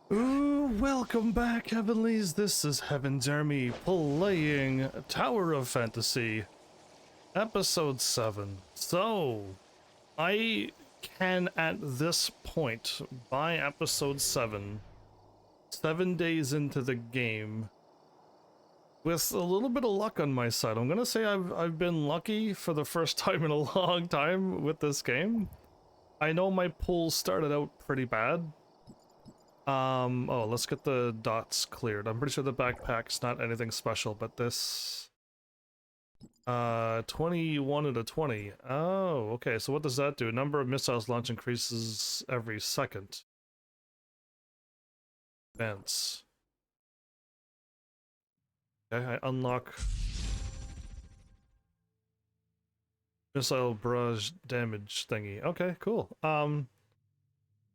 Ooh, welcome back, Heavenlies. This is Heaven's Army playing Tower of Fantasy, Episode 7. So, I can at this point, by Episode 7, 7 days into the game, with a little bit of luck on my side. I'm gonna say I've been lucky for the first time in a long time with this game. I know my pulls started out pretty bad. Oh, let's get the dots cleared. I'm pretty sure the backpack's not anything special, but this... 21 out of 20. Oh, okay, so what does that do? Number of missiles launched increases every second. Events. Okay, I unlock... Missile barrage damage thingy. Okay, cool.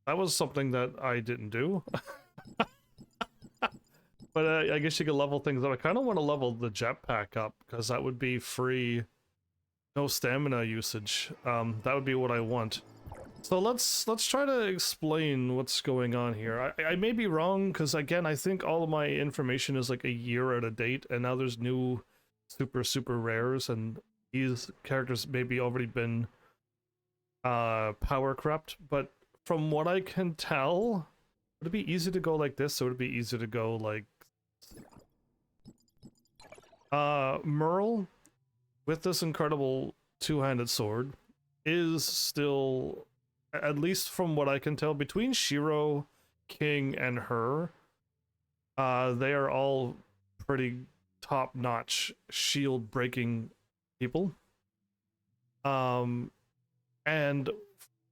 That was something that I didn't do. But I guess you could level things up. I kind of want to level the jetpack up, because that would be free, no stamina usage. That would be what I want. So let's try to explain what's going on here. I may be wrong, because again, I think all of my information is like a year out of date, and now there's new super rares, and these characters maybe already been power crept, but from what I can tell, would it be easy to go like this, or would it be easier to go like... Merle, with this incredible two-handed sword, is still, at least from what I can tell, between Shiro, King, and her, they are all pretty top-notch shield-breaking people. And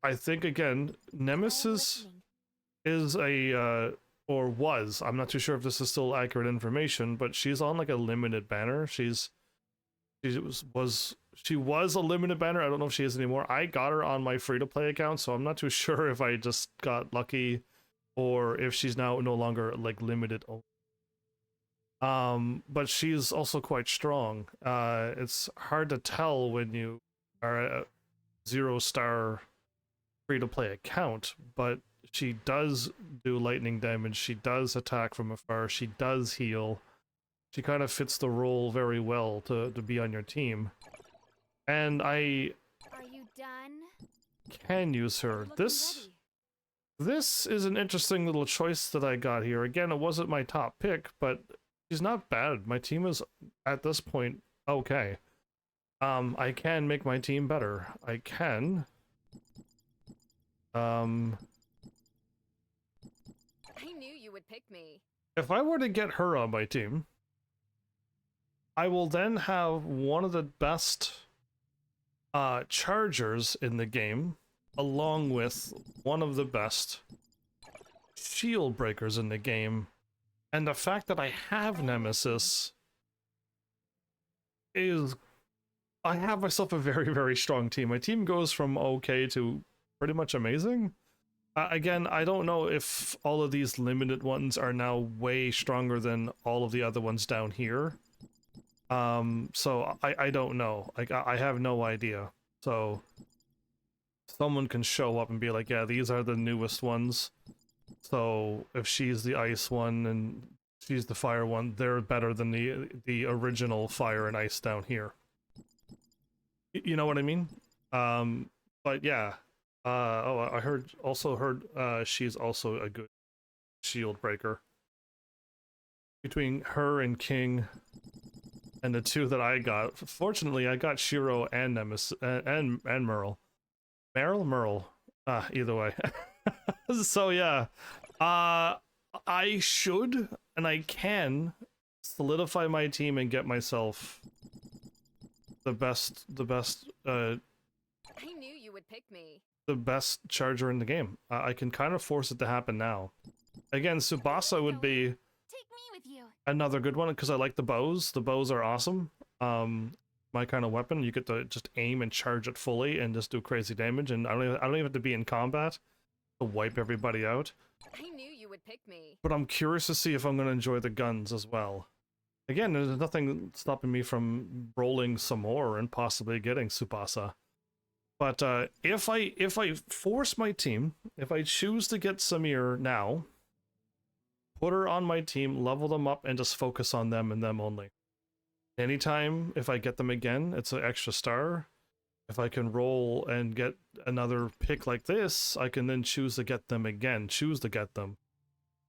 I think, again, Nemesis is a, or was, I'm not too sure if this is still accurate information, but she's on like a limited banner. She was a limited banner. I don't know if she is anymore. I got her on my free-to-play account, so I'm not too sure if I just got lucky or if she's now no longer like limited. But she's also quite strong. It's hard to tell when you are a 0-star free-to-play account, but she does do lightning damage, she does attack from afar, she does heal. She kind of fits the role very well to be on your team. And Are you done? can use her. This is an interesting little choice that I got here. Again, it wasn't my top pick, but she's not bad. My team is, at this point, okay. I can make my team better. I can. I knew you would pick me. If I were to get her on my team, I will then have one of the best chargers in the game, along with one of the best shield breakers in the game. And the fact that I have Nemesis is... I have myself a very strong team. My team goes from okay to pretty much amazing. Again, I don't know if all of these limited ones are now way stronger than all of the other ones down here. So I don't know. Like, I have no idea. So someone can show up and be like, yeah, these are the newest ones. So if she's the ice one and she's the fire one, they're better than the original fire and ice down here. You know what I mean? But yeah. Oh, I also heard she's also a good shield breaker. Between her and King and the two that I got, fortunately I got Shiro and Nemesis and Merle. Merle? Either way. So yeah. I should and I can solidify my team and get myself the best I knew you would pick me. the best charger in the game. I can kind of force it to happen now. Again, Tsubasa would be Take me with you. another good one because I like the bows. The bows are awesome. My kind of weapon. You get to just aim and charge it fully and just do crazy damage. And I don't even have to be in combat to wipe everybody out. I knew you would pick me. But I'm curious to see if I'm going to enjoy the guns as well. Again, there's nothing stopping me from rolling some more and possibly getting Tsubasa. But if I force my team, if I choose to get Samir now, put her on my team, level them up, and just focus on them and them only. Anytime, if I get them again, it's an extra star. If I can roll and get another pick like this, I can then choose to get them again, choose to get them,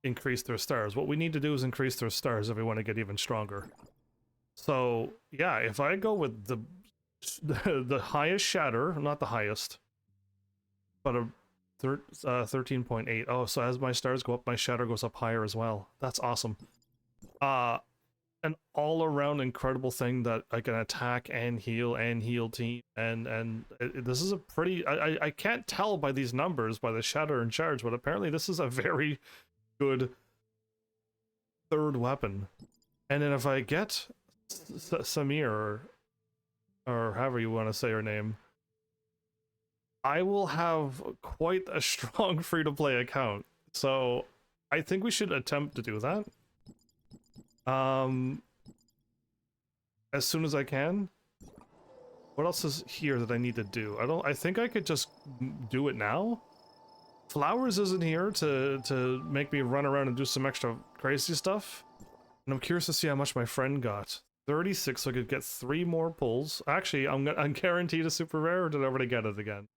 increase their stars. What we need to do is increase their stars if we want to get even stronger. So yeah, if I go with the highest shatter, not the highest, but a 13.8. Oh, so as my stars go up, my shatter goes up higher as well. That's awesome. An all-around incredible thing that I can attack and heal team, and this is a pretty, I can't tell by these numbers, by the shatter and charge, but apparently this is a very good third weapon. And then if I get Samir, or however you want to say her name, I will have quite a strong free-to-play account. So I think we should attempt to do that. As soon as I can. What else is here that I need to do? I think I could just do it now. Flowers isn't here to make me run around and do some extra crazy stuff. And I'm curious to see how much my friend got. 36, so I could get 3 more pulls. Actually, I'm guaranteed a super rare, or did I already get it again?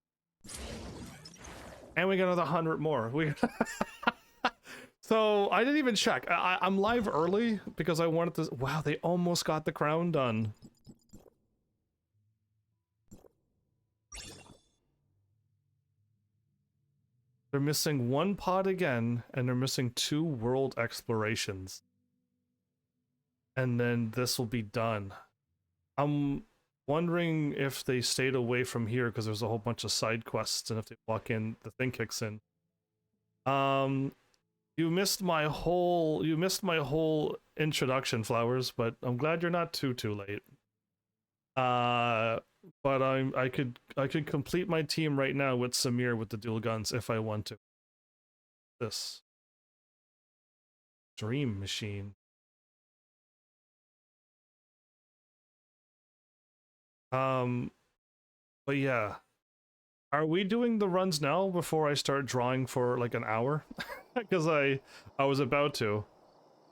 And we got another 100 more. So I didn't even check. I'm live early because I wanted to. Wow, they almost got the crown done. They're missing 1 pod again, and they're missing 2 world explorations. And then this will be done. I'm wondering if they stayed away from here because there's a whole bunch of side quests, and if they walk in, the thing kicks in. You missed my whole introduction, Flowers, but I'm glad you're not too late. But I could complete my team right now with Samir with the dual guns if I want to. This Dream Machine. But yeah. Are we doing the runs now before I start drawing for like an hour? Because I was about to.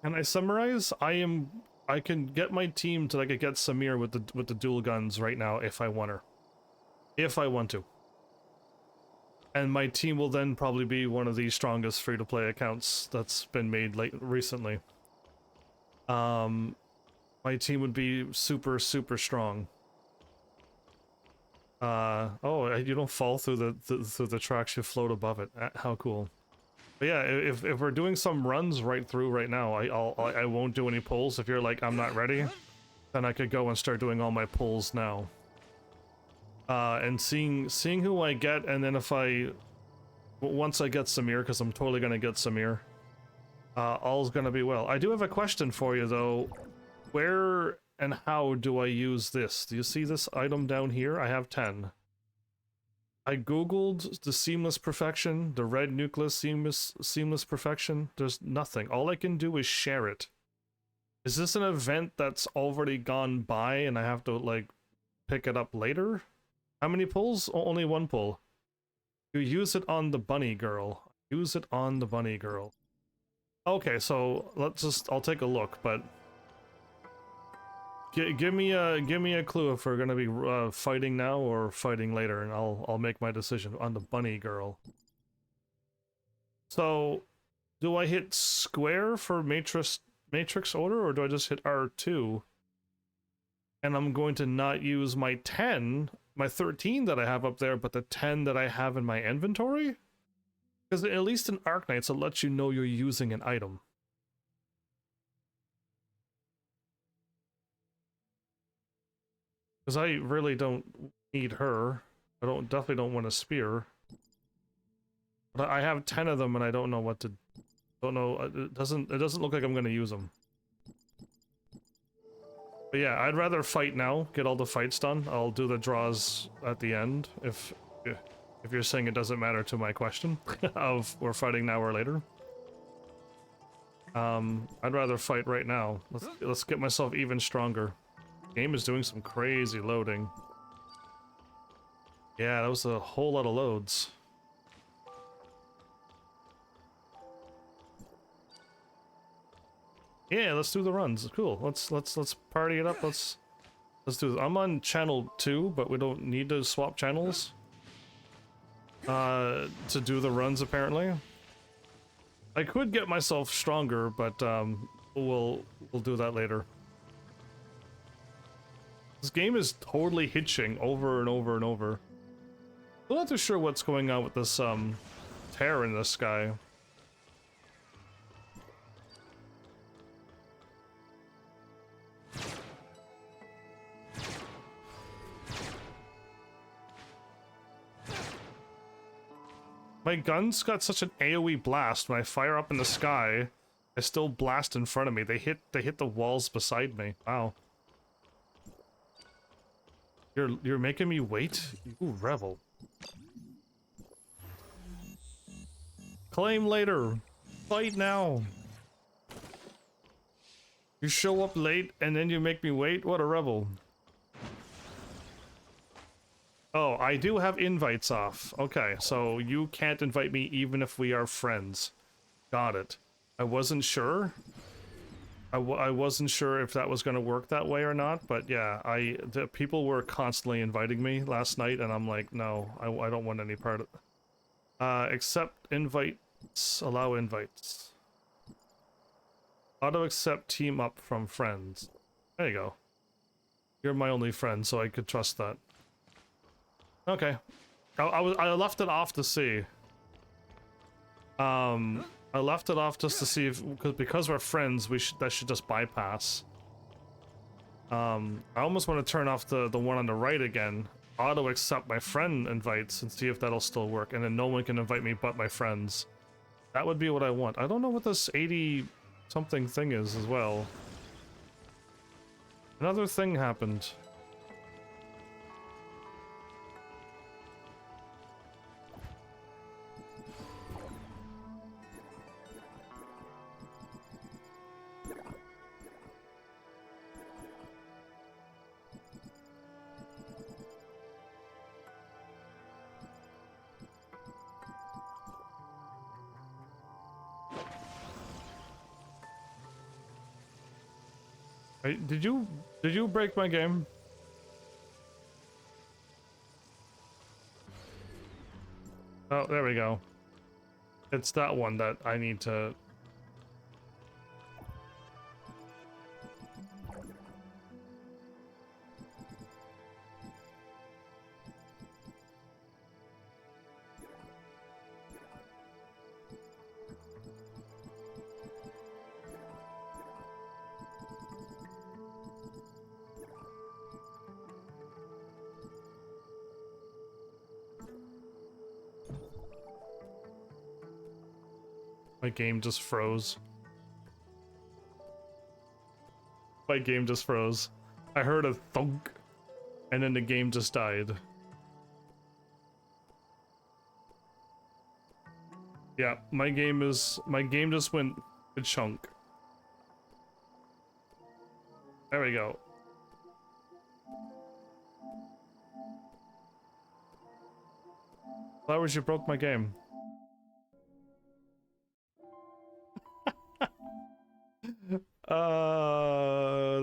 Can I summarize? I can get my team to like get Samir with the dual guns right now if I want her. If I want to. And my team will then probably be one of the strongest free-to-play accounts that's been made recently. My team would be super strong. Oh, you don't fall through the tracks, you float above it. How cool. But yeah, if we're doing some runs right through right now, I won't do any pulls. If you're like, I'm not ready, then I could go and start doing all my pulls now. And seeing who I get, and then once I get Samir, because I'm totally gonna get Samir, all's gonna be well. I do have a question for you though. Where and how do I use this? Do you see this item down here? I have 10. I googled the seamless perfection, the red nucleus seamless perfection. There's nothing. All I can do is share it. Is this an event that's already gone by and I have to like pick it up later? How many pulls? Only 1 pull. You use it on the bunny girl. Use it on the bunny girl. Okay, so I'll take a look, but give me a clue if we're gonna be fighting now or fighting later, and I'll make my decision on the bunny girl. So, do I hit square for matrix order, or do I just hit R2? And I'm going to not use my 10, my 13 that I have up there, but the 10 that I have in my inventory? Because at least in Arknights, it lets you know you're using an item. Because I really don't need her. I definitely don't want a spear. But I have 10 of them and I don't know what to... Don't know, it doesn't look like I'm gonna use them. But yeah, I'd rather fight now, get all the fights done. I'll do the draws at the end, if you're saying it doesn't matter to my question of we're fighting now or later. I'd rather fight right now. Let's get myself even stronger. Game is doing some crazy loading. Yeah, that was a whole lot of loads. Yeah, let's do the runs. Cool. Let's party it up. Let's do this. I'm on channel 2, but we don't need to swap channels to do the runs apparently. I could get myself stronger, but we'll do that later. This game is totally hitching over and over and over. I'm not too sure what's going on with this tear in the sky. My gun's got such an AoE blast. When I fire up in the sky, I still blast in front of me. They hit the walls beside me. Wow. You're making me wait? You rebel. Claim later. Fight now. You show up late and then you make me wait? What a rebel. Oh, I do have invites off. Okay, so you can't invite me even if we are friends. Got it. I wasn't sure. I wasn't sure if that was going to work that way or not, but yeah, the people were constantly inviting me last night, and I'm like, no, I don't want any part of it. Accept invites, allow invites. Auto accept team up from friends. There you go. You're my only friend, so I could trust that. Okay. I left it off to see. I left it off just to see if because we're friends, that should just bypass. I almost want to turn off the one on the right again. Auto accept my friend invites and see if that'll still work, and then no one can invite me but my friends. That would be what I want. I don't know what this 80 something thing is as well. Another thing happened. Hey, did you break my game? Oh, there we go. It's that one that I need to... My game just froze. My game just froze. I heard a thunk, and then the game just died. Yeah, my game just went a chunk. There we go. Flowers, you broke my game.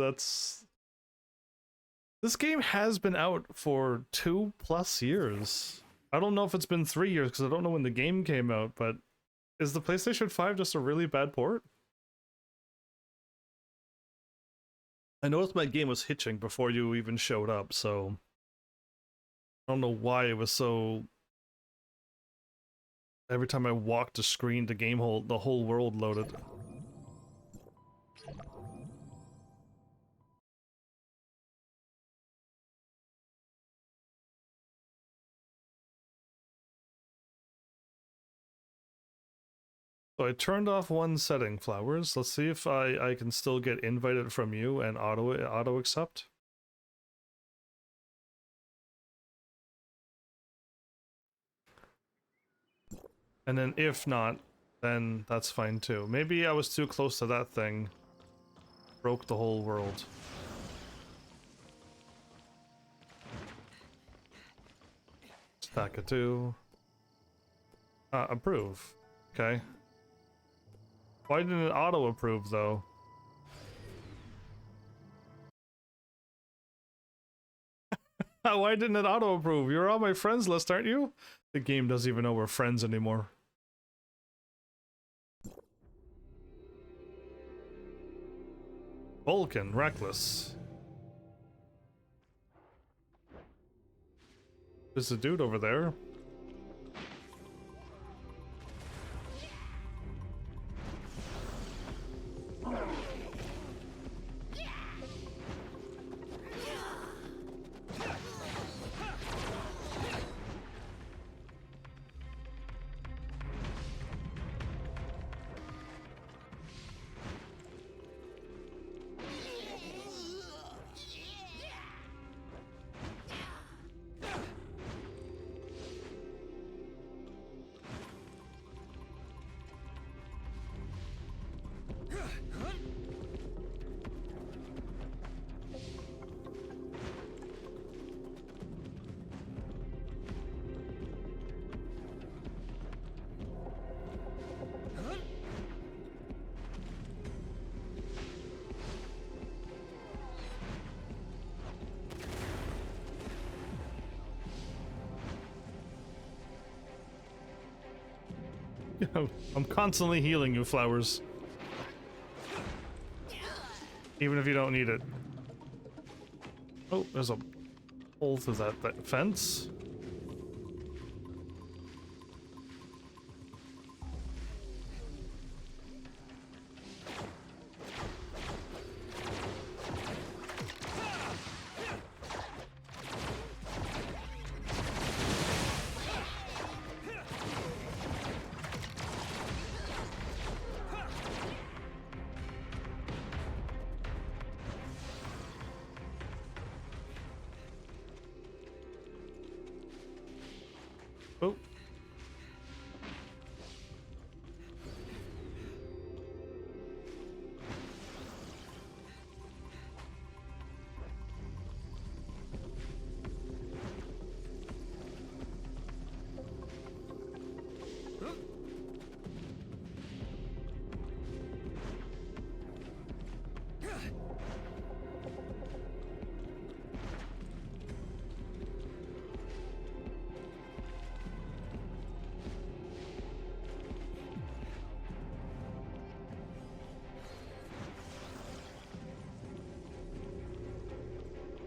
That's... This game has been out for 2+ years. I don't know if it's been 3 years because I don't know when the game came out, but is the PlayStation 5 just a really bad port? I noticed my game was hitching before you even showed up, so I don't know why it was so... Every time I walked the screen, the whole world loaded. So I turned off one setting, Flowers. Let's see if I can still get invited from you and auto accept. And then if not, then that's fine too. Maybe I was too close to that thing. Broke the whole world. Stack of 2. Approve. Okay. Why didn't it auto approve though? why didn't it auto-approve? You're on my friends list, aren't you? The game doesn't even know we're friends anymore. Vulcan, reckless. There's a dude over there. I'm constantly healing you, flowers. Even if you don't need it. Oh, there's a hole through that fence. Oh.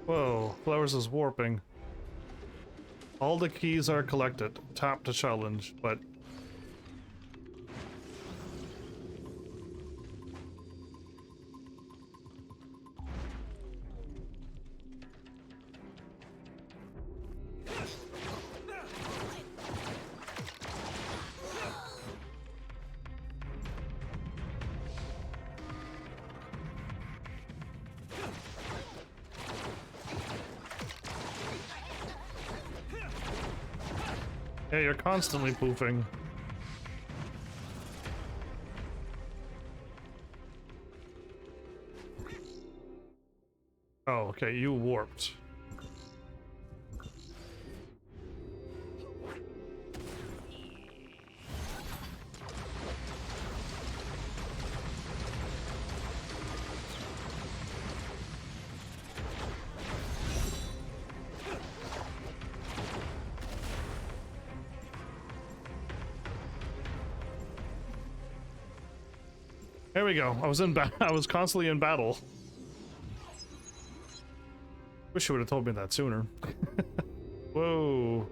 Whoa, Flowers is warping. All the keys are collected. Tap to challenge, but... Yeah, you're constantly poofing. Oh, okay, you warped. There we go. I was constantly in battle. Wish you would have told me that sooner. Whoa.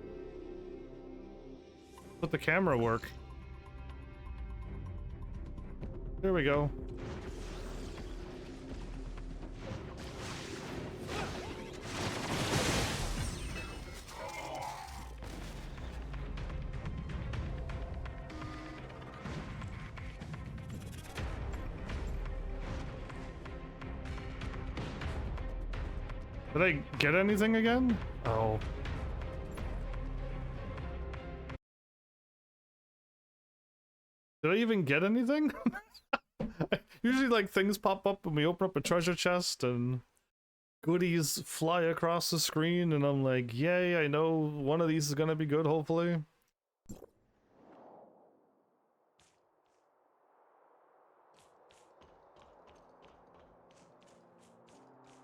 Let the camera work. There we go. Did I get anything again? Oh. Did I even get anything? Usually, like, things pop up when we open up a treasure chest and goodies fly across the screen, and I'm like, yay, I know one of these is gonna be good, hopefully.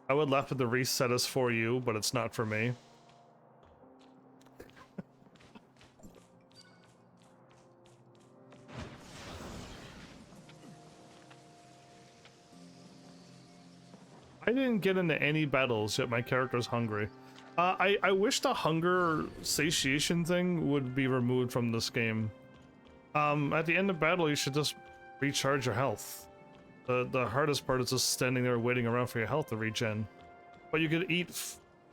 I would laugh at the reset is for you, but it's not for me. I didn't get into any battles yet my character's hungry. I wish the hunger satiation thing would be removed from this game. At the end of battle, you should just recharge your health. The hardest part is just standing there waiting around for your health to regen. But you could eat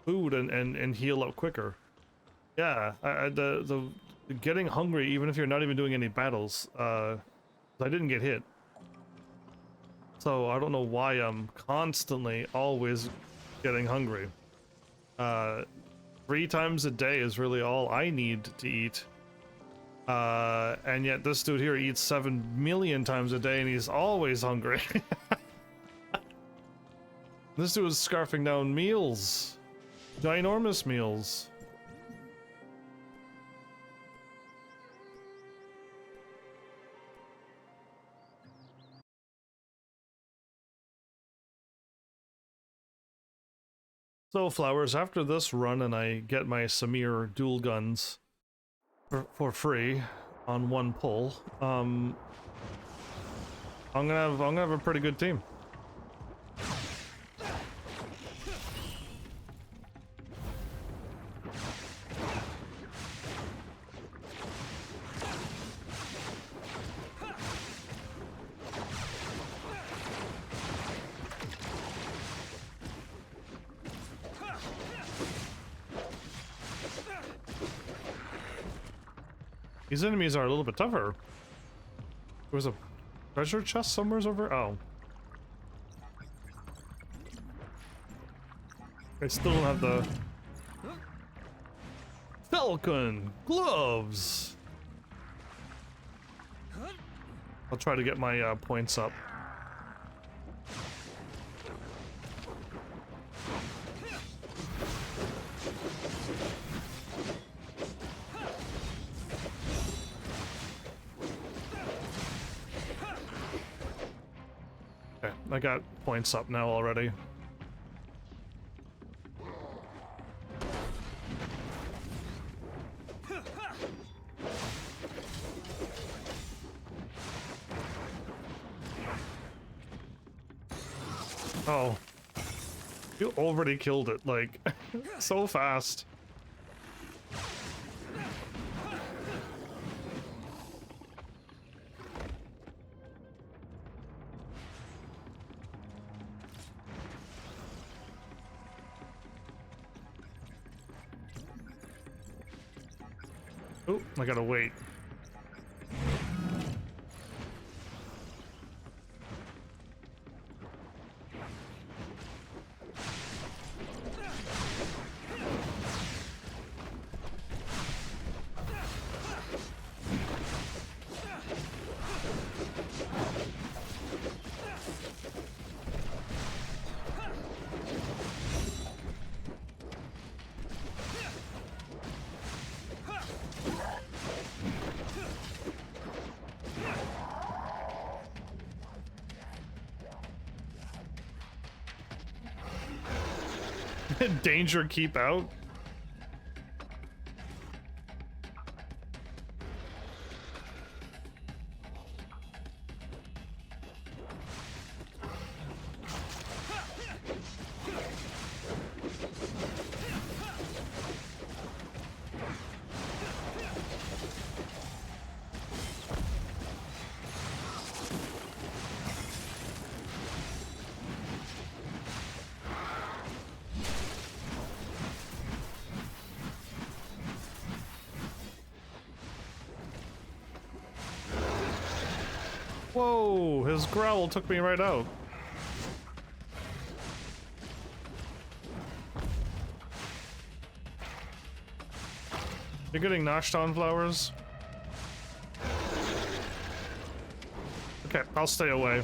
food and heal up quicker. Yeah, the getting hungry even if you're not even doing any battles. I didn't get hit. So I don't know why I'm constantly always getting hungry. 3 times a day is really all I need to eat. And yet this dude here eats 7 million times a day and he's always hungry. This dude is scarfing down meals. Ginormous meals. So flowers, after this run and I get my Samir dual guns for free on one pull, I'm gonna have a pretty good team. These enemies are a little bit tougher. There was a treasure chest somewhere over. Oh. I still don't have the Falcon gloves. I'll try to get my points up. Okay, I got points up now already. Oh, you already killed it, like, so fast. Oh, I gotta wait. Danger, keep out. Whoa, his growl took me right out. You're getting noshed on, flowers? Okay, I'll stay away.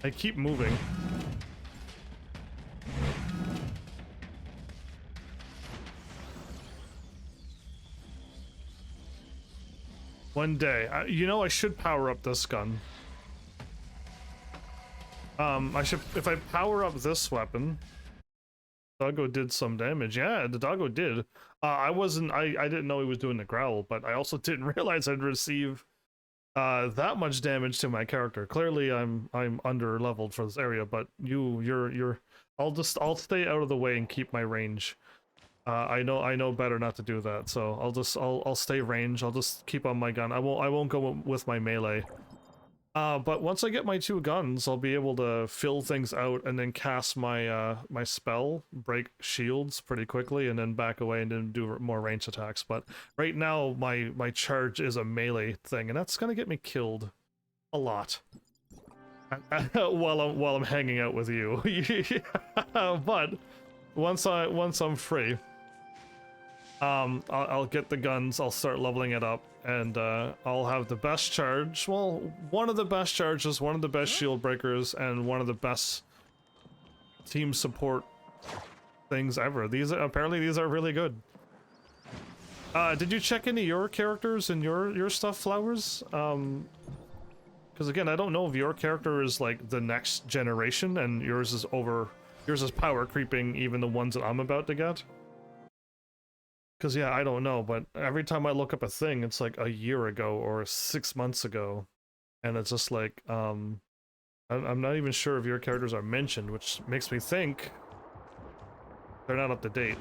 I keep moving. One day. You know, I should power up this gun. I should, if I power up this weapon. Doggo did some damage. Yeah, the doggo did. I didn't know he was doing the growl, but I also didn't realize I'd receive that much damage to my character. Clearly I'm under leveled for this area, but you're I'll stay out of the way and keep my range. I know better not to do that, so I'll stay range. I'll just keep on my gun. I won't go with my melee. But once I get my 2 guns, I'll be able to fill things out and then cast my my spell, break shields pretty quickly, and then back away and then do more ranged attacks. But right now, my charge is a melee thing, and that's gonna get me killed a lot while I'm hanging out with you. But once I'm free, I'll get the guns. I'll start leveling it up. And I'll have the best charge, well, one of the best charges, one of the best shield breakers, and one of the best team support things ever. Apparently these are really good. Did you check into your characters and your stuff, Flowers? Because again, I don't know if your character is like the next generation and yours is power creeping even the ones that I'm about to get. Because, yeah, I don't know, but every time I look up a thing, it's like a year ago or 6 months ago. And it's just like, I'm not even sure if your characters are mentioned, which makes me think they're not up to date.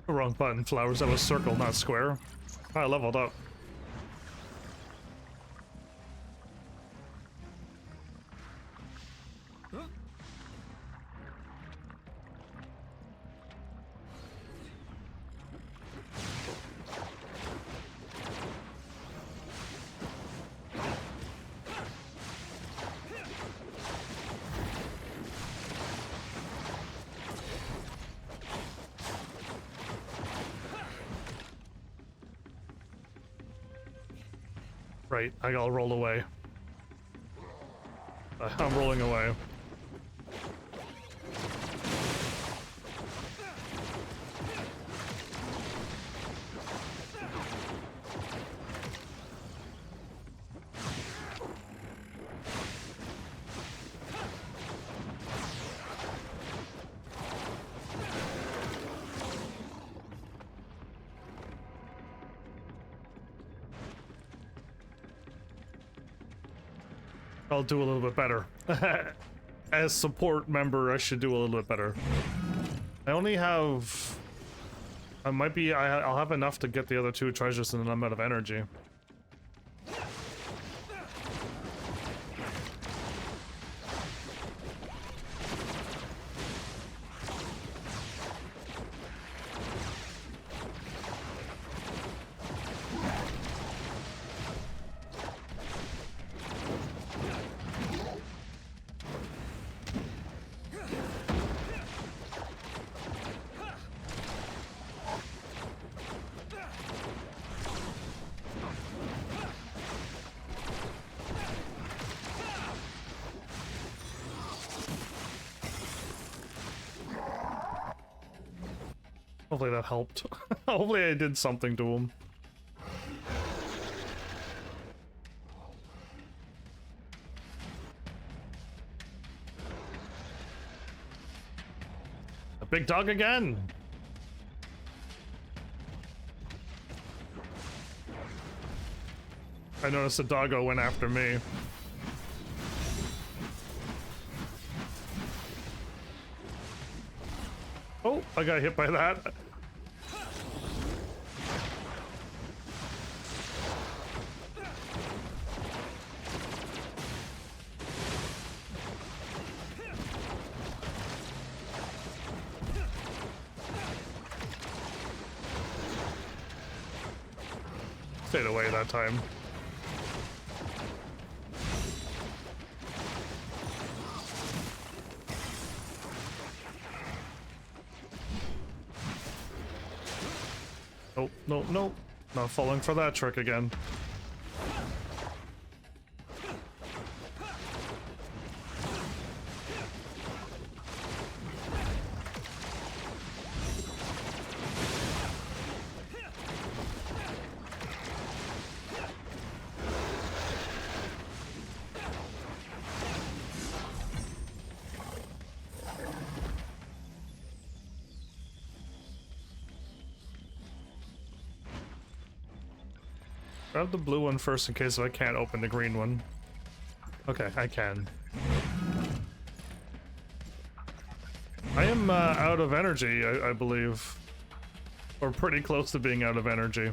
Wrong button, Flowers. That was circle, not square. I leveled up. Right, I gotta roll away. I'm rolling away. I'll do a little bit better. As support member, I should do a little bit better. I only have... I'll have enough to get the other 2 treasures and then I'm out of energy. Hopefully that helped. Hopefully I did something to him. A big dog again! I noticed the doggo went after me. Oh, I got hit by that. stayed away that time. Oh, no, no. Not falling for that trick again. Grab the blue one first in case I can't open the green one. Okay, I can. I am out of energy, I believe. Or pretty close to being out of energy.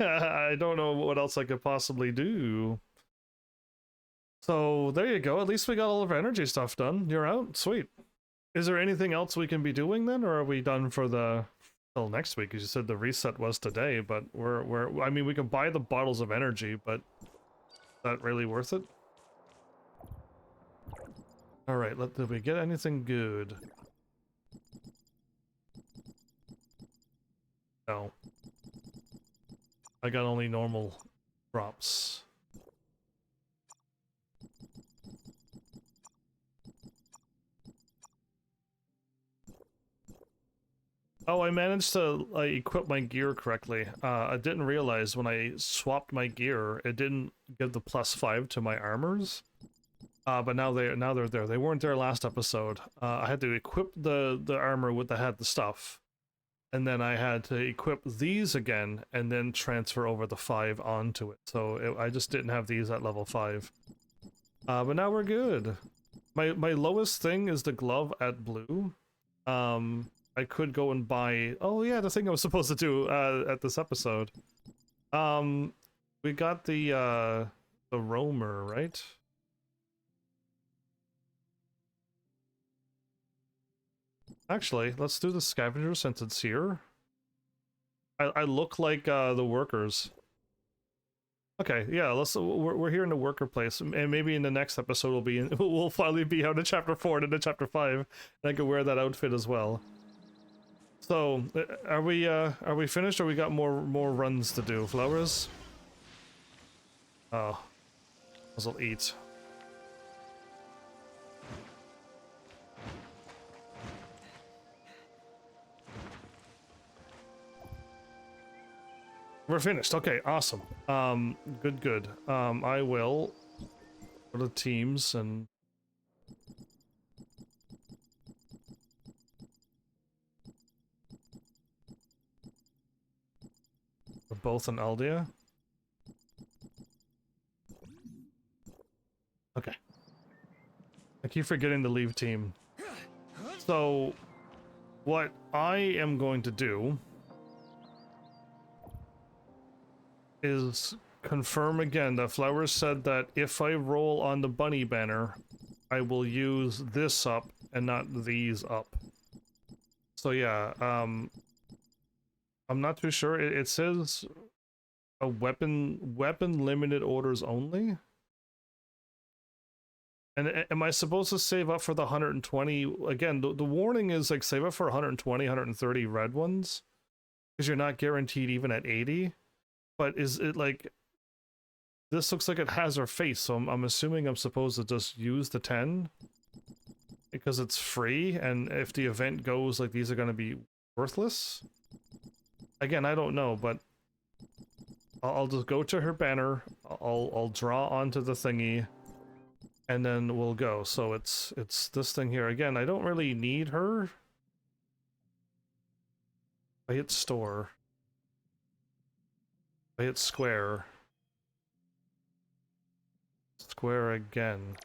I don't know what else I could possibly do. So, there you go. At least we got all of our energy stuff done. You're out? Sweet. Is there anything else we can be doing then, or are we done for the till next week? As you said, the reset was today, but I mean, we can buy the bottles of energy, but is that really worth it? All right, did we get anything good? No. I got only normal drops. Oh, I managed to equip my gear correctly. I didn't realize when I swapped my gear, it didn't give the +5 to my armors. But now they're there. They weren't there last episode. I had to equip the armor with that had the stuff, and then I had to equip these again, and then transfer over the 5 onto it. So I just didn't have these at level 5. But now we're good. My lowest thing is the glove at blue. I could go and buy... Oh yeah, the thing I was supposed to do at this episode. We got the roamer, right? Actually, let's do the scavenger since it's here. I look like the workers. Okay, yeah, we're here in the worker place, and maybe in the next episode we'll finally be out of chapter 4 and into chapter 5, and I can wear that outfit as well. So, are we finished, or we got more runs to do? Flowers? Oh, I'll eat. We're finished. Okay, awesome. Good. I will go to teams and we're both in Aldia. Okay. I keep forgetting to leave team. So, what I am going to do is confirm again that Flowers said that if I roll on the bunny banner, I will use this up and not these up. So yeah, I'm not too sure. It says a weapon limited orders only. And am I supposed to save up for the 120? Again, the warning is like save up for 120, 130 red ones, because you're not guaranteed even at 80. But is it like, this looks like it has her face, so I'm assuming I'm supposed to just use the 10 because it's free, and if the event goes, like, these are going to be worthless? Again, I don't know, but I'll just go to her banner, I'll draw onto the thingy, and then we'll go. So it's this thing here. Again, I don't really need her. I hit store. I hit square. Square again.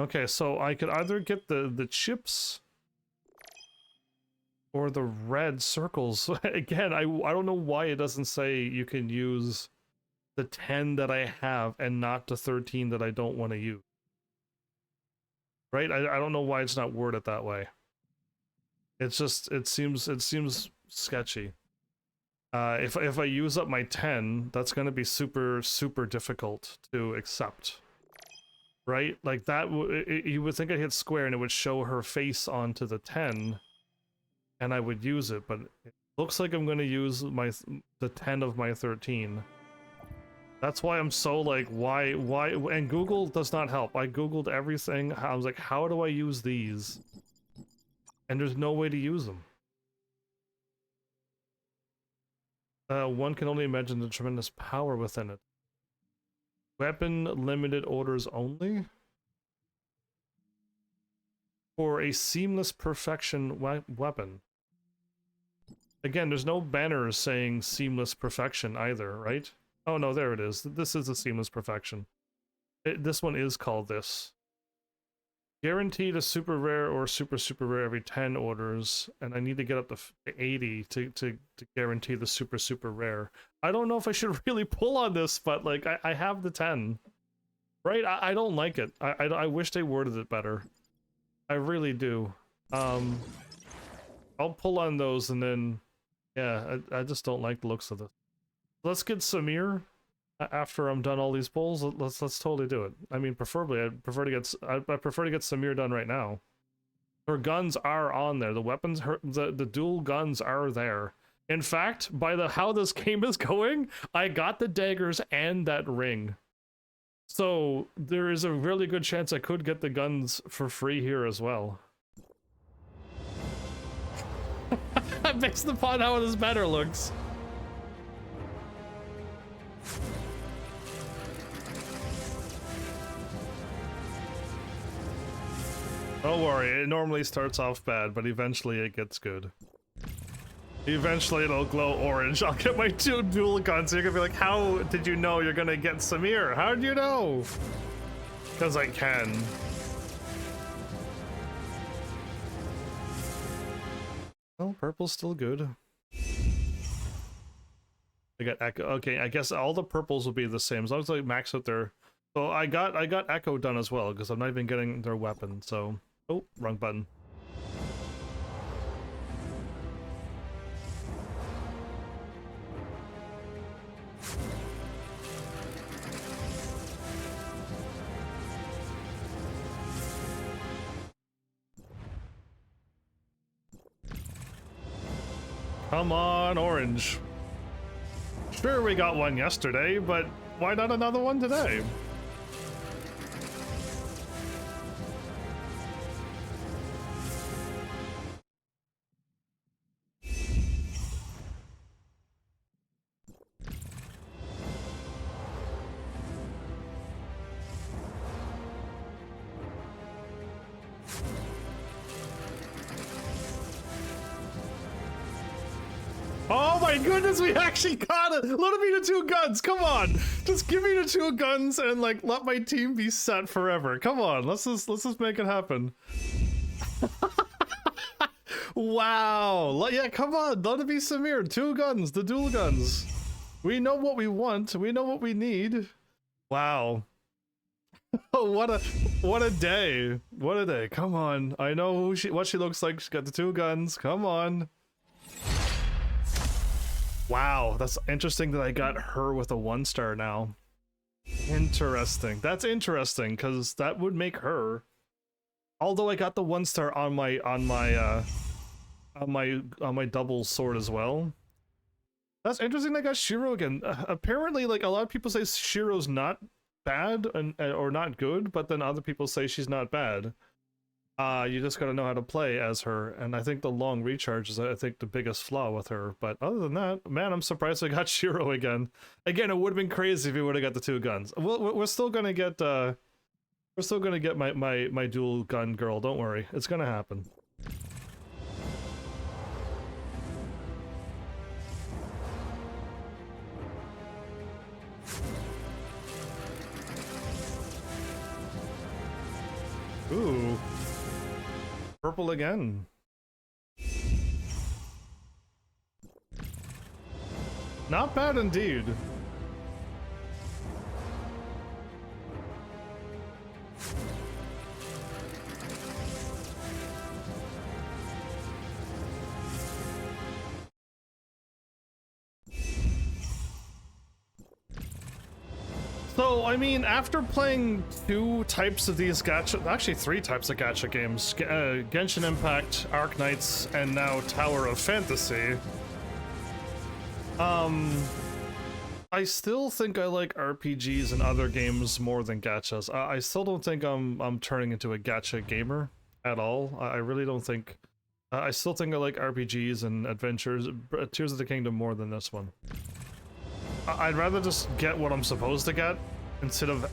Okay, so I could either get the chips or the red circles. Again, I don't know why it doesn't say you can use the 10 that I have and not the 13 that I don't want to use. Right? I don't know why it's not worded that way. It's just it seems sketchy. If I use up my 10, that's gonna be super difficult to accept, right? Like that, you would think I'd hit square and it would show her face onto the 10, and I would use it, but it looks like I'm gonna use the 10 of my 13. That's why I'm so like, why, and Google does not help. I Googled everything. I was like, how do I use these? And there's no way to use them. One can only imagine the tremendous power within it. Weapon limited orders only? For a seamless perfection weapon. Again, there's no banners saying seamless perfection either, right? Oh no, there it is. This is a seamless perfection. This one is called this. Guaranteed a super rare or super rare every 10 orders, and I need to get up to 80 to guarantee the super rare. I don't know if I should really pull on this, but like I have the 10. Right? I don't like it. I wish they worded it better. I really do. I'll pull on those and then yeah, I just don't like the looks of this. Let's get Samir after I'm done all these pulls. Let's totally do it. I mean, preferably I prefer to get Samir done right now. Her guns are on there. The weapons, the dual guns are there. In fact, by how this game is going, I got the daggers and that ring. So there is a really good chance I could get the guns for free here as well. Based upon how this banner looks. Don't worry, it normally starts off bad, but eventually it gets good. Eventually it'll glow orange. I'll get my 2 dual guns, so you're gonna be like, how did you know you're gonna get Samir? How did you know? Because I can. Well, purple's still good. I got Echo. Okay, I guess all the purples will be the same as long as I max out their. So I got Echo done as well because I'm not even getting their weapon. So oh, wrong button. Come on, orange. Sure, we got one yesterday, but why not another one today? Oh my goodness, we actually got it! Let me the 2 guns, come on! Just give me the 2 guns and like let my team be set forever. Come on, let's just make it happen. Wow! Yeah, come on, let it be Samir. 2 guns, the dual guns. We know what we want, we know what we need. Wow. what a day. What a day. Come on. I know what she looks like. She's got the 2 guns. Come on. Wow, that's interesting that I got her with a 1-star now. Interesting. That's interesting because that would make her. Although I got the 1-star on my double sword as well. That's interesting. I got Shiro again. Apparently, like a lot of people say Shiro's not bad or not good, but then other people say she's not bad. You just gotta know how to play as her, and I think the long recharge is, I think, the biggest flaw with her. But other than that, man, I'm surprised I got Shiro again. Again, it would have been crazy if we would have got the 2 guns. We're still gonna get my dual gun girl. Don't worry, it's gonna happen. Ooh. Purple again. Not bad indeed. So, I mean, after playing 2 types of these gacha, actually 3 types of gacha games, Genshin Impact, Arc Knights, and now Tower of Fantasy, I still think I like RPGs and other games more than gachas. I still don't think I'm turning into a gacha gamer at all. I really don't think. I still think I like RPGs and adventures, Tears of the Kingdom more than this one. I'd rather just get what I'm supposed to get instead of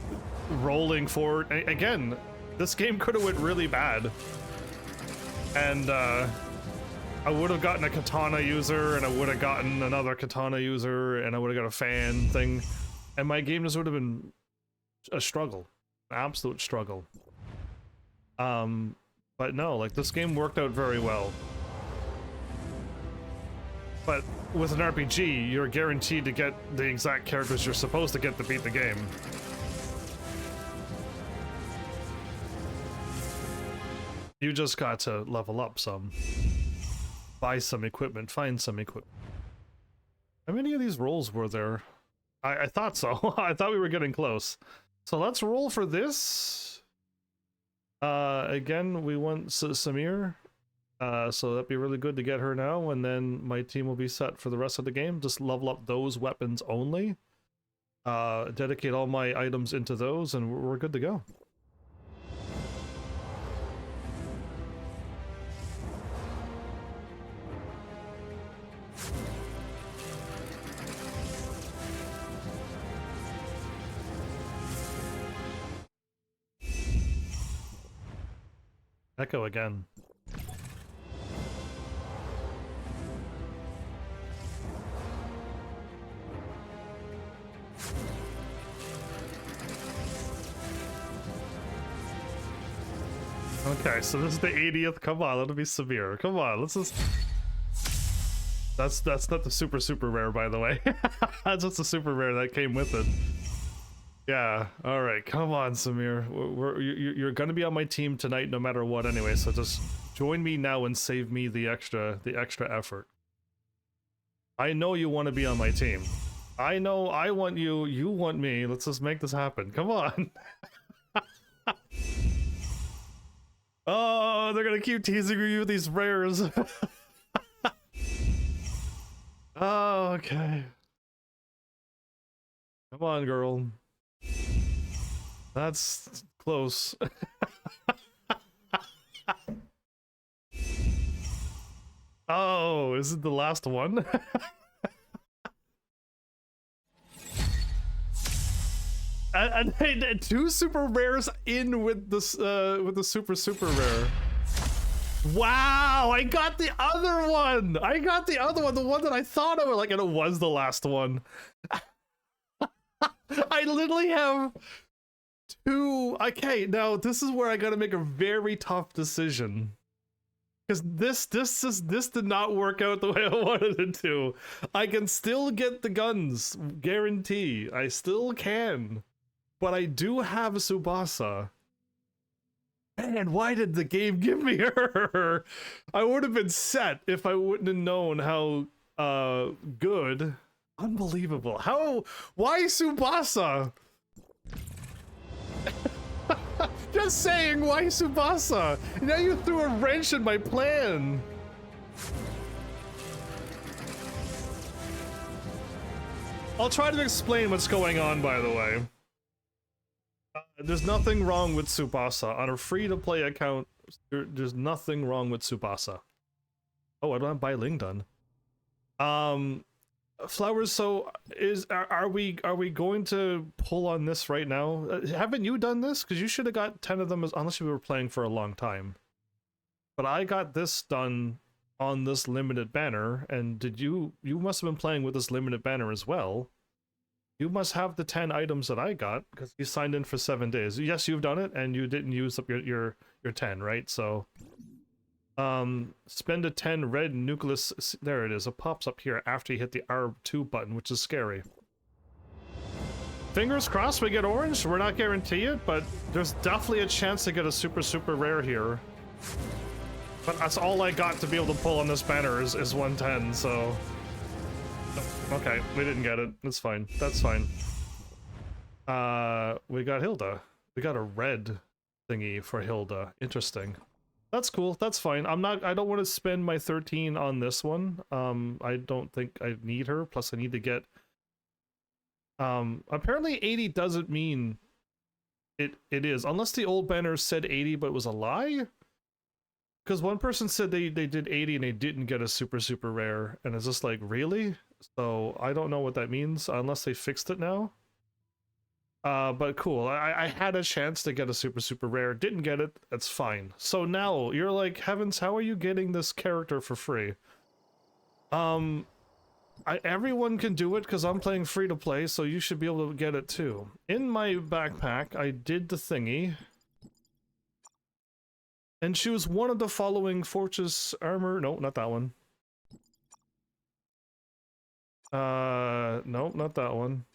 rolling forward. Again, this game could have went really bad, and I would have gotten a katana user, and I would have gotten another katana user, and I would have got a fan thing, and my game just would have been a struggle, an absolute struggle. But no, like, this game worked out very well. But with an RPG, you're guaranteed to get the exact characters you're supposed to get to beat the game. You just got to level up some. Buy some equipment, find some equipment. How many of these rolls were there? I thought so. I thought we were getting close. So let's roll for this. Again, we want Samir. So that'd be really good to get her now, and then my team will be set for the rest of the game. Just level up those weapons only. Dedicate all my items into those, and we're good to go. Echo again. Okay, so this is the 80th. Come on, let it be severe. Come on, let's just... That's not the super rare, by the way. That's just the super rare that came with it. Yeah, alright, come on, Samir. You're gonna be on my team tonight no matter what anyway, so just join me now and save me the extra effort. I know you want to be on my team. I know I want you, you want me. Let's just make this happen. Come on. Oh, they're gonna keep teasing you with these rares. Oh, okay. Come on, girl. That's close. Oh, is it the last one? and 2 super rares in with this with the super rare. Wow, I got the other one. I got the other one, the one that I thought I would like, and it was the last one. I literally have 2. Okay, now this is where I gotta make a very tough decision, because this did not work out the way I wanted it to. I can still get the guns, guarantee. I still can, but I do have Tsubasa. Man, why did the game give me her? I would have been set if I wouldn't have known how good. Unbelievable. How? Why Tsubasa? Just saying, why Tsubasa? Now you threw a wrench in my plan. I'll try to explain what's going on, by the way. There's nothing wrong with Tsubasa. On a free-to-play account, there's nothing wrong with Tsubasa. Oh, I don't have Bai Ling done. Flowers, so are we going to pull on this right now? Haven't you done this? Because you should have got 10 of them, unless you were playing for a long time. But I got this done on this limited banner, and did you must have been playing with this limited banner as well. You must have the 10 items that I got, because you signed in for 7 days. Yes, you've done it, and you didn't use up your 10, right? So spend a 10 red nucleus. There it is. It pops up here after you hit the R2 button, which is scary. Fingers crossed we get orange. We're not guaranteed it, but there's definitely a chance to get a super rare here. But that's all I got to be able to pull on this banner is 110, so... Okay, we didn't get it. That's fine. That's fine. We got Hilda. We got a red thingy for Hilda. Interesting. That's cool. That's fine. I don't want to spend my 13 on this one. I don't think I need her. Plus I need to get apparently 80 doesn't mean it is. Unless the old banner said 80 but it was a lie. Because one person said they did 80 and they didn't get a super rare, and it's just like, really? So I don't know what that means unless they fixed it now. But cool. I had a chance to get a super rare, didn't get it. That's fine. So now you're like, Heavens, how are you getting this character for free? Everyone can do it because I'm playing free to play, so you should be able to get it too. In my backpack, I did the thingy. And choose one of the following fortress armor. No, not that one. No, not that one.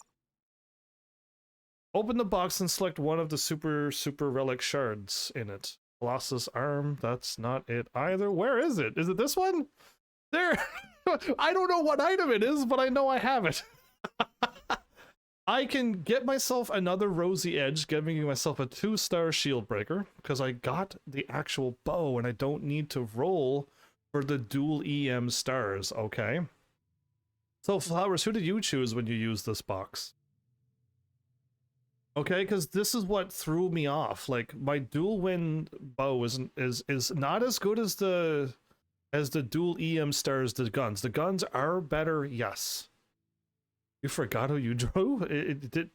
Open the box and select one of the super relic shards in it. Colossus arm, that's not it either. Where is it? Is it this one? There! I don't know what item it is, but I know I have it. I can get myself another rosy edge, giving myself a 2-star shield breaker, because I got the actual bow and I don't need to roll for the dual EM stars, okay? So Flowers, who did you choose when you used this box? Okay, because this is what threw me off. Like, my dual wind bow is not as good as the dual EM stars, the guns. The guns are better, yes. You forgot who you drew? It did,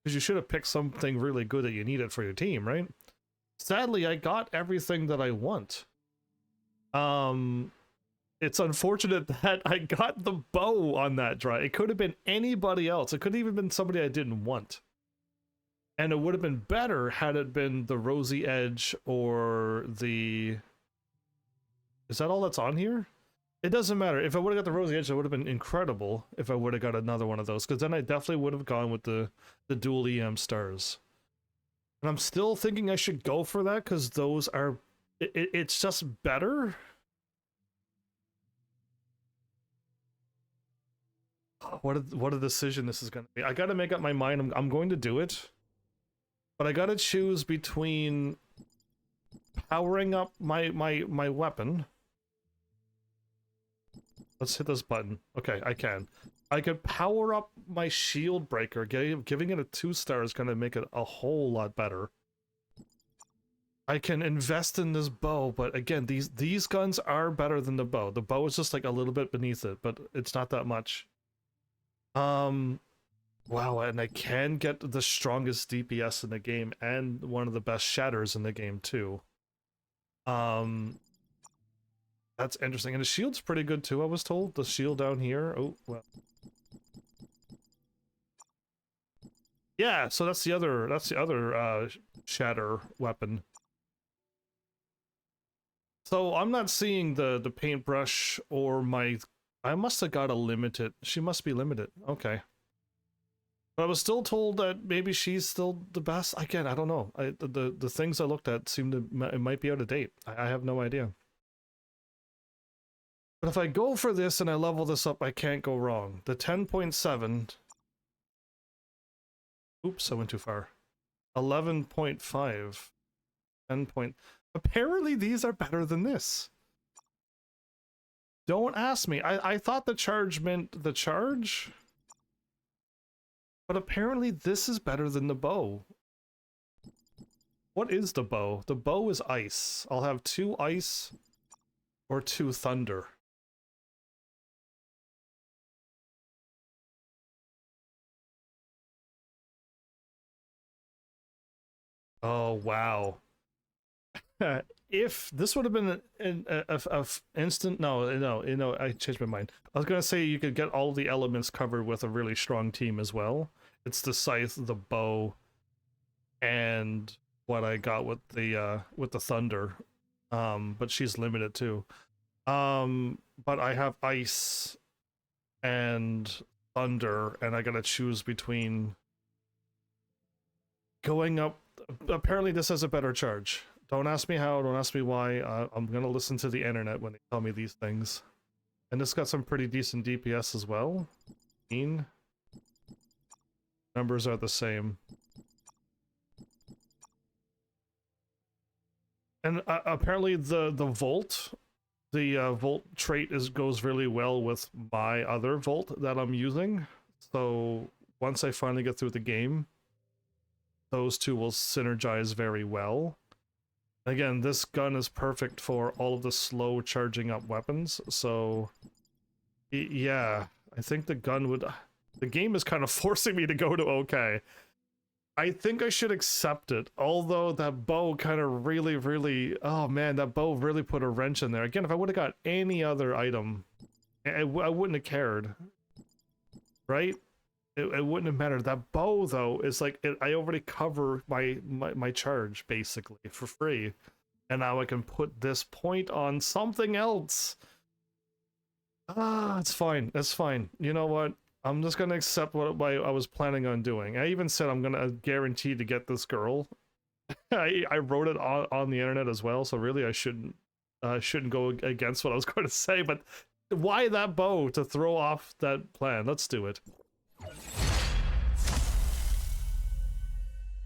because you should have picked something really good that you needed for your team, right? Sadly, I got everything that I want. It's unfortunate that I got the bow on that draw. It could have been anybody else. It could have even been somebody I didn't want. And it would have been better had it been the rosy edge or the... Is that all that's on here? It doesn't matter. If I would have got the rosy edge, it would have been incredible if I would have got another one of those, because then I definitely would have gone with the dual EM stars. And I'm still thinking I should go for that, because those are... it's just better. What a decision this is going to be. I got to make up my mind. I'm going to do it. But I got to choose between powering up my weapon. Let's hit this button. Okay, I can. I could power up my shield breaker. Giving it a 2-star is going to make it a whole lot better. I can invest in this bow, but again, these guns are better than the bow. The bow is just like a little bit beneath it, but it's not that much. Wow, and I can get the strongest DPS in the game and one of the best shatters in the game too. That's interesting. And the shield's pretty good too, I was told. The shield down here. Oh, well. Yeah, so that's the other shatter weapon. So I'm not seeing the paintbrush or my... I must have got a limited. She must be limited. Okay. But I was still told that maybe she's still the best. Again, I don't know. The things I looked at seem to... It might be out of date. I have no idea. But if I go for this and I level this up, I can't go wrong. The 10.7... Oops, I went too far. 11.5. 10 point... Apparently these are better than this. Don't ask me. I thought the charge meant the charge. But apparently this is better than the bow. What is the bow? The bow is ice. I'll have 2 ice or 2 thunder. Oh, wow. If this would have been an instant... No, I changed my mind. I was going to say you could get all the elements covered with a really strong team as well. It's the scythe, the bow, and what I got with the thunder. But she's limited too. But I have ice and thunder, and I gotta choose between going up. Apparently this has a better charge. Don't ask me how, don't ask me why. I'm gonna listen to the internet when they tell me these things. And this got some pretty decent DPS as well. Numbers are the same. And apparently the Volt, the Volt trait goes really well with my other Volt that I'm using. So once I finally get through the game, those two will synergize very well. Again, this gun is perfect for all of the slow charging up weapons, so yeah, I think the gun would... The game is kind of forcing me to go to okay. I think I should accept it, although that bow kind of really... Oh man, that bow really put a wrench in there. Again, if I would have got any other item, I wouldn't have cared. Right? It wouldn't have mattered. That bow, though, is like... I already cover my charge, basically, for free. And now I can put this point on something else. Ah, it's fine. It's fine. You know what? I'm just gonna accept what I was planning on doing. I even said I'm gonna guarantee to get this girl. I wrote it on the internet as well, so really I shouldn't go against what I was going to say. But why that bow to throw off that plan? Let's do it.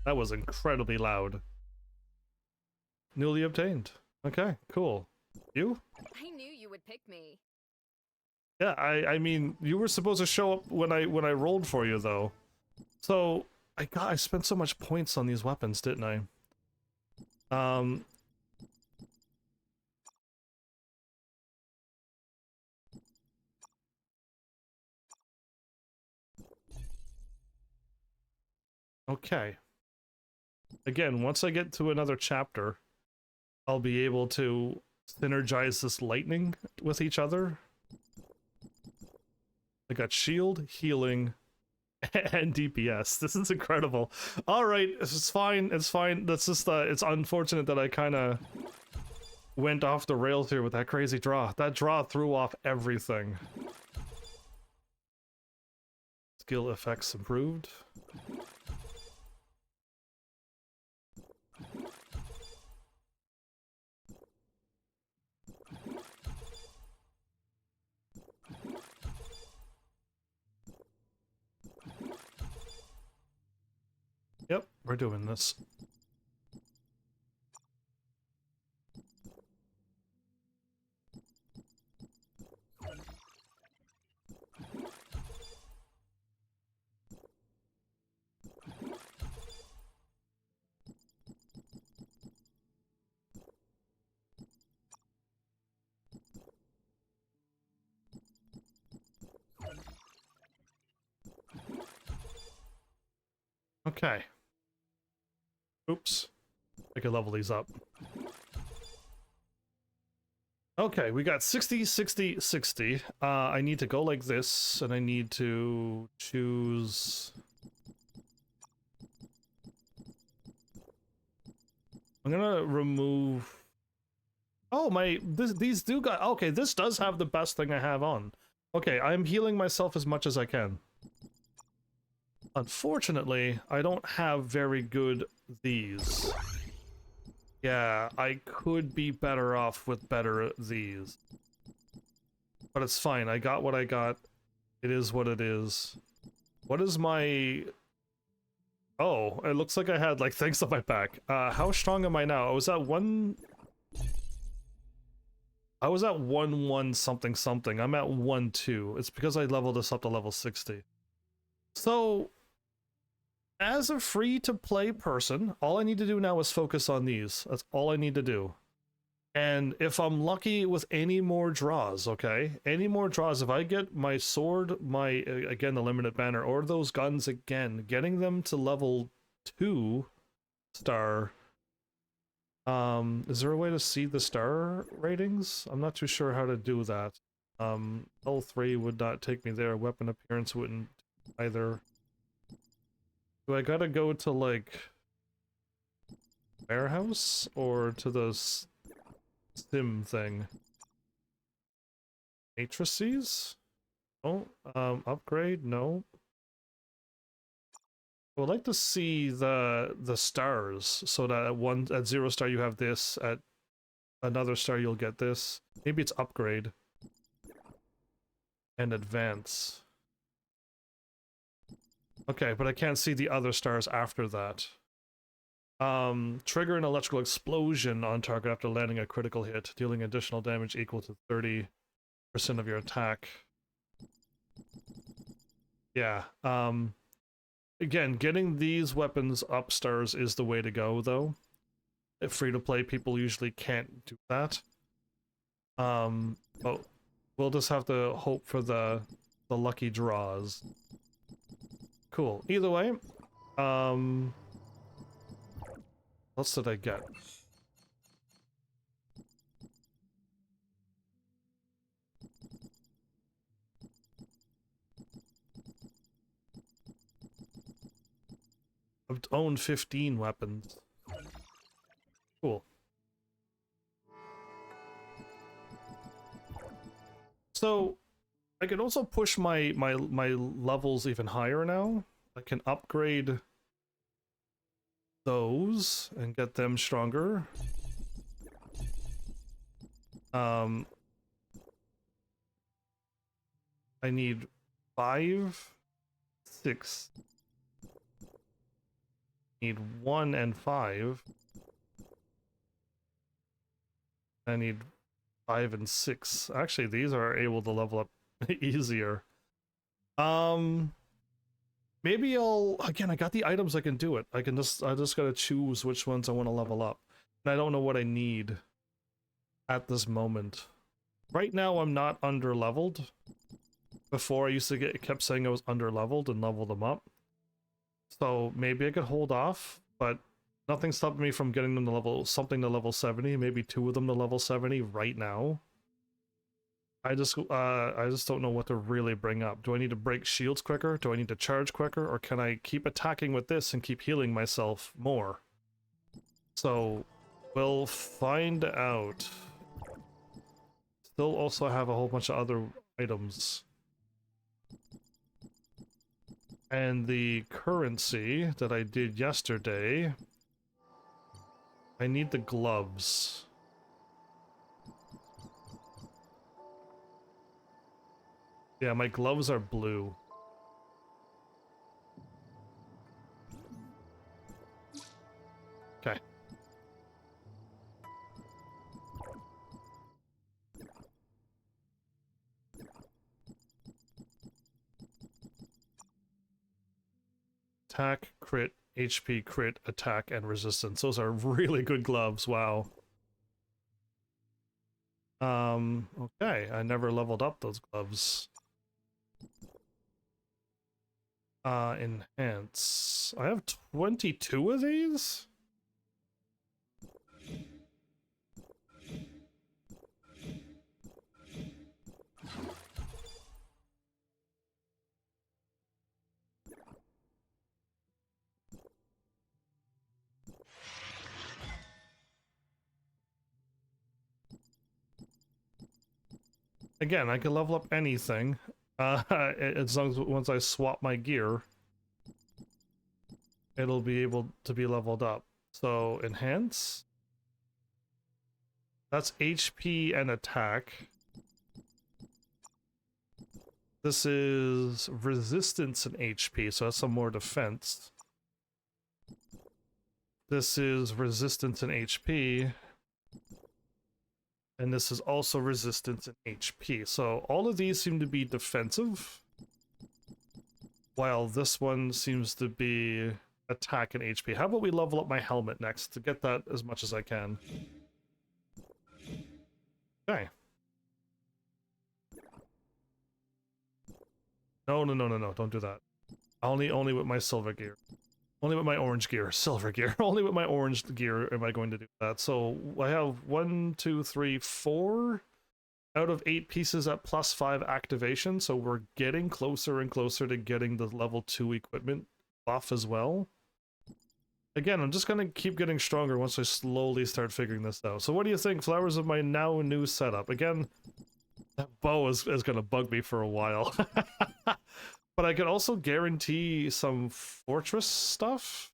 That was incredibly loud. Newly obtained. Okay, cool. You? I knew you would pick me. Yeah, I mean, you were supposed to show up when I rolled for you, though. So I spent so much points on these weapons, didn't I? Okay. Again, once I get to another chapter, I'll be able to synergize this lightning with each other. I got shield, healing, and DPS. This is incredible. All right, it's fine. It's fine. That's just it's unfortunate that I kind of went off the rails here with that crazy draw. That draw threw off everything. Skill effects improved. Yep, we're doing this. Okay. Oops. I could level these up. Okay, we got 60, 60, 60. I need to go like this, and I need to choose... I'm gonna remove... Oh, these do got... Okay, this does have the best thing I have on. Okay, I'm healing myself as much as I can. Unfortunately, I don't have very good these. Yeah, I could be better off with better these. But it's fine, I got what I got. It is what it is. What is my... Oh, it looks like I had, like, things on my back. How strong am I now? I was at 1 something something. I'm at 1-2. It's because I leveled this up to level 60. So... As a free-to-play person, all I need to do now is focus on these. That's all I need to do. And if I'm lucky with any more draws, okay? Any more draws, if I get my sword, again, the limited banner, or those guns again, getting them to level 2 star... is there a way to see the star ratings? I'm not too sure how to do that. L3 would not take me there. Weapon appearance wouldn't either. Do I gotta go to, like, warehouse or to the sim thing? Matrices? No. Upgrade? No. I would like to see the stars, so that at 0 star you have this, at another star you'll get this. Maybe it's upgrade and advance. Okay, but I can't see the other stars after that. Trigger an electrical explosion on target after landing a critical hit, dealing additional damage equal to 30% of your attack. Yeah, again, getting these weapons up stars is the way to go, though. Free-to-play people usually can't do that. But we'll just have to hope for the lucky draws. Cool. Either way, what did I get? I've owned 15 weapons. Cool. So I can also push my levels even higher now. I can upgrade those and get them stronger. I need 5, 6. Need 1 and 5. I need 5 and 6. Actually, these are able to level up easier. Maybe again, I got the items, I can do it. I just gotta choose which ones I want to level up. And I don't know what I need at this moment. Right now, I'm not under-leveled. Before, I used to kept saying I was under-leveled and level them up. So maybe I could hold off, but nothing stopped me from getting them to something to level 70, maybe 2 of them to level 70 right now. I just don't know what to really bring up. Do I need to break shields quicker? Do I need to charge quicker? Or can I keep attacking with this and keep healing myself more? So, we'll find out. Still also have a whole bunch of other items. And the currency that I did yesterday, I need the gloves. Yeah, my gloves are blue. Okay. Attack, crit, HP, crit, attack, and resistance. Those are really good gloves, wow. Okay, I never leveled up those gloves. Enhance. I have 22 of these? Again, I can level up anything, as long as once I swap my gear, it'll be able to be leveled up. So, enhance. That's HP and attack. This is resistance and HP, so that's some more defense. This is resistance and HP. And this is also resistance and HP. So all of these seem to be defensive, while this one seems to be attack and HP. How about we level up my helmet next to get that as much as I can? Okay. No, don't do that. Only with my silver gear. Only with my orange gear. Silver gear. Only with my orange gear am I going to do that. So I have 1, 2, 3, 4 out of 8 pieces at +5 activation, so we're getting closer and closer to getting the level 2 equipment buff as well. Again, I'm just gonna keep getting stronger once I slowly start figuring this out. So what do you think, Flowers, of my now new setup? Again, that bow is gonna bug me for a while. But I could also guarantee some fortress stuff.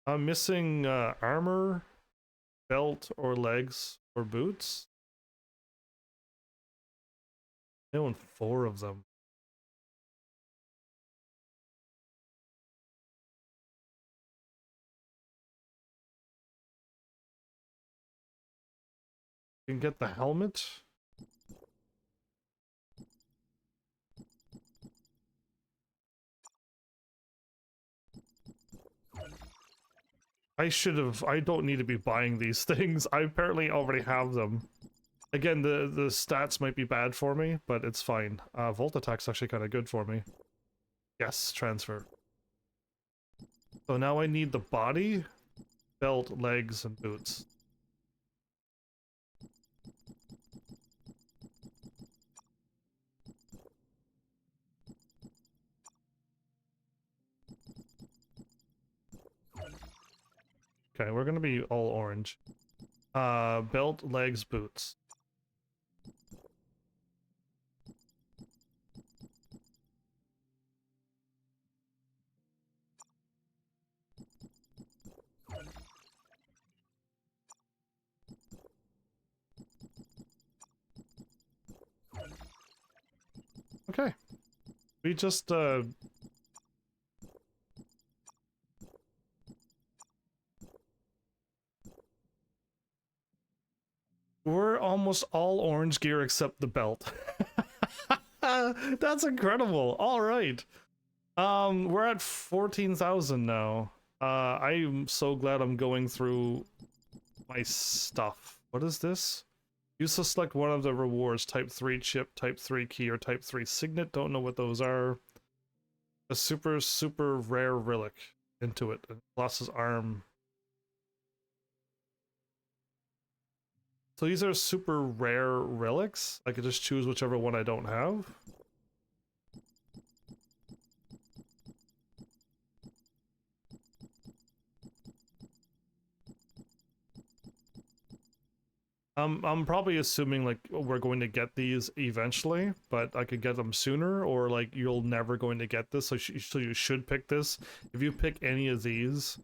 I'm missing armor, belt, or legs, or boots. I own 4 of them. can get the helmet. I don't need to be buying these things. I apparently already have them. Again, the stats might be bad for me, but it's fine. Volt attack's actually kind of good for me. Yes, transfer. So now I need the body, belt, legs, and boots. Okay, we're gonna be all orange. Belt, legs, boots. Okay. We just, we're almost all orange gear except the belt. That's incredible. All right. We're at 14,000 now. I'm so glad I'm going through my stuff. What is this? Use to select one of the rewards. Type 3 chip, type 3 key, or type 3 signet. Don't know what those are. A super rare relic into it. Lost his arm. So these are super rare relics. I could just choose whichever one I don't have. I'm probably assuming like we're going to get these eventually, but I could get them sooner, or like you're never going to get this, so you should pick this. If you pick any of these,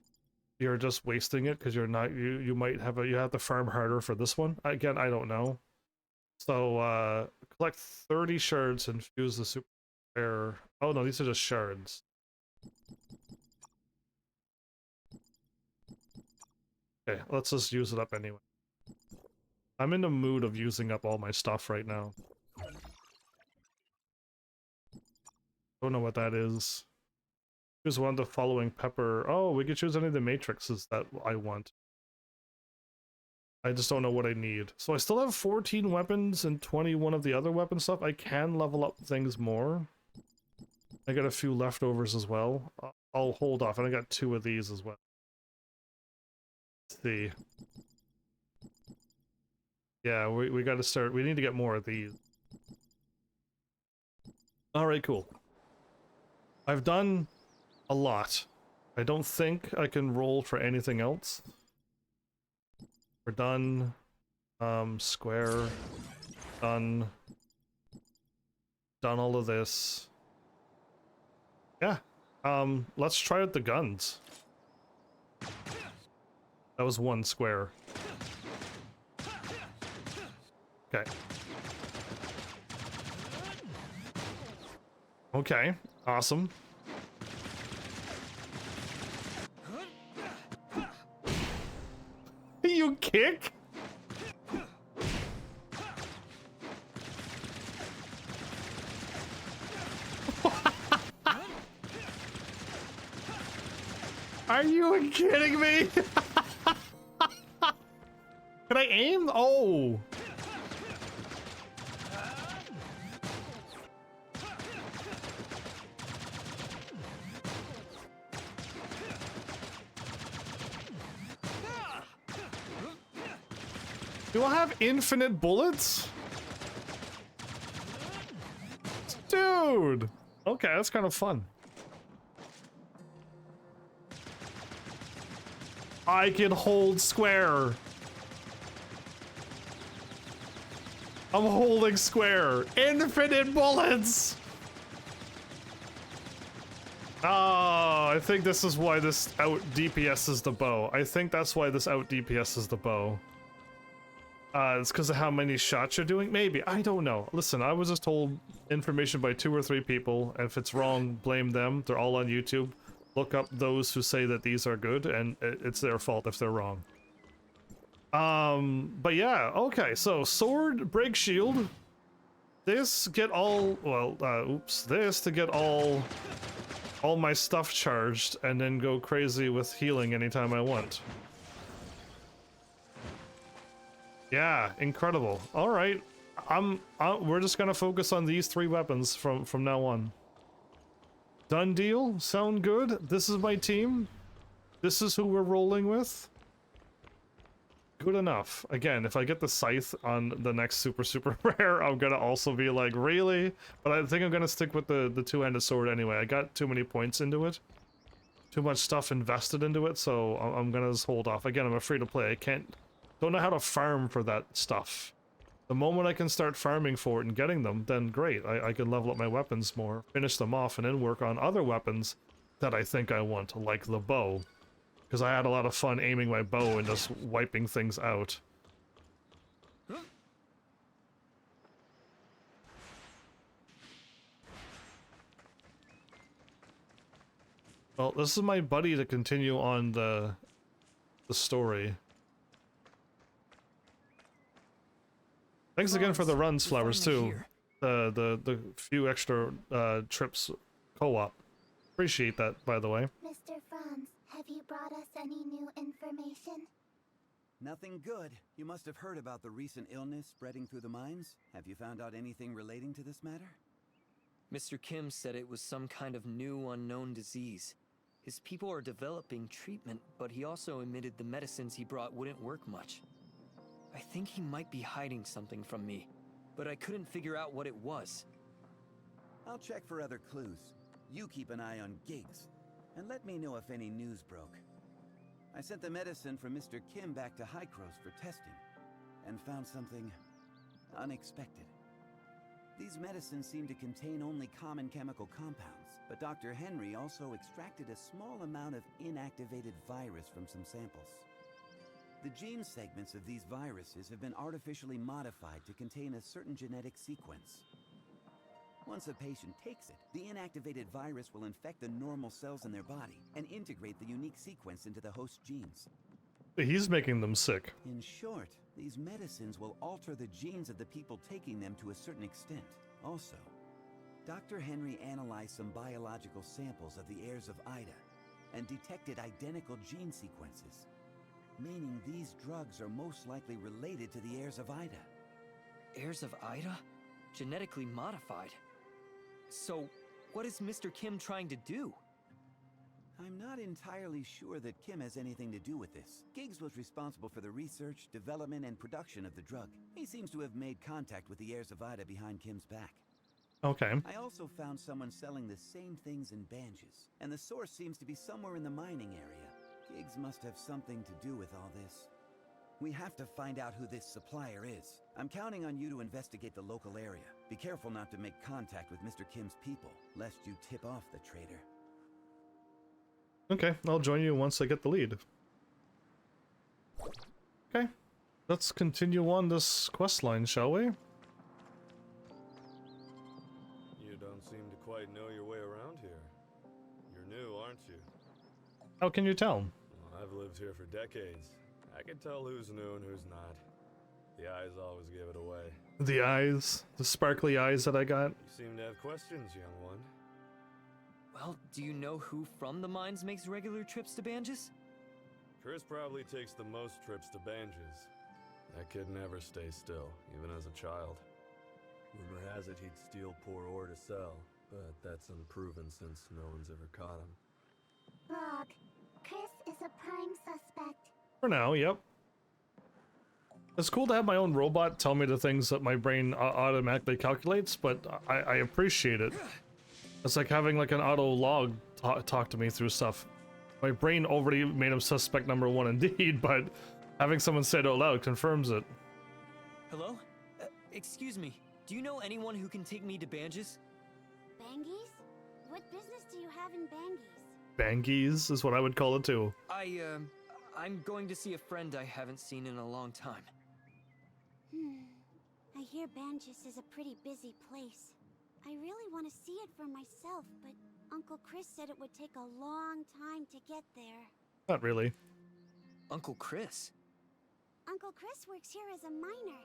you're just wasting it because you're not you might have you have to farm harder for this one. Again, I don't know. So collect 30 shards and fuse the super rare. Oh no, these are just shards. Okay, let's just use it up anyway. I'm in the mood of using up all my stuff right now. Don't know what that is. Choose one of the following pepper. Oh, we could choose any of the matrices that I want. I just don't know what I need. So I still have 14 weapons and 21 of the other weapon stuff. I can level up things more. I got a few leftovers as well. I'll hold off, and I got 2 of these as well. Let's see. Yeah, we gotta start. We need to get more of these. Alright, cool. I've done a lot. I don't think I can roll for anything else. We're done. Square. Done. Done all of this. Yeah. Let's try out the guns. That was 1 square. Okay. Okay, awesome. You kick? Are you kidding me? Can I aim? Oh. Do I have infinite bullets? Dude! Okay, that's kind of fun. I can hold square. I'm holding square. Infinite bullets! Oh, I think this is why this out DPS's the bow. I think that's why this out DPS's the bow. It's because of how many shots you're doing? Maybe. I don't know. Listen, I was just told information by 2 or 3 people. If it's wrong, blame them. They're all on YouTube. Look up those who say that these are good, and it's their fault if they're wrong. But yeah, okay, so sword, break shield. This get all, well, oops, this to get all my stuff charged and then go crazy with healing anytime I want. Yeah, incredible. All right, we're just gonna focus on these 3 weapons from now on. Done deal. Sound good? This is my team. This is who we're rolling with. Good enough. Again, if I get the scythe on the next super rare, I'm gonna also be like, really? But I think I'm gonna stick with the two-handed sword anyway. I got too many points into it. Too much stuff invested into it, so I'm gonna just hold off. Again, I'm a free to play. Don't know how to farm for that stuff. The moment I can start farming for it and getting them, then great. I can level up my weapons more, finish them off, and then work on other weapons that I think I want, like the bow. Because I had a lot of fun aiming my bow and just wiping things out. Well, this is my buddy to continue on the story. Thanks again for the runs, Flowers, too. The few extra trips co-op. Appreciate that, by the way. Mr. Franz, have you brought us any new information? Nothing good. You must have heard about the recent illness spreading through the mines. Have you found out anything relating to this matter? Mr. Kim said it was some kind of new unknown disease. His people are developing treatment, but he also admitted the medicines he brought wouldn't work much. I think he might be hiding something from me, but I couldn't figure out what it was. I'll check for other clues. You keep an eye on Giggs, and let me know if any news broke. I sent the medicine from Mr. Kim back to Hycros for testing, and found something unexpected. These medicines seem to contain only common chemical compounds, but Dr. Henry also extracted a small amount of inactivated virus from some samples. The gene segments of these viruses have been artificially modified to contain a certain genetic sequence. Once a patient takes it, the inactivated virus will infect the normal cells in their body and integrate the unique sequence into the host genes. He's making them sick. In short, these medicines will alter the genes of the people taking them to a certain extent. Also, Dr. Henry analyzed some biological samples of the heirs of Ida and detected identical gene sequences, meaning these drugs are most likely related to the heirs of Ida. Heirs of Ida? Genetically modified? So, what is Mr. Kim trying to do? I'm not entirely sure that Kim has anything to do with this. Giggs was responsible for the research, development, and production of the drug. He seems to have made contact with the heirs of Ida behind Kim's back. Okay. I also found someone selling the same things in Banges, and the source seems to be somewhere in the mining area. Giggs must have something to do with all this. We have to find out who this supplier is. I'm counting on you to investigate the local area. Be careful not to make contact with Mr. Kim's people, lest you tip off the traitor. Okay, I'll join you once I get the lead. Okay, let's continue on this quest line, shall we? You don't seem to quite know your way around here. You're new, aren't you? How can you tell? Well, I've lived here for decades. I can tell who's new and who's not. The eyes always give it away. The eyes, the sparkly eyes that I got. You seem to have questions, young one. Well, do you know who from the mines makes regular trips to Banges? Chris probably takes the most trips to Banges. That kid never stays still, even as a child. Rumor has it he'd steal poor ore to sell, but that's unproven since no one's ever caught him. Rock, Chris is a prime suspect. For now, yep. It's cool to have my own robot tell me the things that my brain automatically calculates, but I appreciate it. It's like having like an auto log talk to me through stuff. My brain already made him suspect number 1 indeed, but having someone say it out loud confirms it. Hello? Excuse me, do you know anyone who can take me to Banges? Bangies? What business do you have in Bangies? Bangies is what I would call it too. I'm going to see a friend I haven't seen in a long time. I hear Banges is a pretty busy place. I really want to see it for myself, but Uncle Chris said it would take a long time to get there. Not really. Uncle Chris? Uncle Chris works here as a miner,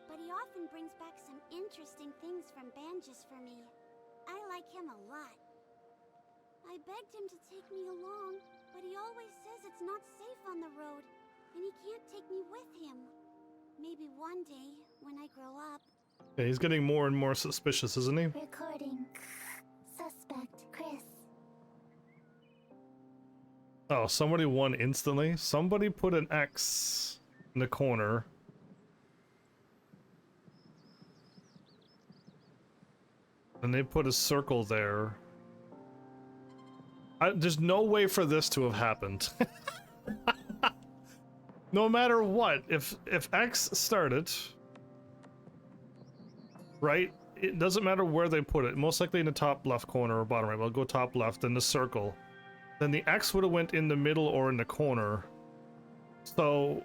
but he often brings back some interesting things from Banges for me. I like him a lot. I begged him to take me along, but he always says it's not safe on the road, and he can't take me with him. Maybe one day, when I grow up. Yeah, he's getting more and more suspicious, isn't he? Recording. Suspect Chris. Oh, somebody won instantly. Somebody put an X in the corner. And they put a circle there. There's no way for this to have happened. No matter what, if X started, right? It doesn't matter where they put it. Most likely in the top left corner or bottom right. We'll go top left, then the circle. Then the X would have went in the middle or in the corner. So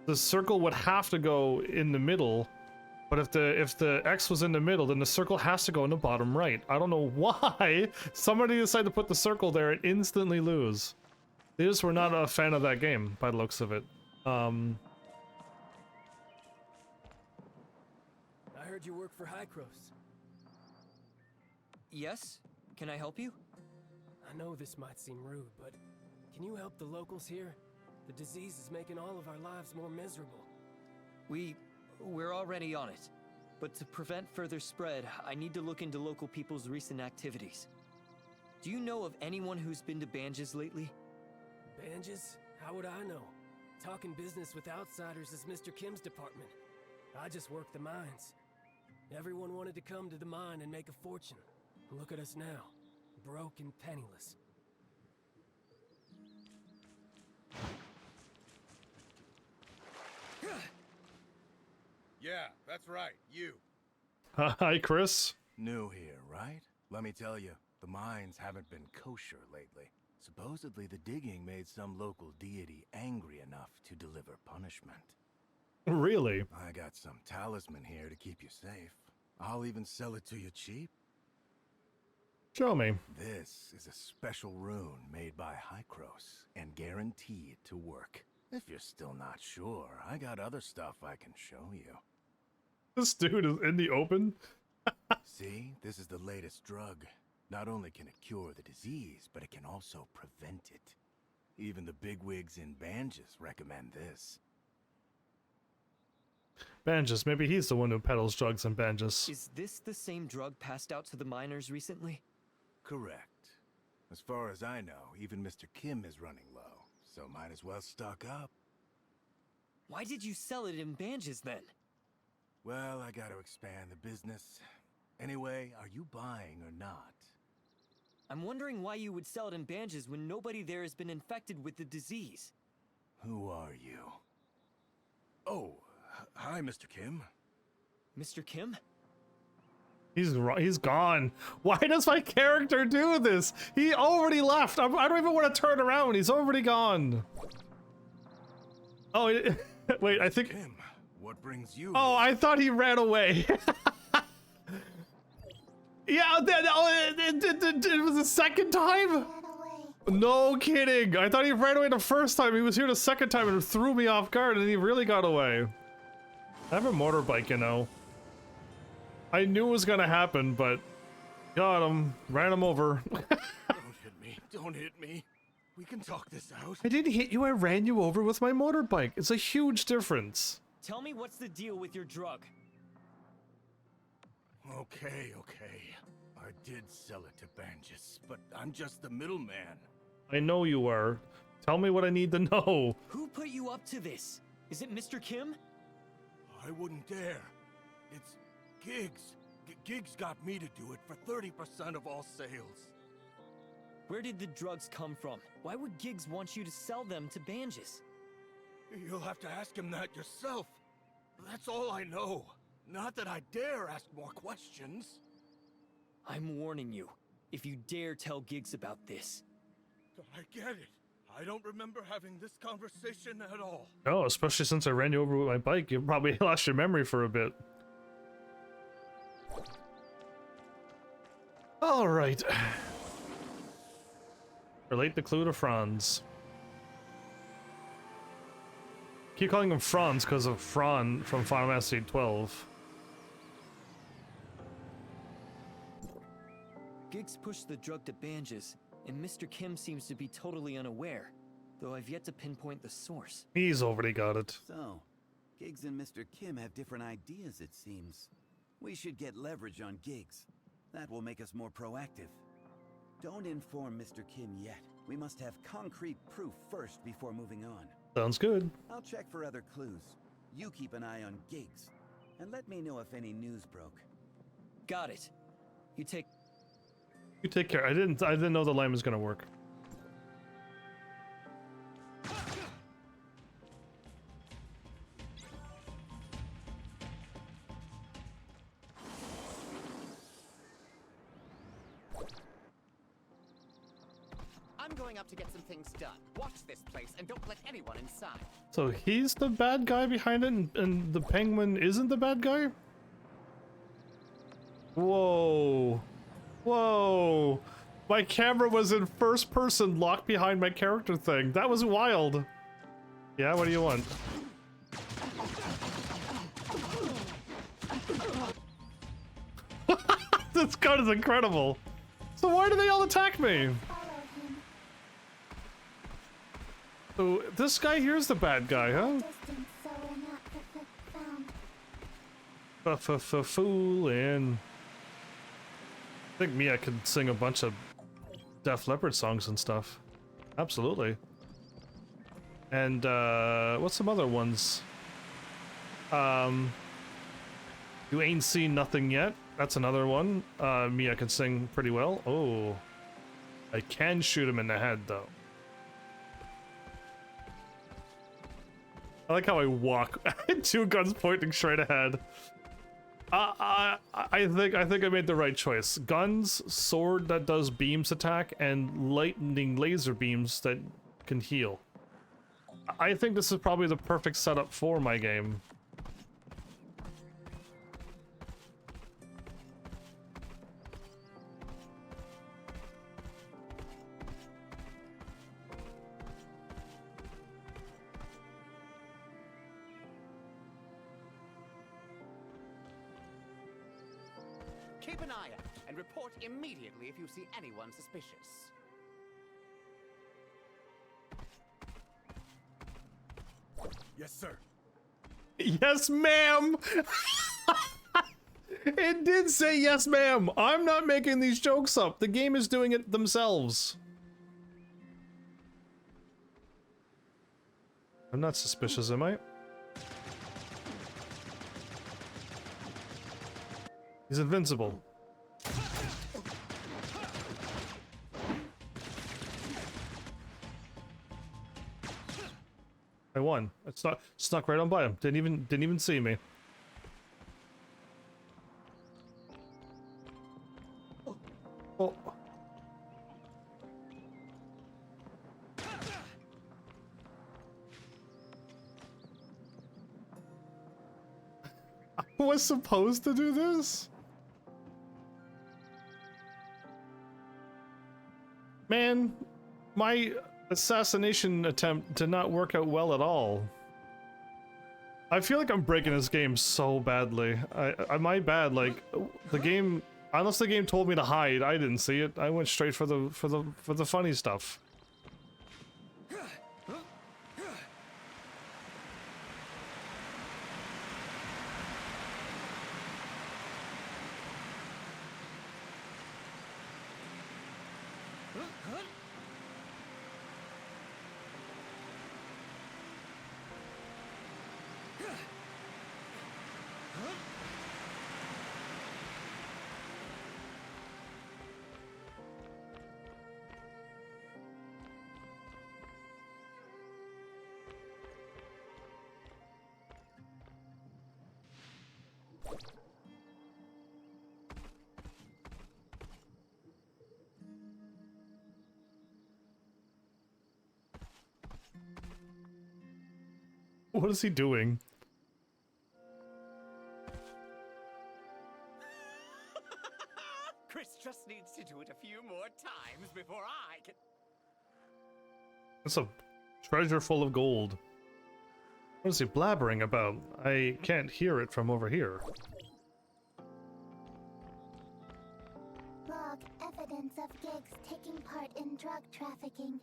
the circle would have to go in the middle. But if the X was in the middle, then the circle has to go in the bottom right. I don't know why somebody decided to put the circle there and instantly lose. They just were not a fan of that game, by the looks of it. I heard you work for Hycros. Yes? Can I help you? I know this might seem rude, but can you help the locals here? The disease is making all of our lives more miserable. We're already on it. But to prevent further spread, I need to look into local people's recent activities. Do you know of anyone who's been to Banges lately? Banges? How would I know? Talking business with outsiders is Mr. Kim's department. I just work the mines. Everyone wanted to come to the mine and make a fortune. Look at us now, broke and penniless. Yeah, that's right, you. Hi, Chris. New here, right? Let me tell you, the mines haven't been kosher lately. Supposedly the digging made some local deity angry enough to deliver punishment. Really? I got some talisman here to keep you safe. I'll even sell it to you cheap. Show me. This is a special rune made by Hycros and guaranteed to work. If you're still not sure, I got other stuff I can show you. This dude is in the open. See, this is the latest drug. Not only can it cure the disease, but it can also prevent it. Even the bigwigs in Banges recommend this. Banges, maybe he's the one who peddles drugs in Banges. Is this the same drug passed out to the miners recently? Correct. As far as I know, even Mr. Kim is running low, so might as well stock up. Why did you sell it in Banges then? Well, I gotta expand the business. Anyway, are you buying or not? I'm wondering why you would sell it in Banges when nobody there has been infected with the disease. Who are you? Oh, hi, Mr. Kim. Mr. Kim? He's gone. Why does my character do this? He already left. I don't even want to turn around. He's already gone. Oh, wait, I think... Kim, what brings you Oh, I thought he ran away. Yeah, it was the second time? No kidding. I thought he ran away the first time. He was here the second time and threw me off guard, and he really got away. I have a motorbike, you know. I knew it was gonna happen, but got him. Ran him over. Don't hit me. Don't hit me. We can talk this out. I didn't hit you. I ran you over with my motorbike. It's a huge difference. Tell me what's the deal with your drug? Okay. I did sell it to Banges, but I'm just the middleman. I know you are. Tell me what I need to know. Who put you up to this? Is it Mr. Kim? I wouldn't dare. It's Giggs. Giggs got me to do it for 30% of all sales. Where did the drugs come from? Why would Giggs want you to sell them to Banges? You'll have to ask him that yourself. That's all I know. Not that I dare ask more questions. I'm warning you. If you dare tell Giggs about this. I get it. I don't remember having this conversation at all. Oh, especially since I ran you over with my bike, you probably lost your memory for a bit. All right. Relate the clue to Franz. keep calling him Franz because of Fran from Final Fantasy 12. Giggs pushed the drug to Banges, and Mr. Kim seems to be totally unaware, though I've yet to pinpoint the source. He's already got it. So, Giggs and Mr. Kim have different ideas, it seems. We should get leverage on Giggs. That will make us more proactive. Don't inform Mr. Kim yet. We must have concrete proof first before moving on. Sounds good. I'll check for other clues. You keep an eye on Giggs, and let me know if any news broke. Got it. You take... You take care. I didn't know the line was gonna work. I'm going up to get some things done. Watch this place and don't let anyone inside. So he's the bad guy behind it, and the penguin isn't the bad guy? Whoa. Whoa. My camera was in first person locked behind my character thing. That was wild. Yeah, what do you want? This gun is incredible. So why do they all attack me? So this guy here's the bad guy, huh? Foolin'. I think Mia could sing a bunch of Def Leppard songs and stuff. Absolutely. And what's some other ones? You Ain't Seen Nothing Yet. That's another one. Mia can sing pretty well. Oh. I can shoot him in the head though. I like how I walk. Two guns pointing straight ahead. I think I made the right choice. Guns, sword that does beams attack, and lightning laser beams that can heal. I think this is probably the perfect setup for my game. Keep an eye out and report immediately if you see anyone suspicious. Yes, sir. Yes, ma'am! It did say yes, ma'am! I'm not making these jokes up. The game is doing it themselves. I'm not suspicious, am I? He's invincible. I won. It's not snuck right on by him. Didn't even see me. Oh. I was supposed to do this? Man, my assassination attempt did not work out well at all. I feel like I'm breaking this game so badly. My bad. Like the game, unless the game told me to hide, I didn't see it. I went straight for the funny stuff. What is he doing? Chris just needs to do it a few more times before I can... It's a treasure full of gold. What is he blabbering about? I can't hear it from over here. Log evidence of gigs taking part in drug trafficking.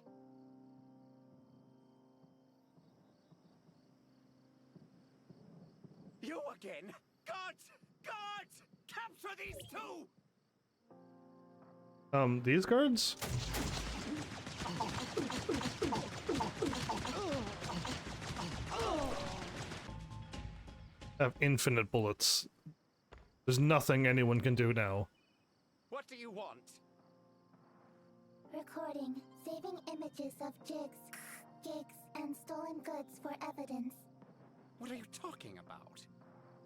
You again? Guards! Guards! Capture these two! These guards? Have infinite bullets. There's nothing anyone can do now. What do you want? Recording, saving images of jigs, gigs, and stolen goods for evidence. What are you talking about?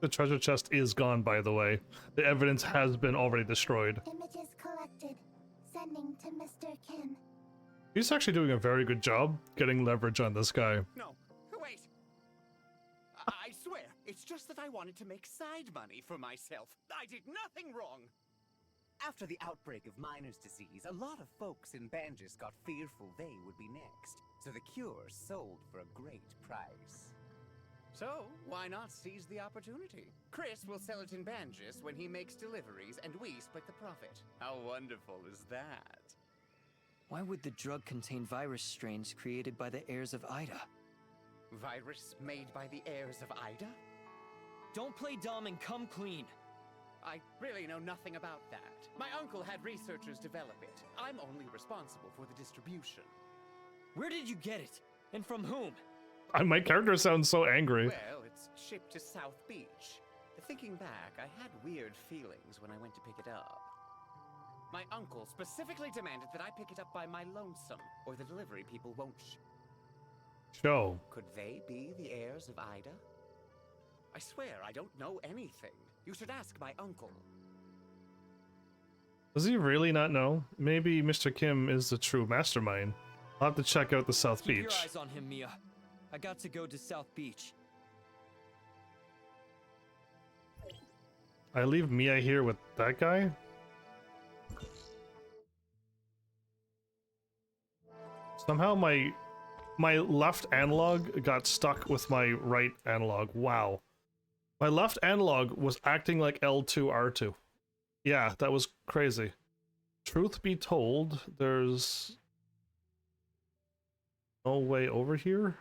The treasure chest is gone, by the way. The evidence has been already destroyed. Images collected. Sending to Mr. Kim. He's actually doing a very good job getting leverage on this guy. No, wait. I swear, it's just that I wanted to make side money for myself. I did nothing wrong. After the outbreak of miner's disease, a lot of folks in Banges got fearful they would be next. So the cure sold for a great price. So, why not seize the opportunity? Chris will sell it in Banges when he makes deliveries, and we split the profit. How wonderful is that? Why would the drug contain virus strains created by the heirs of Ida? Virus made by the heirs of Ida? Don't play dumb and come clean. I really know nothing about that. My uncle had researchers develop it. I'm only responsible for the distribution. Where did you get it? And from whom? My character sounds so angry. Well, it's shipped to South Beach. Thinking back, I had weird feelings when I went to pick it up. My uncle specifically demanded that I pick it up by my lonesome, or the delivery people won't Show. Could they be the heirs of Ida? I swear, I don't know anything. You should ask my uncle. Does he really not know? Maybe Mr. Kim is the true mastermind. I'll have to check out the South Keep Beach. your eyes on him, Mia. I got to go to South Beach. I leave Mia here with that guy? Somehow my left analog got stuck with my right analog. Wow. My left analog was acting like L2 R2. Yeah, that was crazy. Truth be told, there's no way over here.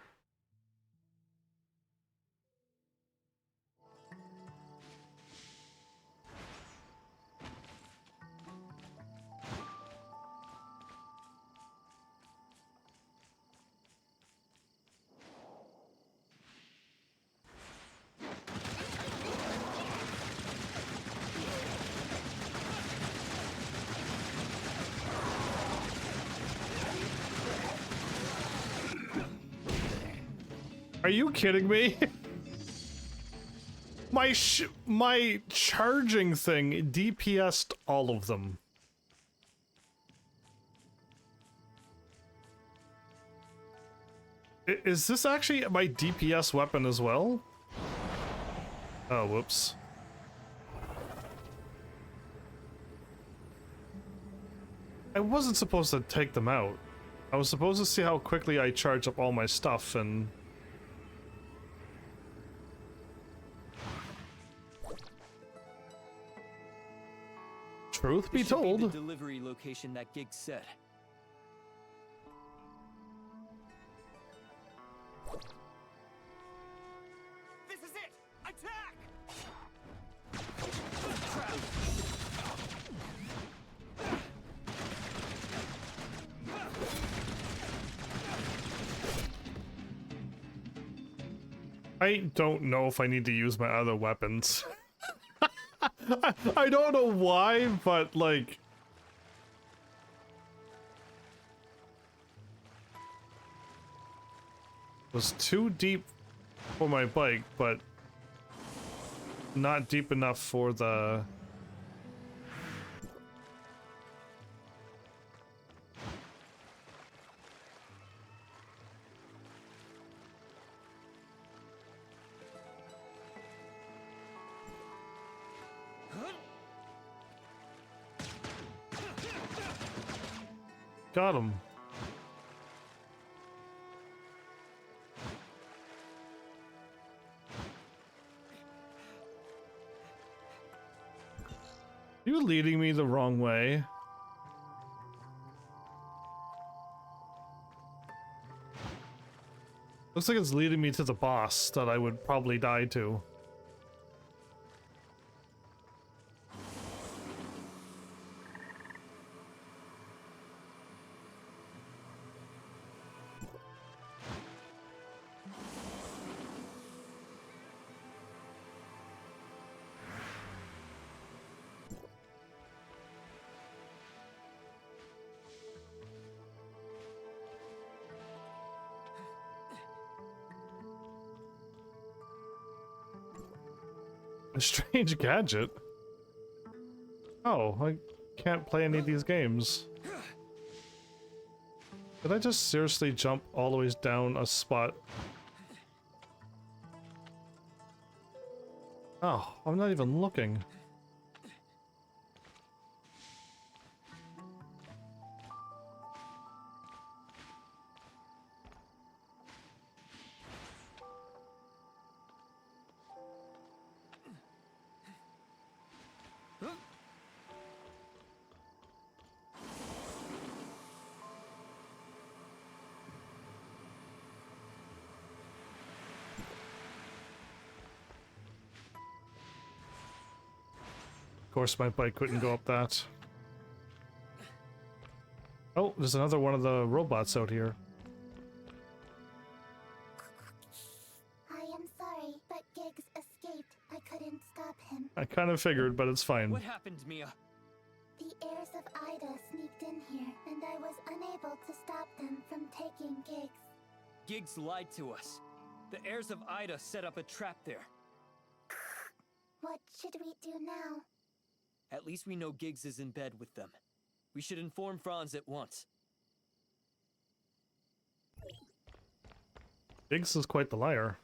Are you kidding me? My charging thing DPS'd all of them. Is this actually my DPS weapon as well? Oh, whoops. I wasn't supposed to take them out. I was supposed to see how quickly I charge up all my stuff and... Truth be This should told, the delivery location that Gig said. This is it! Attack! I don't know if I need to use my other weapons. I don't know why, but like... was too deep for my bike, but not deep enough for the... Got him. You leading me the wrong way. Looks like it's leading me to the boss that I would probably die to. A strange gadget. Oh, I can't play any of these games. Did I just seriously jump all the way down a spot? Oh, I'm not even looking. Of course, my bike couldn't go up that. Oh, there's another one of the robots out here. I am sorry, but Giggs escaped. I couldn't stop him. I kind of figured, but it's fine. What happened, Mia? The heirs of Ida sneaked in here, and I was unable to stop them from taking Giggs. Giggs lied to us. The heirs of Ida set up a trap there. What should we do now? At least we know Giggs is in bed with them. We should inform Franz at once. Biggs is quite the liar.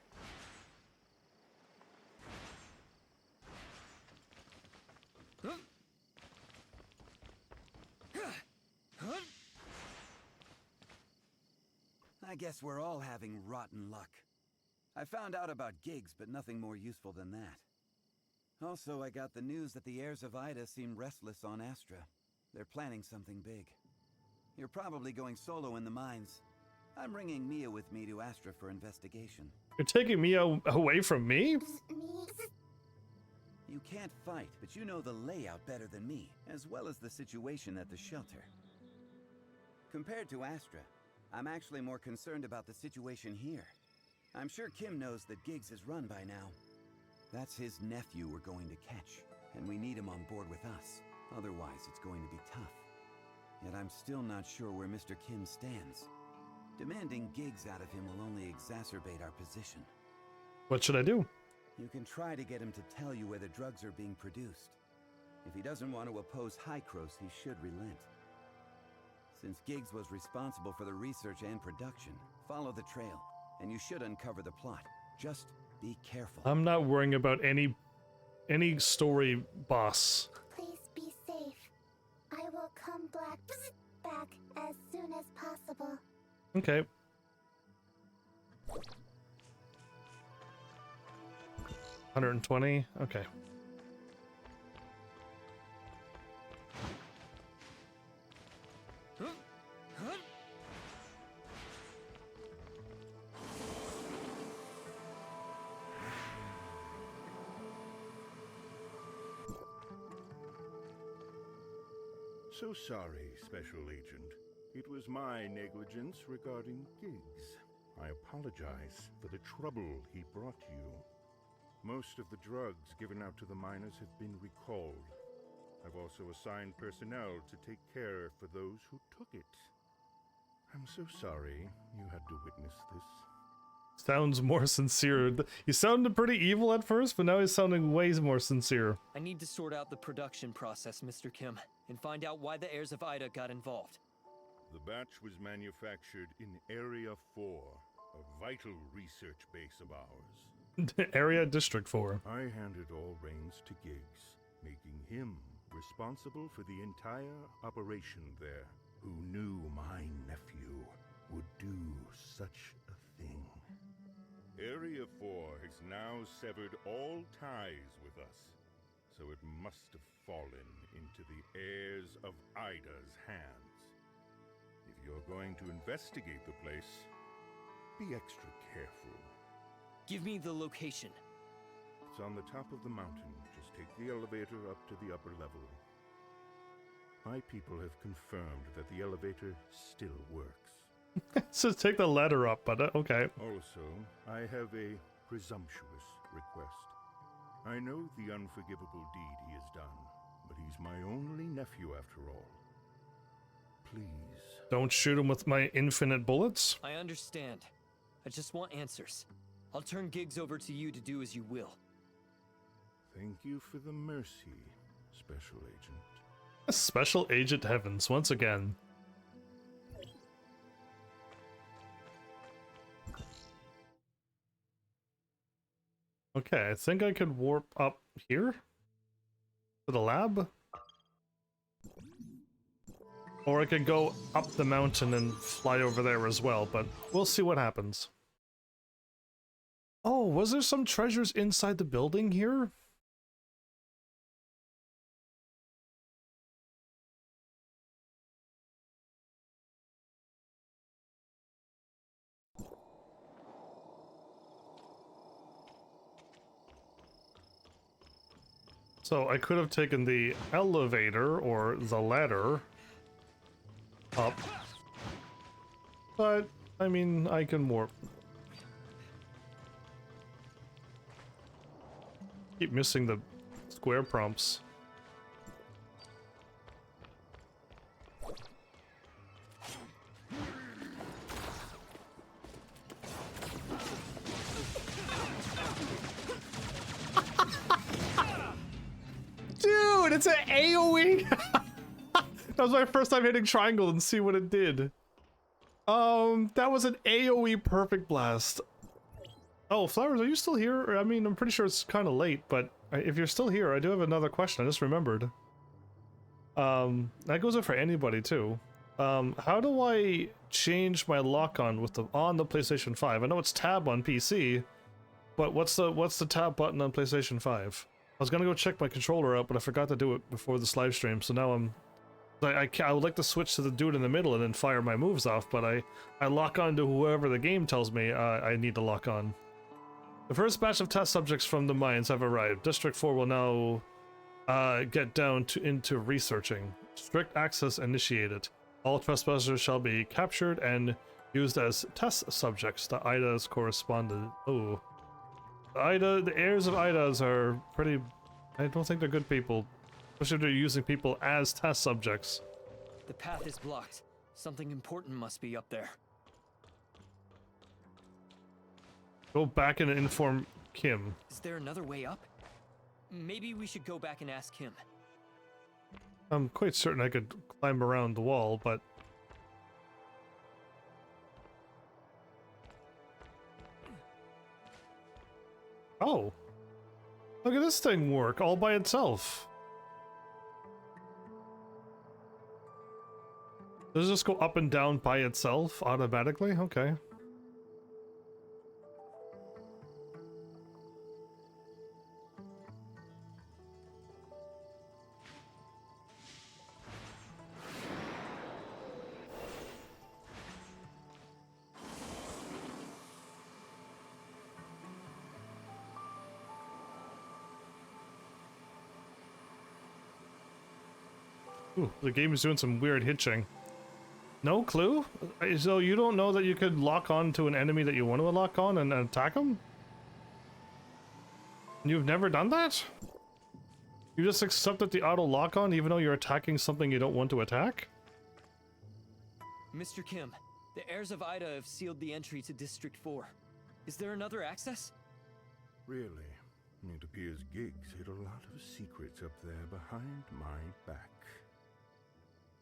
I guess we're all having rotten luck. I found out about Giggs, but nothing more useful than that. Also, I got the news that the heirs of Ida seem restless on Astra. They're planning something big. You're probably going solo in the mines. I'm bringing Mia with me to Astra for investigation. You're taking Mia away from me? You can't fight, but you know the layout better than me, as well as the situation at the shelter. Compared to Astra, I'm actually more concerned about the situation here. I'm sure Kim knows that Giggs is run by now. That's his nephew we're going to catch, and we need him on board with us. Otherwise, it's going to be tough. Yet I'm still not sure where Mr. Kim stands. Demanding Giggs out of him will only exacerbate our position. What should I do? You can try to get him to tell you where the drugs are being produced. If he doesn't want to oppose Hycros, he should relent. Since Giggs was responsible for the research and production, follow the trail, and you should uncover the plot. Just be careful. I'm not worrying about any story boss. Please be safe. I will come back as soon as possible. Okay. $120. Okay. So sorry, Special Agent. It was my negligence regarding Giggs. I apologize for the trouble he brought you. Most of the drugs given out to the miners have been recalled. I've also assigned personnel to take care for those who took it. I'm so sorry you had to witness this. Sounds more sincere. He sounded pretty evil at first, but now he's sounding way more sincere. I need to sort out the production process, Mr. Kim, and find out why the heirs of Ida got involved. The batch was manufactured in Area 4, a vital research base of ours. Area District 4. I handed all reins to Giggs, making him responsible for the entire operation there. Who knew my nephew would do such a thing? Area 4 has now severed all ties with us, so it must have fallen into the heirs of Ida's hands. If you're going to investigate the place, be extra careful. Give me the location. It's on the top of the mountain. Just take the elevator up to the upper level. My people have confirmed that the elevator still works. So take the ladder up, but okay. Also, I have a presumptuous request. I know the unforgivable deed he has done, but he's my only nephew after all. Please. Don't shoot him with my infinite bullets. I understand. I just want answers. I'll turn Giggs over to you to do as you will. Thank you for the mercy, Special Agent. Special Agent Heavens, once again. Okay, I think I could warp up here to the lab. Or I could go up the mountain and fly over there as well, but we'll see what happens. Oh, was there some treasures inside the building here? So I could have taken the elevator or the ladder up, but I mean, I can warp. Keep missing the square prompts. Dude, it's an AoE! That was my first time hitting triangle and see what it did. That was an AoE perfect blast. Oh, Flowers, are you still here? I mean, I'm pretty sure it's kind of late, but if you're still here, I do have another question. I just remembered. That goes up for anybody too. How do I change my lock-on with on the PlayStation 5? I know it's tab on PC, but what's the tab button on PlayStation 5? I was gonna go check my controller out, but I forgot to do it before this live stream, so now I would like to switch to the dude in the middle and then fire my moves off, but I lock on to whoever the game tells me I need to lock on. The first batch of test subjects from the mines have arrived. District 4 will now get down into researching. Strict access initiated. All trespassers shall be captured and used as test subjects. The Ida's corresponded. Oh. The heirs of Ida's are pretty... I don't think they're good people. Especially if they're using people as test subjects. The path is blocked. Something important must be up there. Go back and inform Kim. Is there another way up? Maybe we should go back and ask him. I'm quite certain I could climb around the wall, but... Oh! Look at this thing work all by itself. Does this go up and down by itself automatically? Okay. Ooh, the game is doing some weird hitching. No clue? So you don't know that you could lock on to an enemy that you want to lock on and attack them? You've never done that? You just accepted the auto lock on even though you're attacking something you don't want to attack? Mr. Kim, the heirs of Ida have sealed the entry to District 4. Is there another access? Really? It appears Giggs hid a lot of secrets up there behind my back.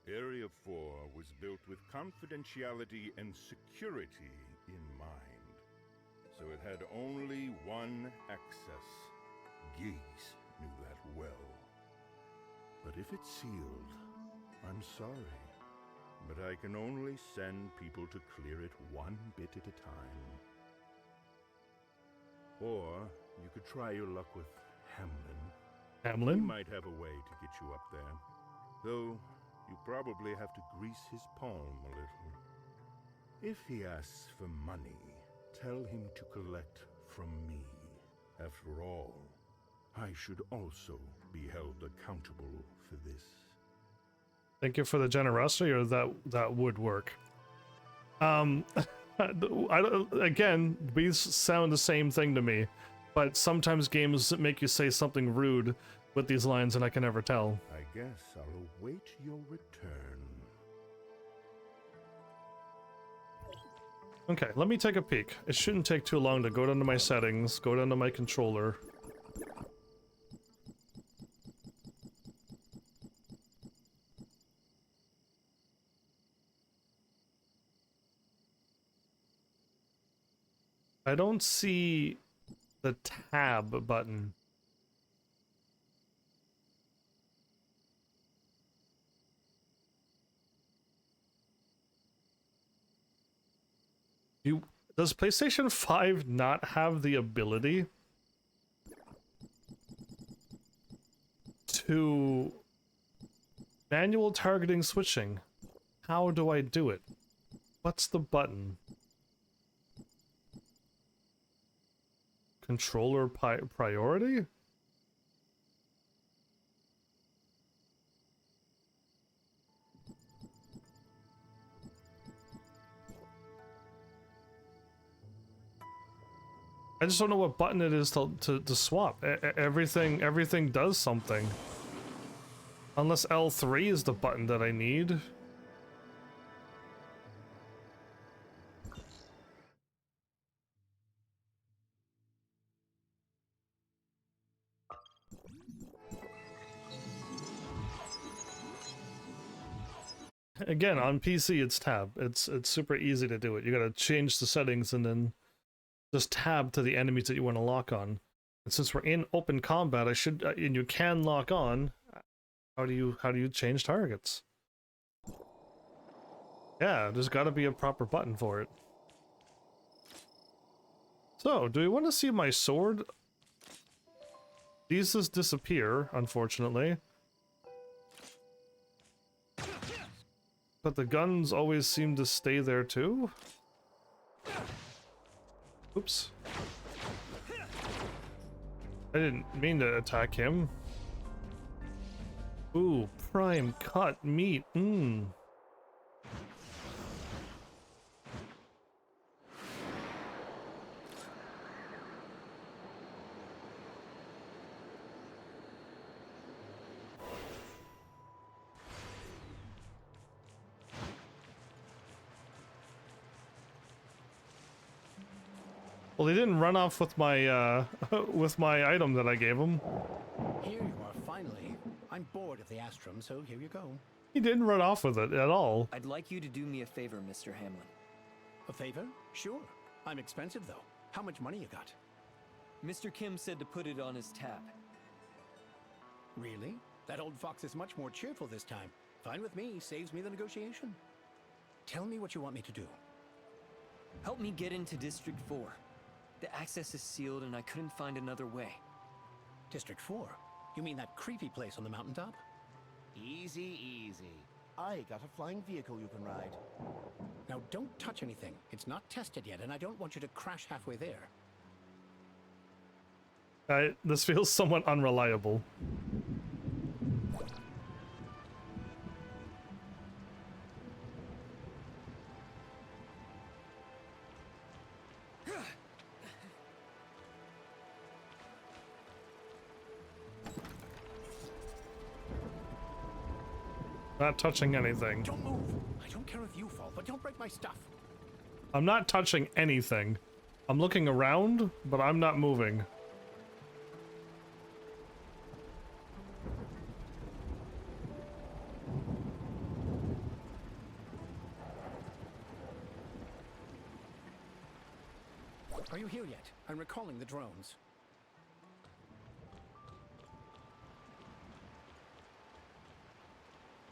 Area 4 was built with confidentiality and security in mind. So it had only one access. Giggs knew that well. But if it's sealed, I'm sorry. But I can only send people to clear it one bit at a time. Or you could try your luck with Hamlin. He Hamlin? might have a way to get you up there. Though, you probably have to grease his palm a little. If he asks for money, tell him to collect from me. After all, I should also be held accountable for this. Thank you for the generosity, or that would work. Again, these sound the same thing to me, but sometimes games make you say something rude with these lines and I can never tell. I guess I'll await your return. Okay, let me take a peek. It shouldn't take too long to go down to my settings, go down to my controller. I don't see the tab button. Does PlayStation 5 not have the ability to manual targeting switching? How do I do it? What's the button? Controller priority? I just don't know what button it is to swap. Everything does something. Unless L3 is the button that I need. Again, on PC it's tab. It's super easy to do it. You gotta change the settings and then just tab to the enemies that you want to lock on. And since we're in open combat, I should and you can lock on. How do you change targets? Yeah, there's got to be a proper button for it. So, do we want to see my sword? These just disappear, unfortunately. But the guns always seem to stay there too. Oops. I didn't mean to attack him. Ooh, prime cut meat. Mmm. Well, he didn't run off with my with my item that I gave him. Here you are, finally. I'm bored of the Astrum, so here you go. He didn't run off with it at all. I'd like you to do me a favor, Mr. Hamlin. A favor? Sure. I'm expensive, though. How much money you got? Mr. Kim said to put it on his tab. Really? That old fox is much more cheerful this time. Fine with me, saves me the negotiation. Tell me what you want me to do. Help me get into District 4. The access is sealed and I couldn't find another way. District 4? You mean that creepy place on the mountaintop? Easy, easy. I got a flying vehicle you can ride. Now don't touch anything. It's not tested yet, and I don't want you to crash halfway there. This feels somewhat unreliable. Not touching anything. Don't move! I don't care if you fall, but don't break my stuff. I'm not touching anything. I'm looking around, but I'm not moving. Are you here yet? I'm recalling the drones.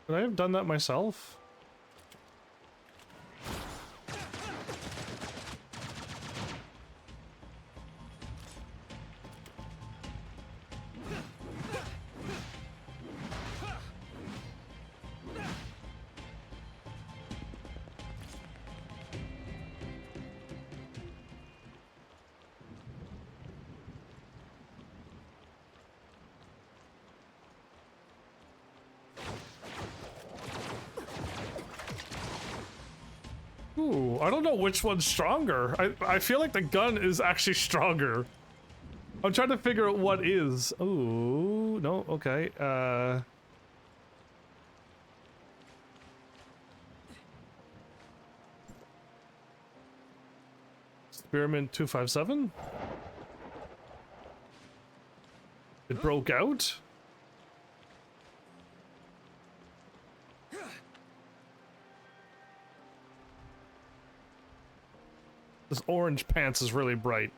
Could I have done that myself? Ooh, I don't know which one's stronger. I feel like the gun is actually stronger. I'm trying to figure out what is. Ooh, no, okay. Experiment 257? It broke out? This orange pants is really bright.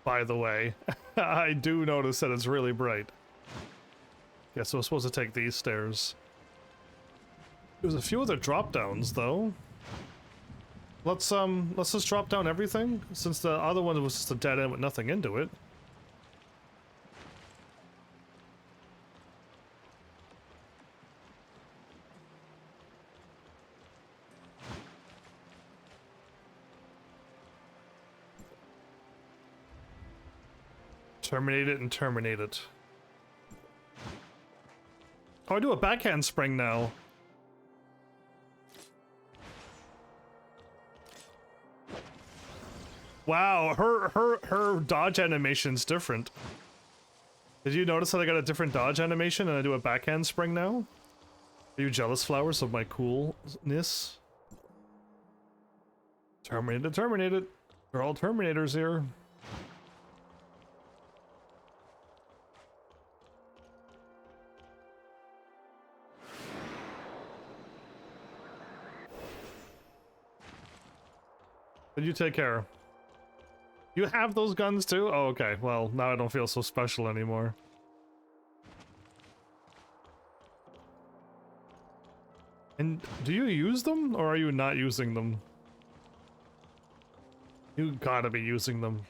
By the way, I do notice that it's really bright. Yeah, so we're supposed to take these stairs. There's a few other drop downs though. Let's just drop down everything, since the other one was just a dead end with nothing into it. Terminate it and terminate it. Oh, I do a backhand spring now. Wow, her dodge animation's different. Did you notice that I got a different dodge animation and I do a backhand spring now? Are you jealous, Flowers, of my coolness? Terminate it, terminate it. They're all Terminators here. Did you take care? You have those guns too? Oh, okay. Well, now I don't feel so special anymore. And do you use them, or are you not using them? You gotta be using them.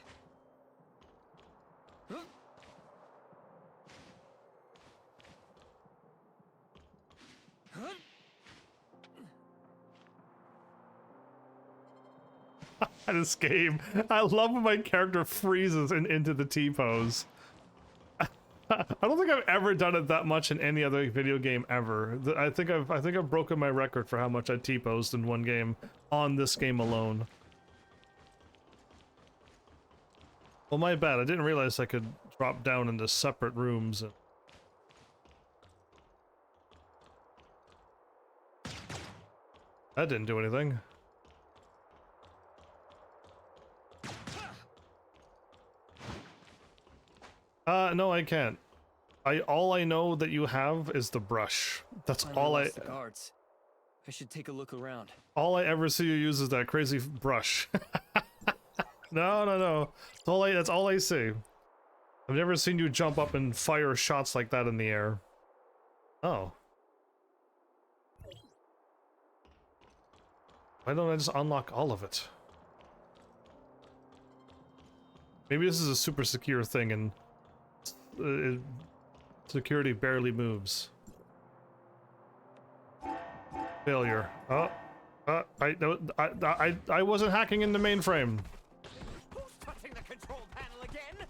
This game, I love when my character freezes into the T-pose. I don't think I've ever done it that much in any other video game ever. I think I've broken my record for how much I T-posed in one game on this game alone. Well, my bad. I didn't realize I could drop down into separate rooms. That didn't do anything. No, I can't. All I know that you have is the brush. That's all I. The guards. I should take a look around. All I ever see you use is that crazy brush. No. That's all I see. I've never seen you jump up and fire shots like that in the air. Oh. Why don't I just unlock all of it? Maybe this is a super secure thing and security barely moves. Failure. Oh, I wasn't hacking in the mainframe. Who's touching the control panel again?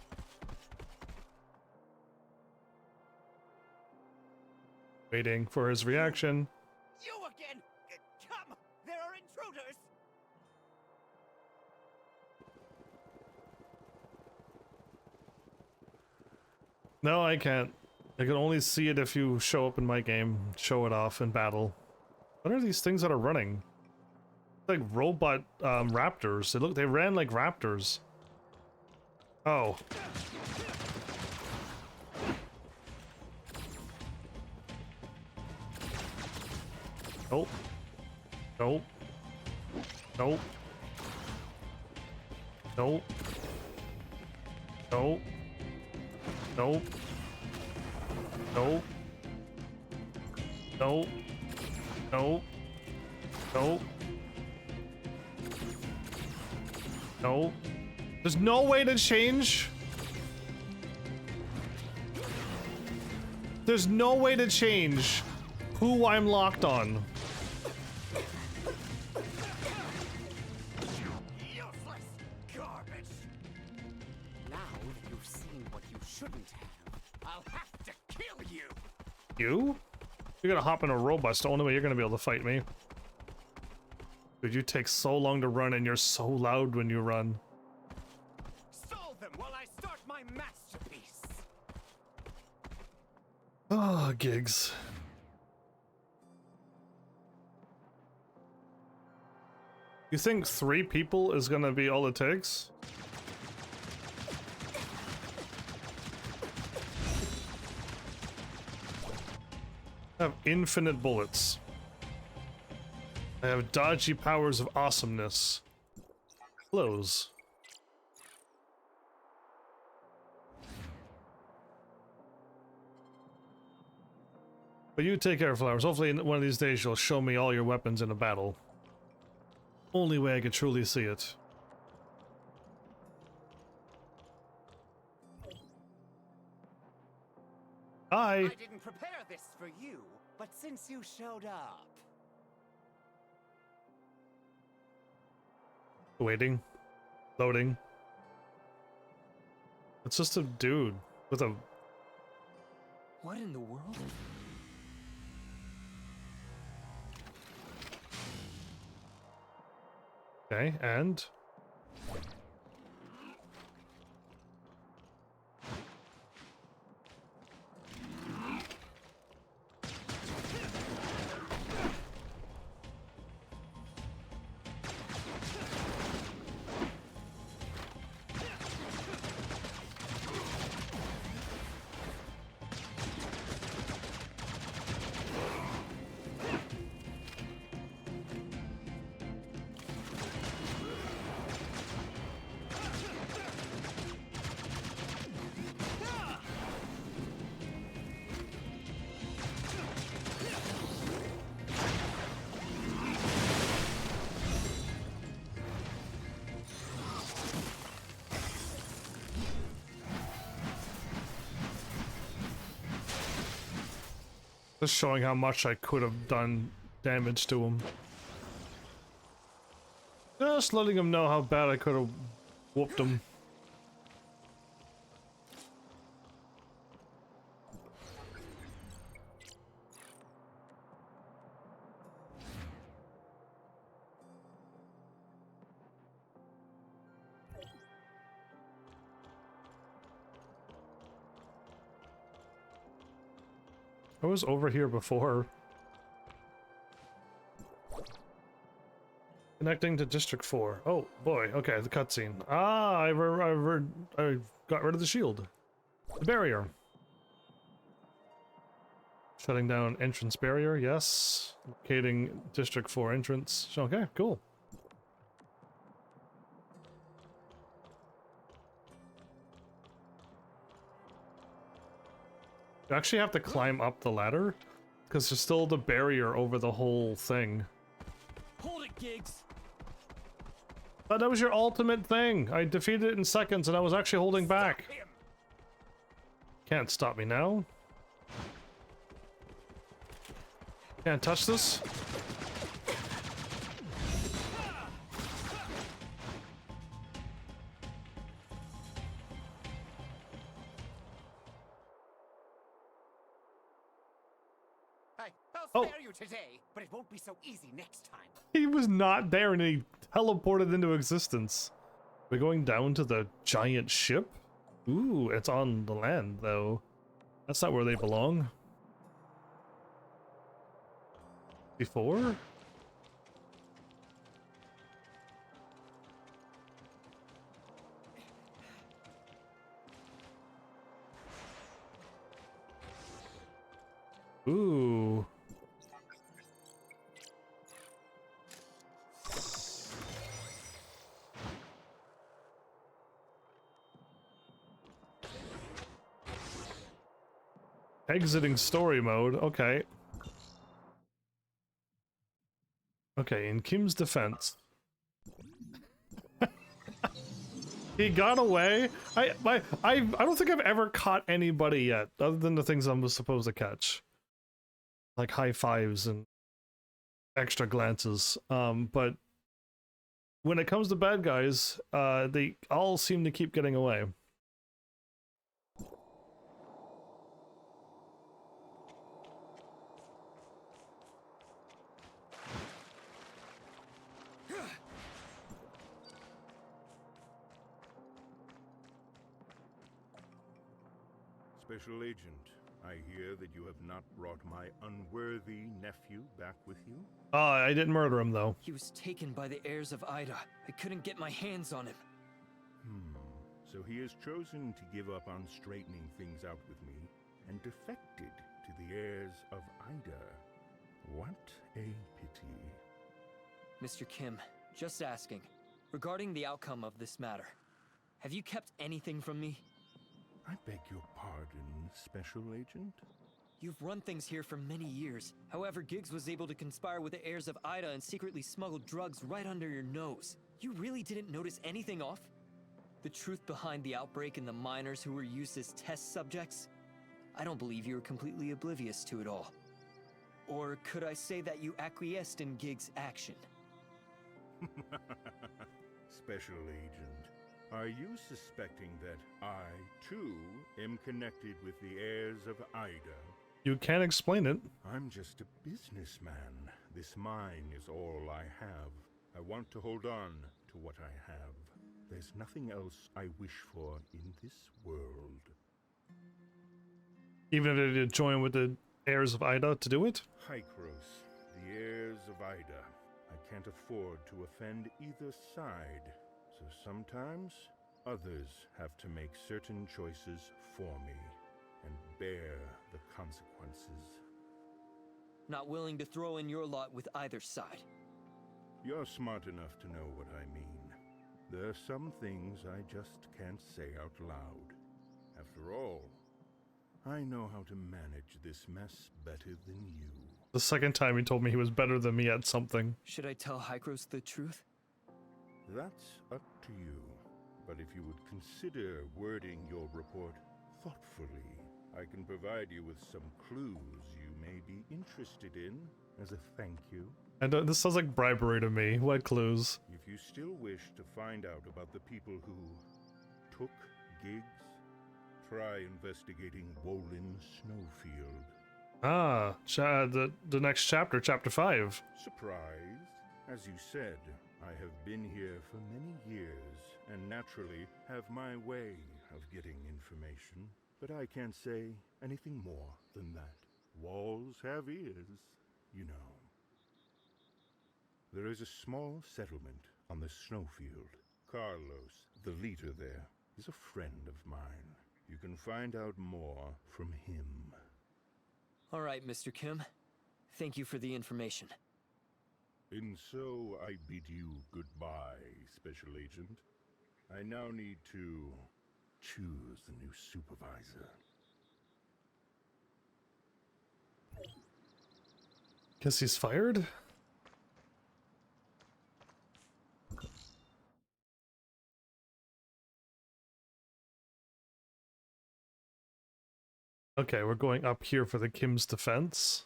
Waiting for his reaction. You again! Come! There are intruders! No, I can't. I can only see it if you show up in my game. Show it off in battle. What are these things that are running? Like robot raptors. They ran like raptors. Oh. Nope. Nope. Nope. Nope. Nope. Nope. Nope. Nope. Nope. Nope. Nope. There's no way to change. There's no way to change who I'm locked on. Useless garbage! Now that you've seen what you shouldn't have, I'll have to kill you! You? You're gonna hop in a robot. It's the only way you're gonna be able to fight me. Dude, you take so long to run and you're so loud when you run. Solve them while I start my masterpiece. Ah, gigs. You think 3 people is gonna be all it takes? I have infinite bullets. I have dodgy powers of awesomeness. Close. But you take care, Flowers. Hopefully one of these days you'll show me all your weapons in a battle. Only way I could truly see it. Hi! I didn't prepare this for you, but since you showed up... Waiting. Loading. It's just a dude with a... What in the world? Okay, and... Just showing how much I could have done damage to him. Just letting him know how bad I could have whooped him. I was over here before. Connecting to District 4. Oh boy, okay, the cutscene. Ah, I got rid of the shield. The barrier. Shutting down entrance barrier, yes. Locating District 4 entrance. Okay, cool. You actually have to climb up the ladder, because there's still the barrier over the whole thing. Hold it, Giggs. But that was your ultimate thing. I defeated it in seconds and I was actually holding back. Can't stop me now. Can't touch this. I'll spare you today, but it won't be so easy next time. He was not there and he teleported into existence. We're going down to the giant ship? Ooh, it's on the land though. That's not where they belong. Before? Ooh. Exiting story mode, okay. Okay, in Kim's defense. He got away. I don't think I've ever caught anybody yet, other than the things I'm supposed to catch. Like high fives and extra glances. But when it comes to bad guys, they all seem to keep getting away. Special Agent, I hear that you have not brought my unworthy nephew back with you. I didn't murder him, though. He was taken by the heirs of Ida. I couldn't get my hands on him. So he has chosen to give up on straightening things out with me and defected to the heirs of Ida. What a pity. Mr. Kim, just asking. Regarding the outcome of this matter, have you kept anything from me? I beg your pardon, Special Agent? You've run things here for many years. However, Giggs was able to conspire with the heirs of Ida and secretly smuggle drugs right under your nose. You really didn't notice anything off? The truth behind the outbreak and the miners who were used as test subjects? I don't believe you were completely oblivious to it all. Or could I say that you acquiesced in Giggs' action? Special Agent, are you suspecting that I, too, am connected with the heirs of Ida? You can't explain it. I'm just a businessman. This mine is all I have. I want to hold on to what I have. There's nothing else I wish for in this world. Even if they did join with the heirs of Ida to do it? Hykros, the heirs of Ida. I can't afford to offend either side, so sometimes others have to make certain choices for me and bear the consequences. Not willing to throw in your lot with either side. You're smart enough to know what I mean. There are some things I just can't say out loud. After all, I know how to manage this mess better than you. The second time he told me he was better than me at something. Should I tell Hykros the truth? That's up to you. But if you would consider wording your report thoughtfully, I can provide you with some clues you may be interested in as a thank you. And this sounds like bribery to me. What clues? If you still wish to find out about the people who took Giggs, try investigating Wolin Snowfield. Ah, the next chapter, chapter 5. Surprised? As you said, I have been here for many years, and naturally have my way of getting information. But I can't say anything more than that. Walls have ears, you know. There is a small settlement on the snowfield. Carlos, the leader there, is a friend of mine. You can find out more from him. All right, Mr. Kim. Thank you for the information. And so I bid you goodbye, Special Agent. I now need to choose the new supervisor. Guess he's fired? Okay, we're going up here for the Kim's defense.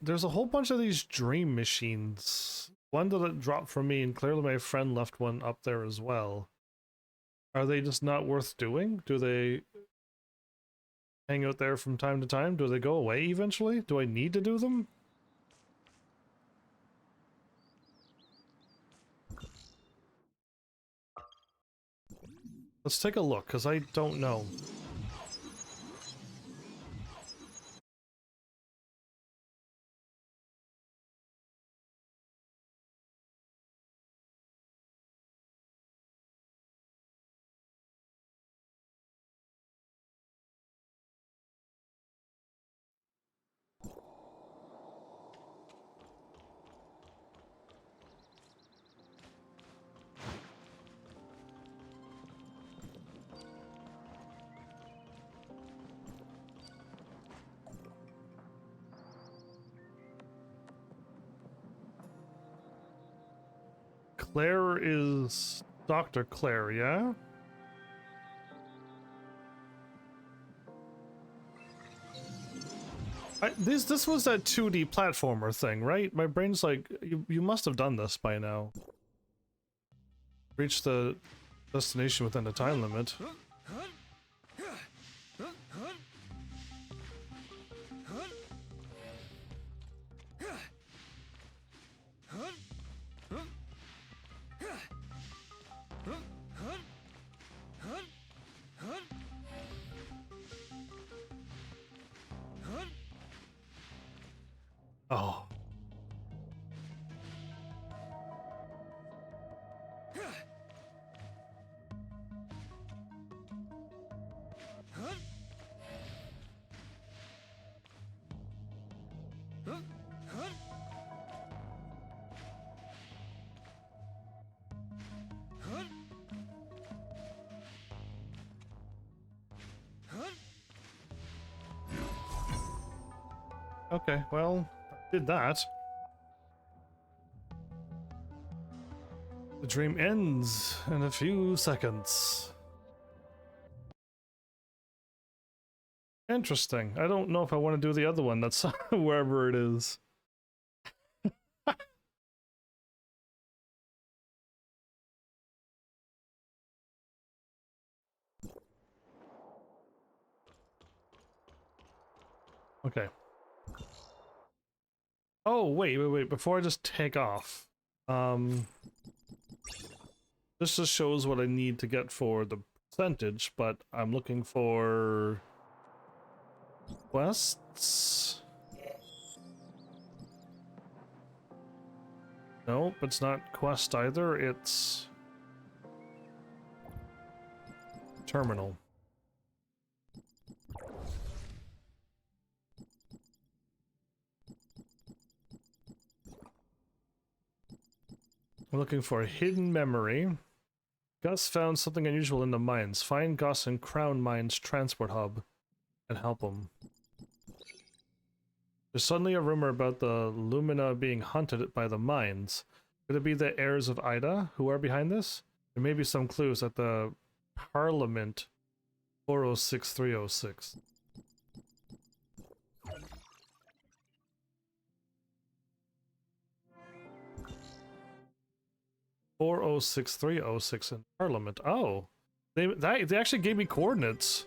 There's a whole bunch of these dream machines. One that dropped from me, and clearly my friend left one up there as well. Are they just not worth doing? Do they hang out there from time to time? Do they go away eventually? Do I need to do them? Let's take a look, because I don't know. Claire is Dr. Claire, yeah? This was that 2D platformer thing, right? My brain's like, you must have done this by now. Reach the destination within the time limit. Oh. Okay, well, did that. The dream ends in a few seconds. Interesting. I don't know if I want to do the other one. That's wherever it is. Okay. Oh, wait. Before I just take off. This just shows what I need to get for the percentage, but I'm looking for quests. Nope, it's not quest either, it's terminal. I'm looking for a hidden memory. Gus found something unusual in the mines. Find Gus in Crown Mines transport hub and help him. There's suddenly a rumor about the Lumina being hunted by the mines. Could it be the heirs of Ida who are behind this? There may be some clues at the Parliament 406306. .406306 in Parliament. Oh, they actually gave me coordinates.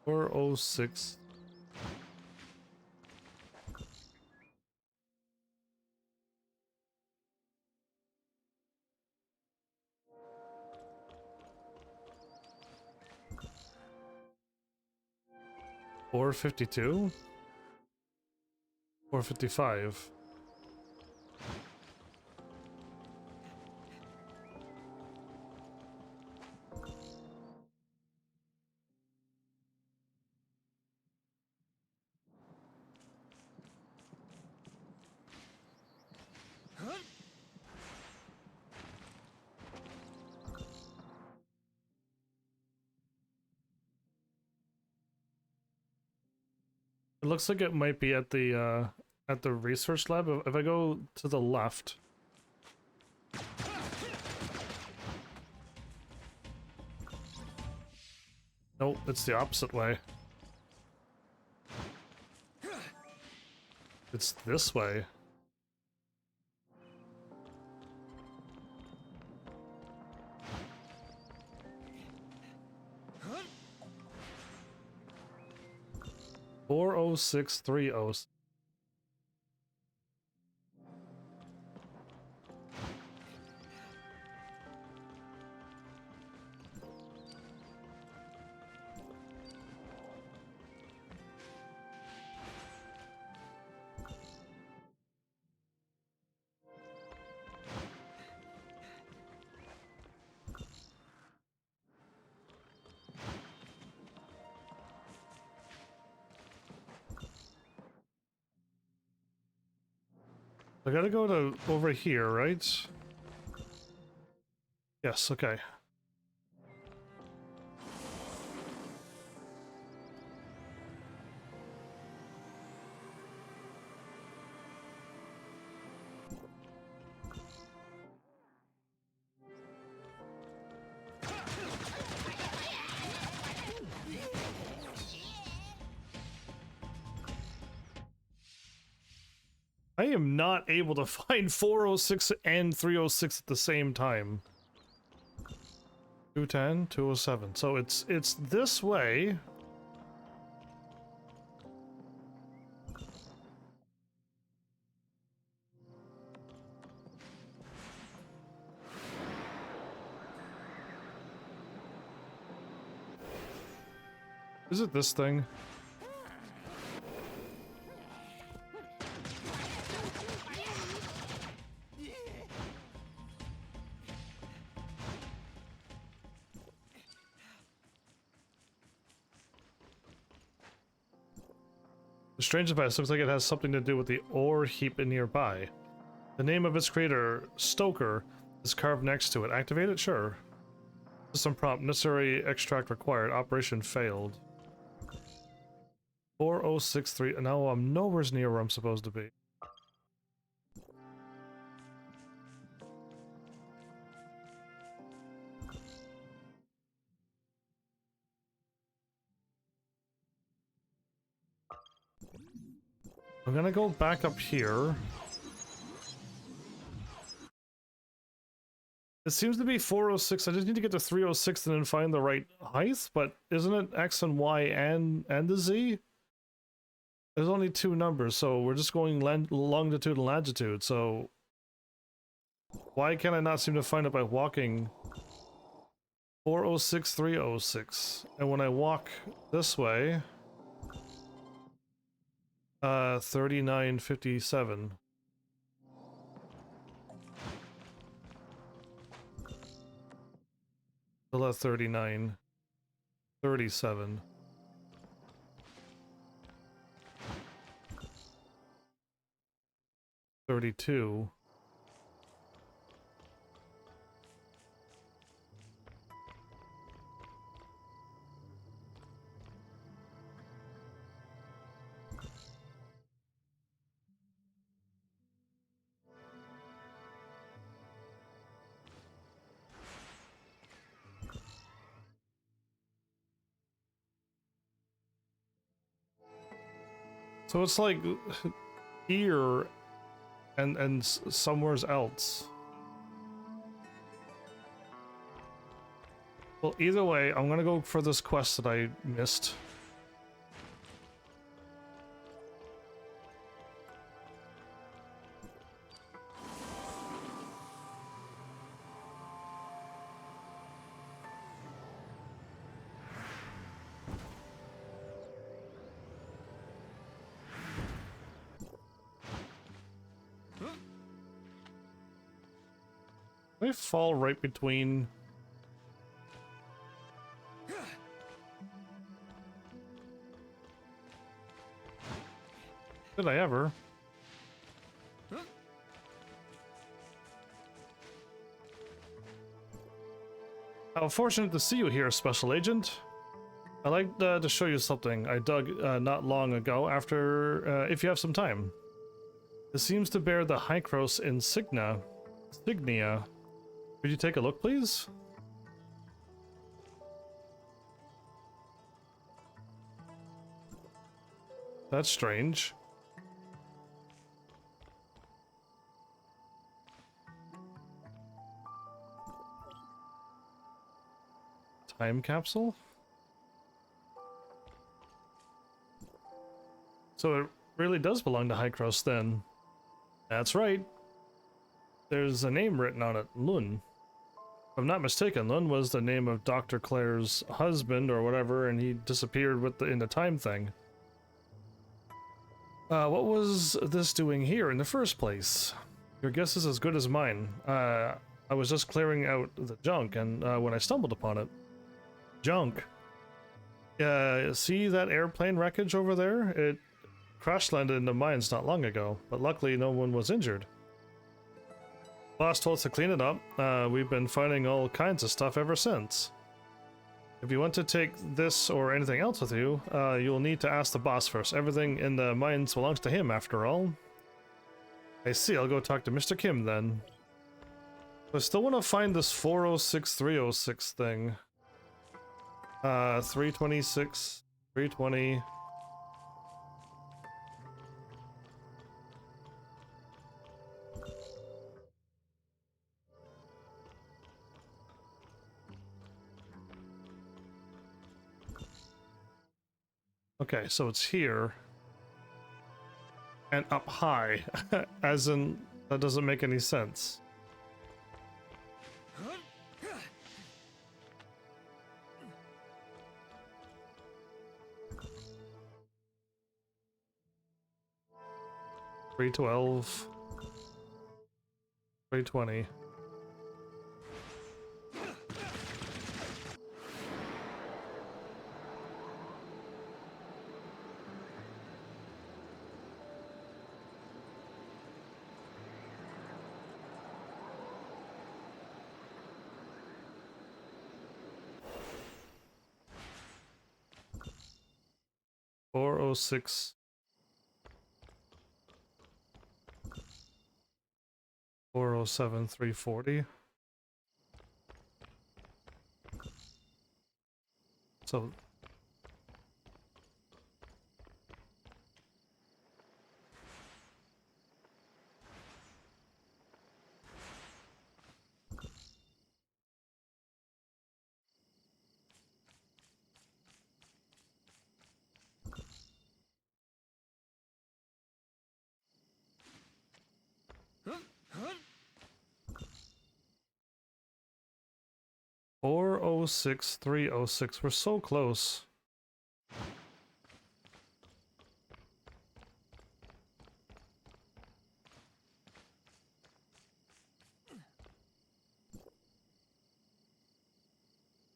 .406. .452. .455. It looks like it might be at the research lab. If I go to the left. Nope, it's the opposite way. It's this way. .40630. I gotta go to over here, right? Yes, okay. I am not able to find 406 and 306 at the same time. 210, 207. So it's this way. Is it this thing? The strange device looks like it has something to do with the ore heap nearby. The name of its creator, Stoker, is carved next to it. Activate it? Sure. System prompt. Necessary extract required. Operation failed. 4063. Now I'm nowhere near where I'm supposed to be. I'm gonna go back up here. It seems to be 406. I just need to get to 306 and then find the right height, but isn't it X and Y and the Z? There's only two numbers, so we're just going longitude and latitude, so why can I not seem to find it by walking 406, 306? And when I walk this way, 3957. Still at 39. 37. $32. So it's like here and somewhere else. Well, either way, I'm gonna go for this quest that I missed. They fall right between. Did I ever? How fortunate to see you here, Special Agent. I'd like to show you something I dug not long ago after, if you have some time. It seems to bear the Hycros insignia. Could you take a look, please? That's strange. Time capsule? So it really does belong to Hycros then. That's right. There's a name written on it, Lun. If I'm not mistaken, Lun was the name of Dr. Claire's husband or whatever, and he disappeared with in the time thing. What was this doing here in the first place? Your guess is as good as mine. I was just clearing out the junk, and when I stumbled upon it. Junk? See that airplane wreckage over there? It crash landed in the mines not long ago, but luckily no one was injured. Boss told us to clean it up. We've been finding all kinds of stuff ever since. If you want to take this or anything else with you, you'll need to ask the boss first. Everything in the mines belongs to him, after all. I see, I'll go talk to Mr. Kim then. I still want to find this 406, 306 thing. 326, 320... Okay, so it's here. And up high. As in, that doesn't make any sense. 312. 320. $406. 407, 340. So Huh? 406, 306. We're so close.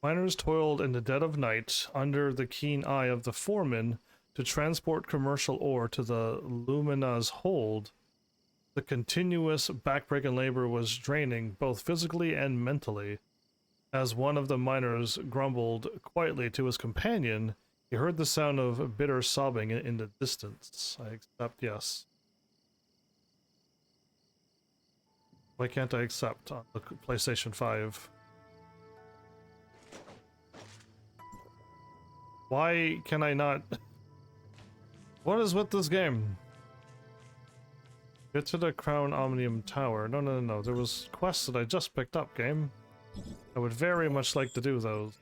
Miners toiled in the dead of night under the keen eye of the foreman to transport commercial ore to the Lumina's hold. The continuous backbreaking labor was draining both physically and mentally. As one of the miners grumbled quietly to his companion, he heard the sound of bitter sobbing in the distance. I accept, yes. Why can't I accept on the PlayStation 5? Why can I not? What is with this game? Get to the Crown Omnium Tower. No. There was quests that I just picked up, game. I would very much like to do those.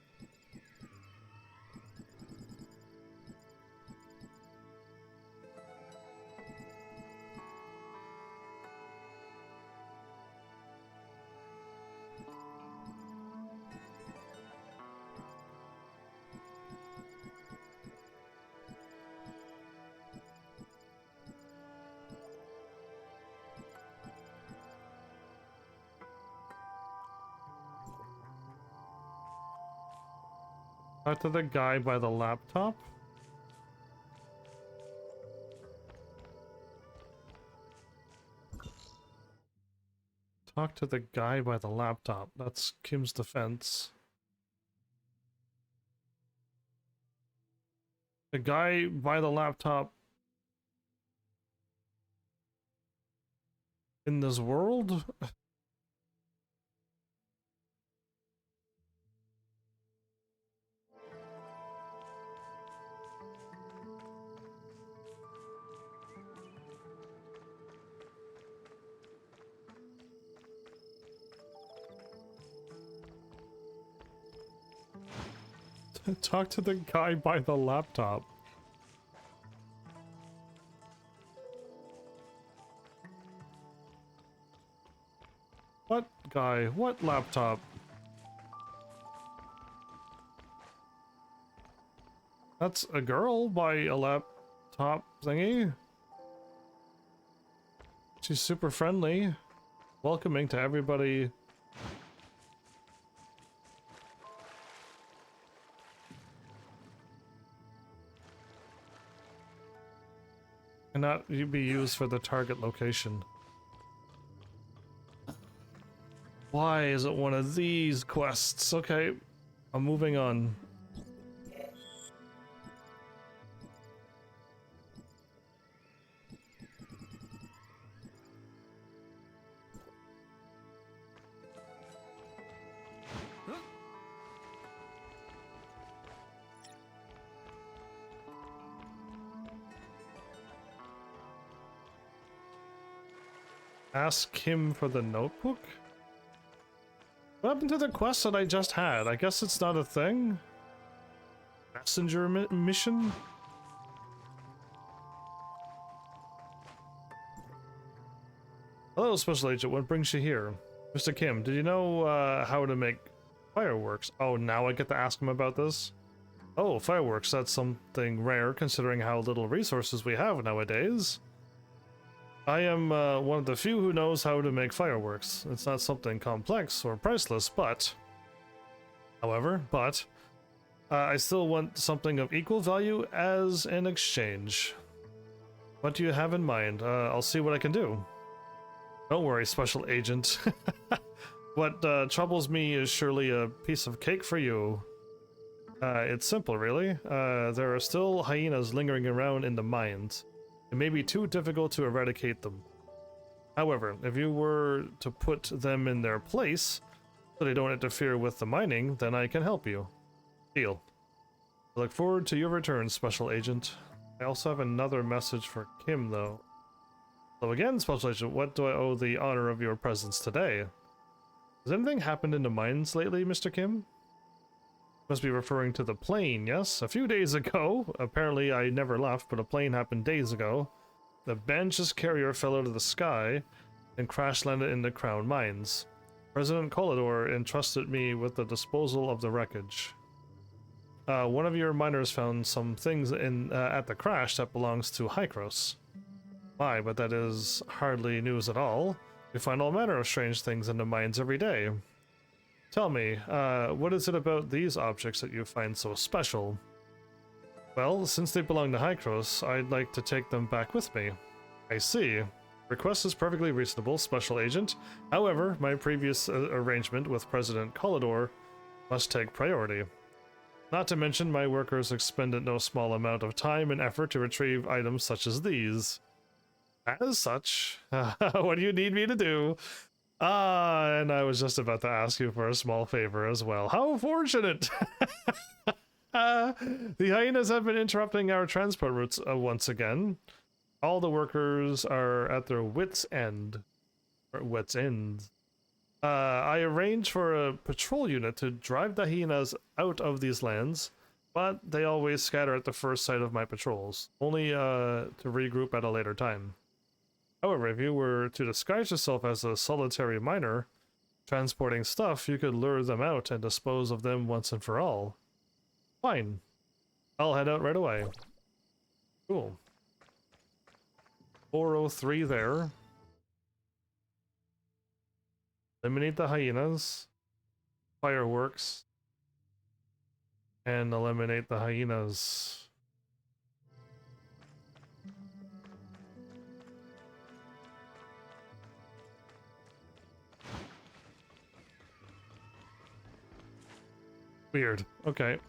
Talk to the guy by the laptop. Talk to the guy by the laptop. That's Kim's defense. The guy by the laptop in this world? Talk to the guy by the laptop. What guy? What laptop? That's a girl by a laptop thingy. She's super friendly, welcoming to everybody. Cannot be used for the target location. Why is it one of these quests? Okay, I'm moving on. Ask him for the notebook? What happened to the quest that I just had? I guess it's not a thing? Messenger mission? Hello, Special Agent. What brings you here? Mr. Kim, did you know how to make fireworks? Oh, now I get to ask him about this? Oh, fireworks. That's something rare considering how little resources we have nowadays. I am one of the few who knows how to make fireworks. It's not something complex or priceless, but... However, I still want something of equal value as an exchange. What do you have in mind? I'll see what I can do. Don't worry, Special Agent. What troubles me is surely a piece of cake for you. It's simple, really. There are still hyenas lingering around in the mines. It may be too difficult to eradicate them. However, if you were to put them in their place, so they don't interfere with the mining, then I can help you. Deal. I look forward to your return, Special Agent. I also have another message for Kim, though. So again, Special Agent, what do I owe the honor of your presence today? Has anything happened in the mines lately, Mr. Kim? Must be referring to the plane, yes? A few days ago, apparently I never left, but a plane happened days ago. The Bansh's carrier fell out of the sky and crash-landed in the Crown Mines. President Colidor entrusted me with the disposal of the wreckage. One of your miners found some things at the crash that belongs to Hykros. My, but that is hardly news at all. We find all manner of strange things in the mines every day. Tell me, what is it about these objects that you find so special? Well, since they belong to Hykros, I'd like to take them back with me. I see. Request is perfectly reasonable, Special Agent. However, my previous arrangement with President Colidor must take priority. Not to mention, my workers expended no small amount of time and effort to retrieve items such as these. As such, what do you need me to do? And I was just about to ask you for a small favor as well. How fortunate! The hyenas have been interrupting our transport routes once again. All the workers are at their wits' end. Or wits' end. I arranged for a patrol unit to drive the hyenas out of these lands, but they always scatter at the first sight of my patrols, only to regroup at a later time. However, if you were to disguise yourself as a solitary miner transporting stuff, you could lure them out and dispose of them once and for all. Fine. I'll head out right away. Cool. 403 there. Eliminate the hyenas. Fireworks. And eliminate the hyenas. Weird. Okay.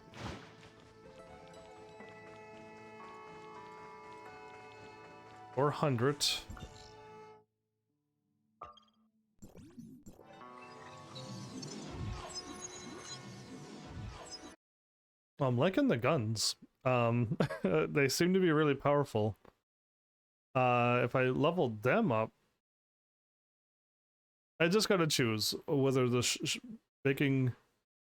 $400. I'm liking the guns. They seem to be really powerful. If I leveled them up, I just gotta choose whether the making.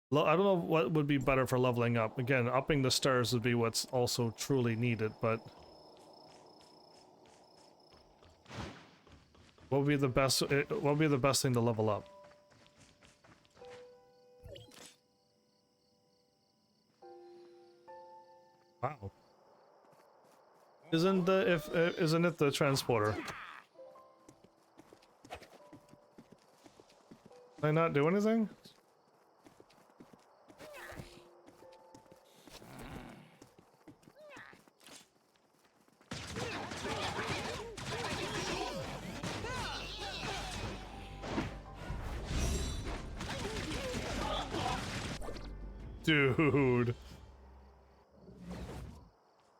I don't know what would be better for leveling up. Again, upping the stars would be what's also truly needed, but what would be the best? What would be the best thing to level up? Wow. Isn't it the transporter? Did I not do anything? Dude.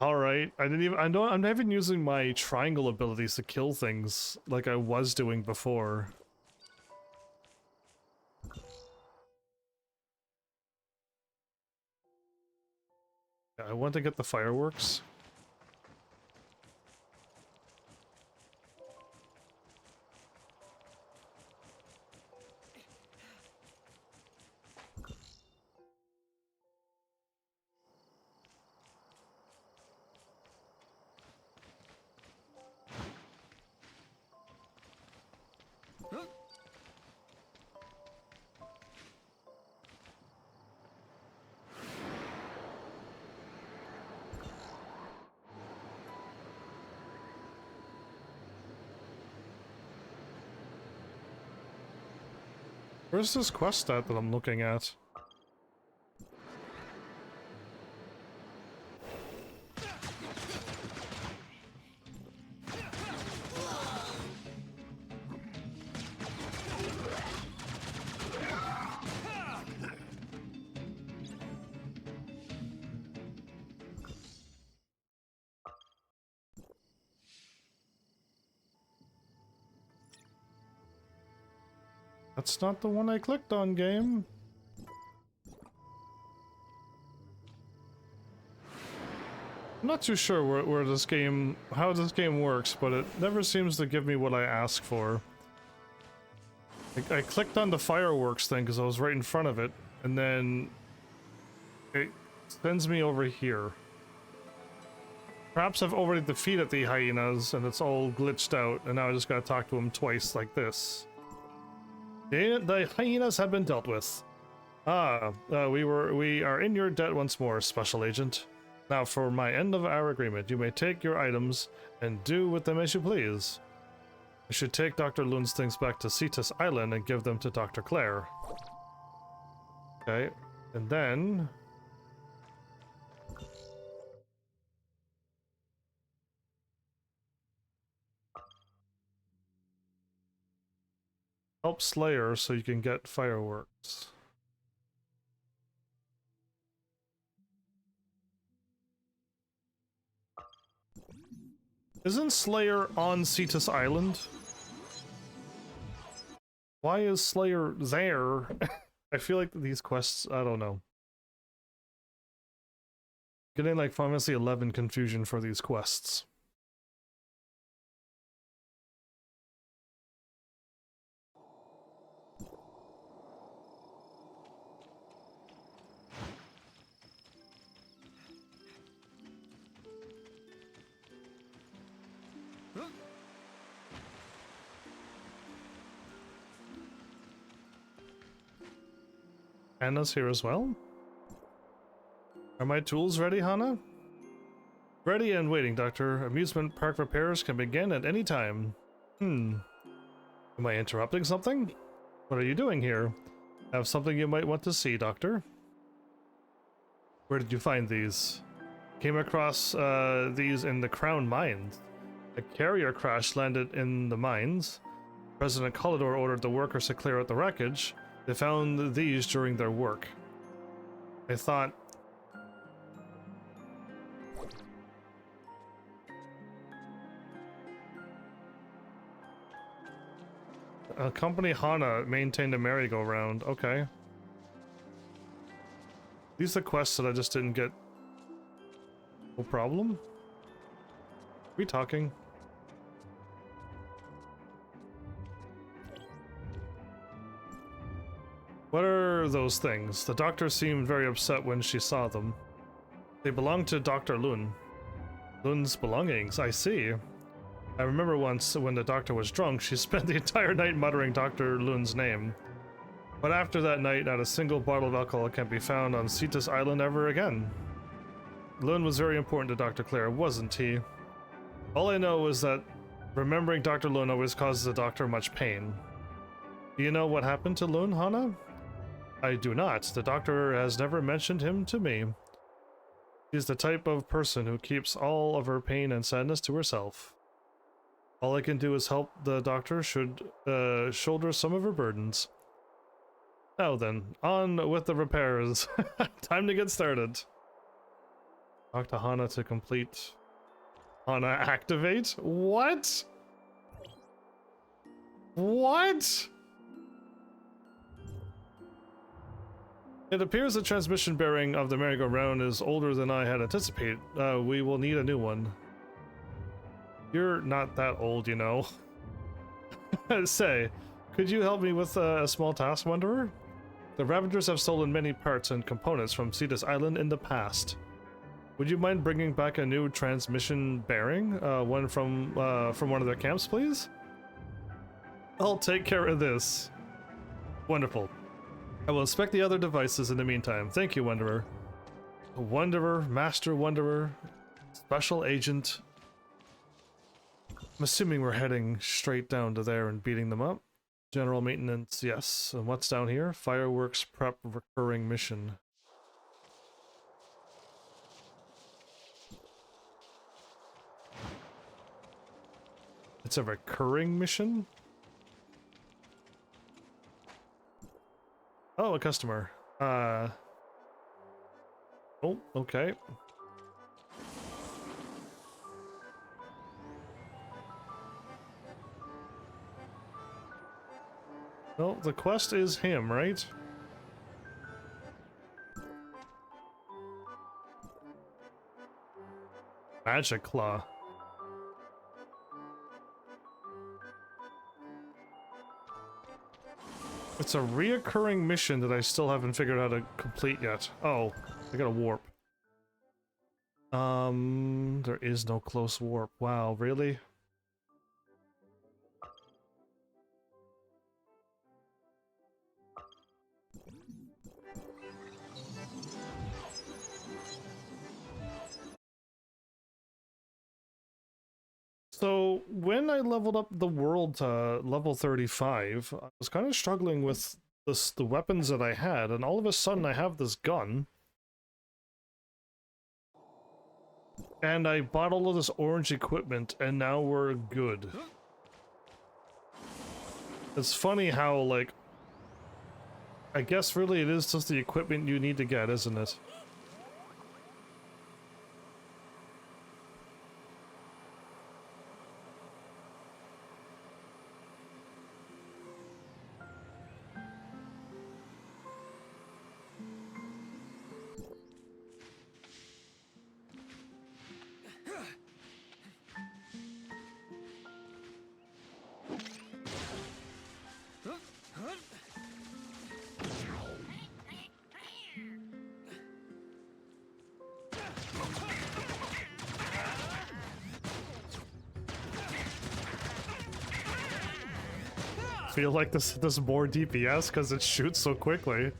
Alright, I'm not even using my triangle abilities to kill things like I was doing before. Yeah, I want to get the fireworks. Where's this quest stat that I'm looking at? That's not the one I clicked on, game. I'm not too sure where this game, how this game works, but it never seems to give me what I ask for. I clicked on the fireworks thing because I was right in front of it, and then it sends me over here. Perhaps I've already defeated the hyenas and it's all glitched out, and now I just gotta talk to them twice like this. The hyenas have been dealt with. We are in your debt once more, Special Agent. Now for my end of our agreement, you may take your items and do with them as you please. I should take Dr. Loon's things back to Cetus Island and give them to Dr. Claire. Okay, and then... help Slayer so you can get fireworks. Isn't Slayer on Cetus Island? Why is Slayer there? I feel like these quests, I don't know. Getting like Final Fantasy 11 confusion for these quests. Anna's here as well. Are my tools ready, Hana? Ready and waiting, Doctor. Amusement park repairs can begin at any time. Am I interrupting something? What are you doing here? I have something you might want to see, Doctor. Where did you find these? Came across these in the Crown Mines. A carrier crash landed in the mines. President Collidor ordered the workers to clear out the wreckage. They found these during their work. I thought... Company Hana maintained a merry-go-round. Okay. These are quests that I just didn't get. No problem? We talking? What are those things? The doctor seemed very upset when she saw them. They belong to Dr. Loon. Loon's belongings, I see. I remember once when the doctor was drunk, she spent the entire night muttering Dr. Loon's name. But after that night, not a single bottle of alcohol can be found on Cetus Island ever again. Loon was very important to Dr. Claire, wasn't he? All I know is that remembering Dr. Loon always causes the doctor much pain. Do you know what happened to Loon, Hana? I do not. The doctor has never mentioned him to me. She's the type of person who keeps all of her pain and sadness to herself. All I can do is help the doctor should shoulder some of her burdens. Now then, on with the repairs. Time to get started. Talk to Hana to complete. Hana activate? What? What? It appears the transmission bearing of the merry-go-round is older than I had anticipated. We will need a new one. You're not that old, you know. Say, could you help me with a small task, Wanderer? The Ravagers have stolen many parts and components from Cetus Island in the past. Would you mind bringing back a new transmission bearing? One from one of their camps, please? I'll take care of this. Wonderful. I will inspect the other devices in the meantime. Thank you, Wanderer. Wanderer, Master Wanderer, Special Agent. I'm assuming we're heading straight down to there and beating them up. General maintenance, yes. And what's down here? Fireworks prep recurring mission. It's a recurring mission? Oh, a customer. Oh, okay. Well, the quest is him, right? Magic Claw. It's a reoccurring mission that I still haven't figured out how to complete yet. Oh, I got a warp. There is no close warp. Wow, really? So, when I leveled up the world to level 35, I was kind of struggling with the weapons that I had, and all of a sudden I have this gun. And I bought all of this orange equipment, and now we're good. It's funny how, like, I guess really it is just the equipment you need to get, isn't it? Feel like this does more DPS because it shoots so quickly.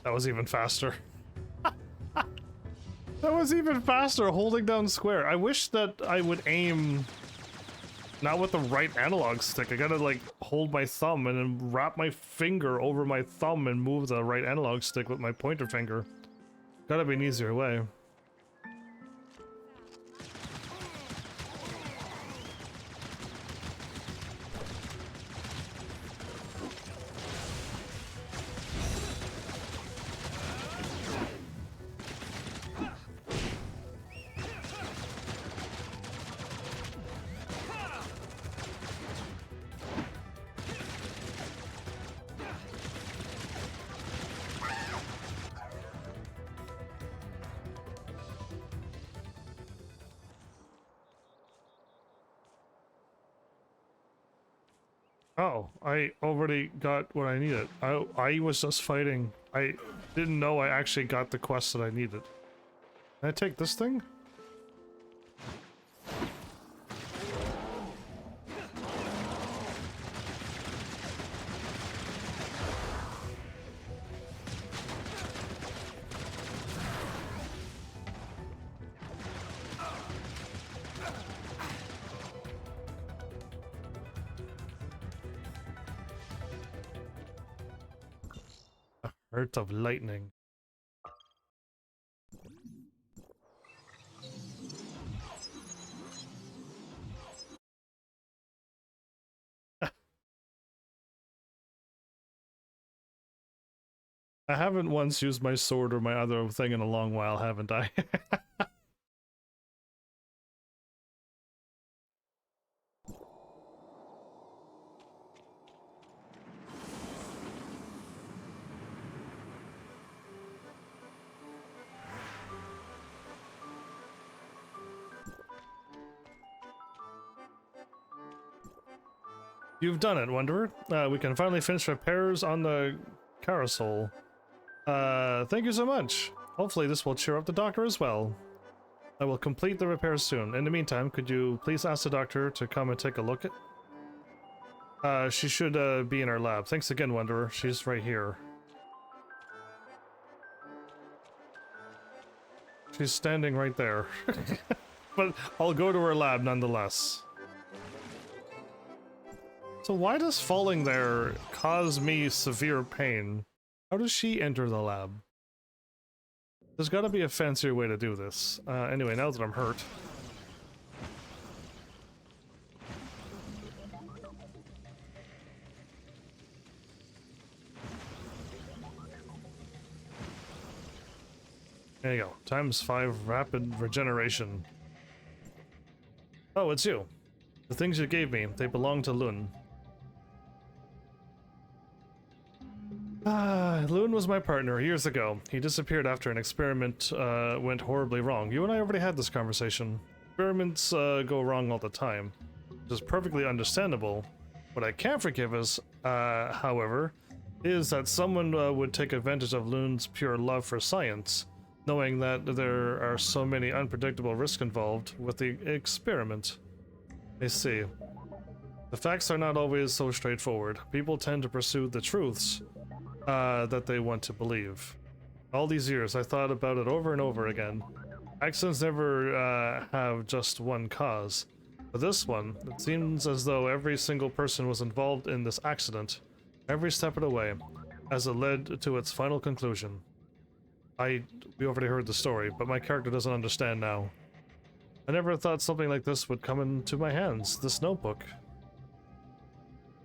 That was even faster. That was even faster, holding down square. I wish that I would aim not with the right analog stick. I gotta like hold my thumb and then wrap my finger over my thumb and move the right analog stick with my pointer finger. Gotta be an easier way. Oh, I already got what I needed. I was just fighting. I didn't know I actually got the quest that I needed. Can I take this thing? Heart of lightning. I haven't once used my sword or my other thing in a long while, haven't I? You've done it, Wanderer. We can finally finish repairs on the carousel. Thank you so much. Hopefully this will cheer up the doctor as well. I will complete the repairs soon. In the meantime, could you please ask the doctor to come and take a look at... she should be in our lab. Thanks again, Wanderer. She's right here. She's standing right there. But I'll go to her lab nonetheless. So why does falling there cause me severe pain? How does she enter the lab? There's gotta be a fancier way to do this. Anyway, now that I'm hurt. There you go. ×5 rapid regeneration. Oh, it's you. The things you gave me, they belong to Lun. Lun was my partner years ago. He disappeared after an experiment went horribly wrong. You and I already had this conversation. Experiments go wrong all the time, which is perfectly understandable. What I can't forgive is, however, is that someone would take advantage of Lun's pure love for science, knowing that there are so many unpredictable risks involved with the experiment. I see. The facts are not always so straightforward. People tend to pursue the truths that they want to believe. All these years, I thought about it over and over again. Accidents never have just one cause. But this one, it seems as though every single person was involved in this accident, every step of the way, as it led to its final conclusion. We already heard the story, but my character doesn't understand now. I never thought something like this would come into my hands, this notebook.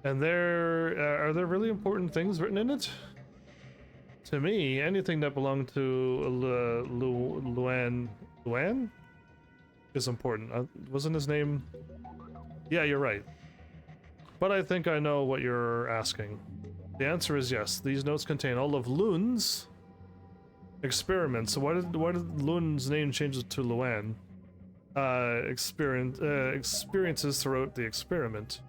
And are there really important things written in it? To me, anything that belonged to Luan is important. Wasn't his name? Yeah, you're right. But I think I know what you're asking. The answer is yes. These notes contain all of Lun's experiments. So why did Lun's name change to Luan? Experiences throughout the experiment.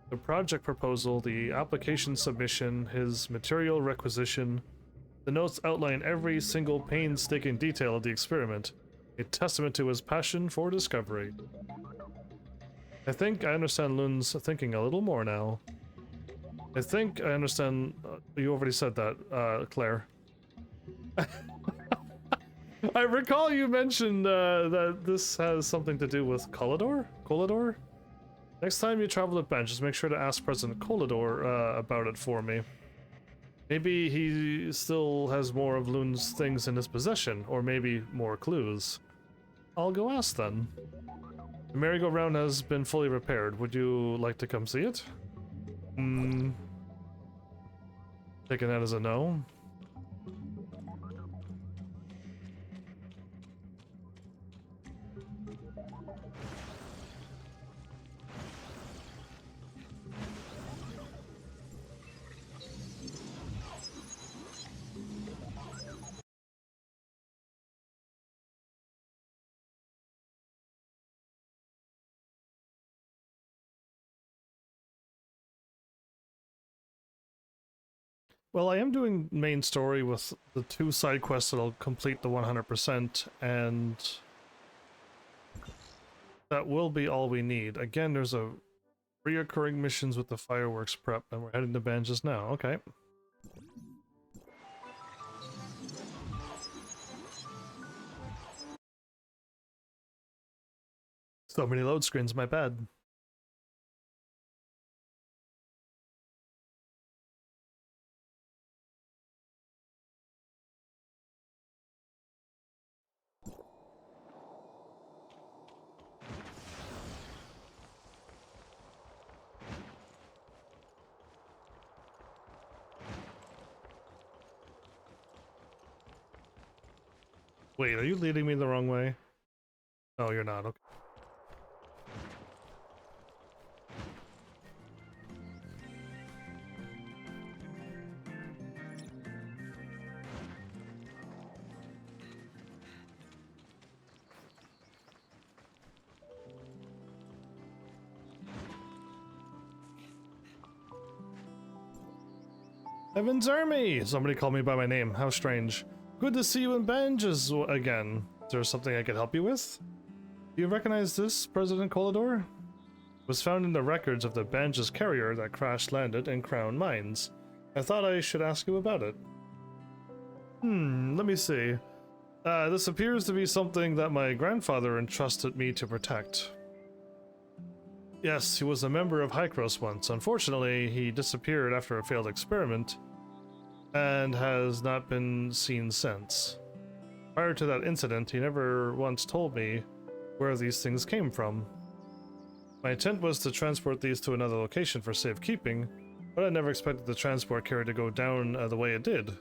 The project proposal, the application submission, his material requisition. The notes outline every single painstaking detail of the experiment, a testament to his passion for discovery. I think I understand Lun's thinking a little more now. I think I understand. You already said that, Claire. I recall you mentioned that this has something to do with Colidor? Next time you travel to Ben, just make sure to ask President Colidor about it for me. Maybe he still has more of Lun's things in his possession, or maybe more clues. I'll go ask then. The merry-go-round has been fully repaired. Would you like to come see it? Taking that as a no. Well, I am doing main story with the 2 side quests that'll complete the 100%, and that will be all we need. Again, there's a reoccurring missions with the fireworks prep, and we're heading to Banjas now. Okay. So many load screens, my bad. Wait, are you leading me the wrong way? Oh, you're not. Okay. HEAVENSARMY! Somebody called me by my name. How strange. Good to see you in Banjas again. Is there something I could help you with? Do you recognize this, President Colidor? It was found in the records of the Banjas carrier that crash-landed in Crown Mines. I thought I should ask you about it. Let me see. This appears to be something that my grandfather entrusted me to protect. Yes, he was a member of Hycros once. Unfortunately, he disappeared after a failed experiment and has not been seen since. Prior to that incident, he never once told me where these things came from. My intent was to transport these to another location for safekeeping, but I never expected the transport carrier to go down the way it did.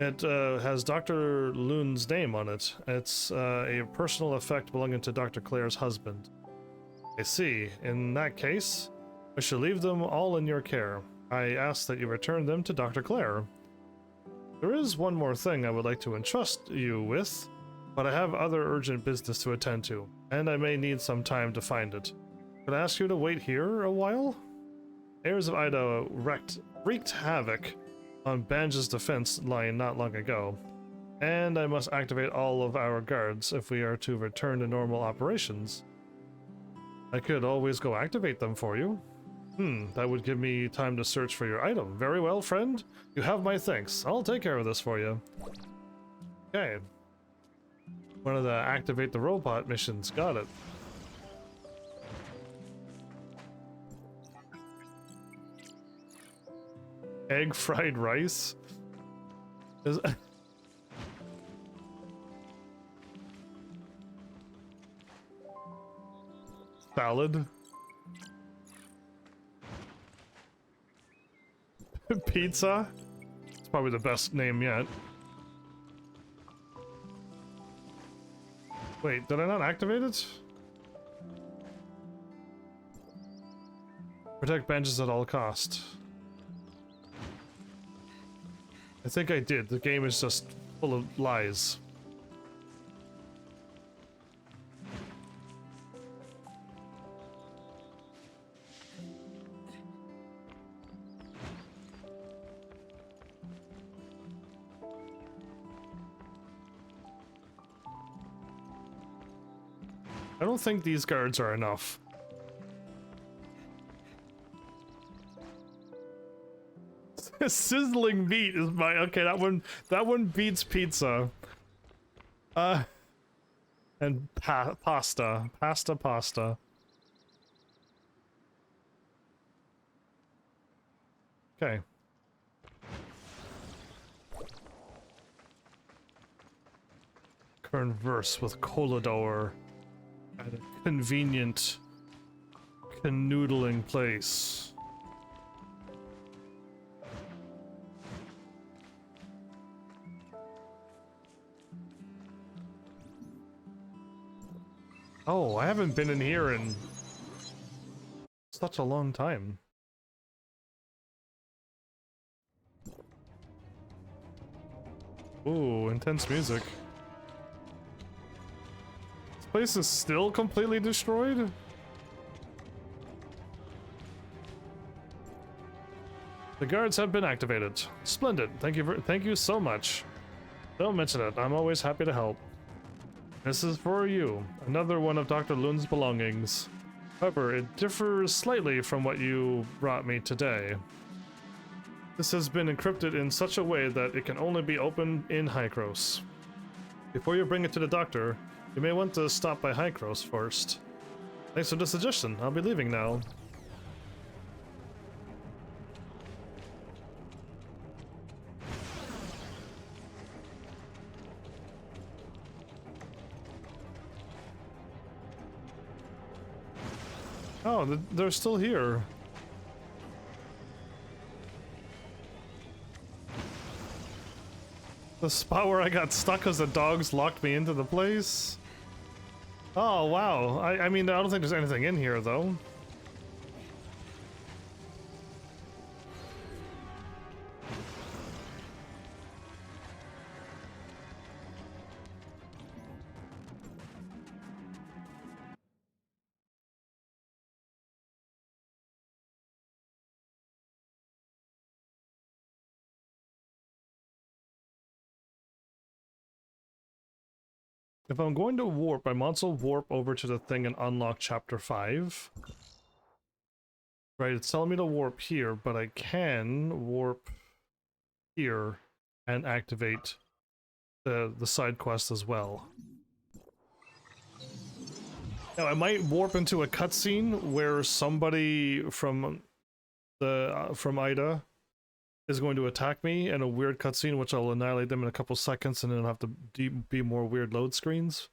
It has Dr. Loon's name on it. It's a personal effect belonging to Dr. Claire's husband. I see. In that case, I shall leave them all in your care. I ask that you return them to Dr. Claire. There is one more thing I would like to entrust you with, but I have other urgent business to attend to, and I may need some time to find it. Could I ask you to wait here a while? Heirs of Ida wreaked havoc on Banja's defense line not long ago, and I must activate all of our guards if we are to return to normal operations. I could always go activate them for you. That would give me time to search for your item. Very well, friend. You have my thanks. I'll take care of this for you. Okay. One of the activate the robot missions. Got it. Egg fried rice? Is salad? Pizza? It's probably the best name yet. Wait, did I not activate it? Protect benches at all cost. I think I did. The game is just full of lies. I don't think these guards are enough. Sizzling meat is my okay. That one beats pizza. And pasta. Okay. Converse with Colador at a convenient canoodling place. Oh, I haven't been in here in such a long time. Ooh, intense music. This place is still completely destroyed? The guards have been activated. Splendid. Thank you so much. Don't mention it. I'm always happy to help. This is for you. Another one of Dr. Loon's belongings. However, it differs slightly from what you brought me today. This has been encrypted in such a way that it can only be opened in Hycros. Before you bring it to the doctor, you may want to stop by Hycros first. Thanks for the suggestion. I'll be leaving now. Oh, they're still here. The spot where I got stuck because the dogs locked me into the place? Oh, wow. I mean, I don't think there's anything in here, though. If I'm going to warp, I might also warp over to the thing and unlock chapter 5. Right, it's telling me to warp here, but I can warp here and activate the side quest as well. Now I might warp into a cutscene where somebody from Ida is going to attack me in a weird cutscene, which I'll annihilate them in a couple seconds, and then I'll have to be more weird load screens.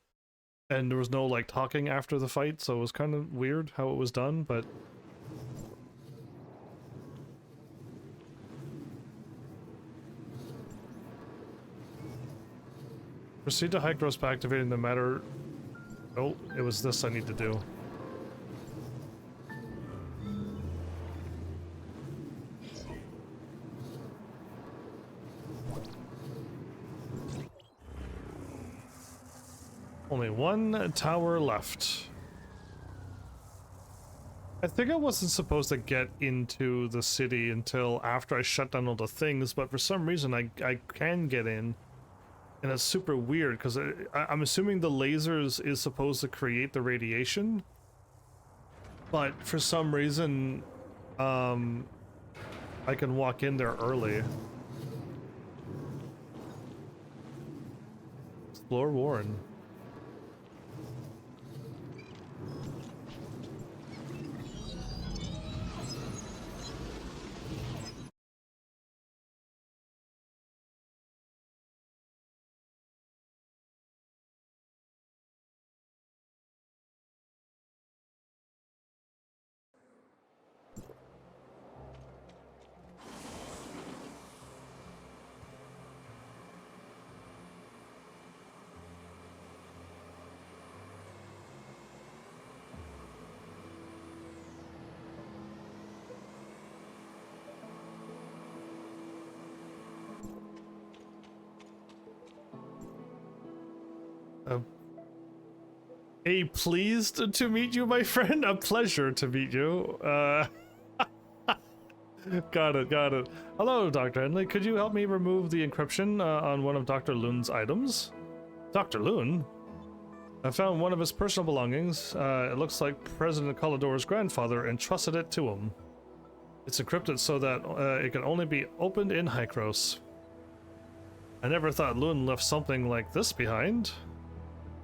And there was no like talking after the fight, so it was kind of weird how it was done, but proceed to hike roast by activating the matter. Oh, it was this I need to do. Only one tower left. I think I wasn't supposed to get into the city until after I shut down all the things, but for some reason I can get in. And it's super weird, because I'm assuming the lasers is supposed to create the radiation. But for some reason, I can walk in there early. Explore Warren. Pleased to meet you, my friend. A pleasure to meet you. Got it. Hello, Dr. Henley. Could you help me remove the encryption on one of Dr. Loon's items? Dr. Loon? I found one of his personal belongings. It looks like President Calidor's grandfather entrusted it to him. It's encrypted so that it can only be opened in Hykros. I never thought Loon left something like this behind.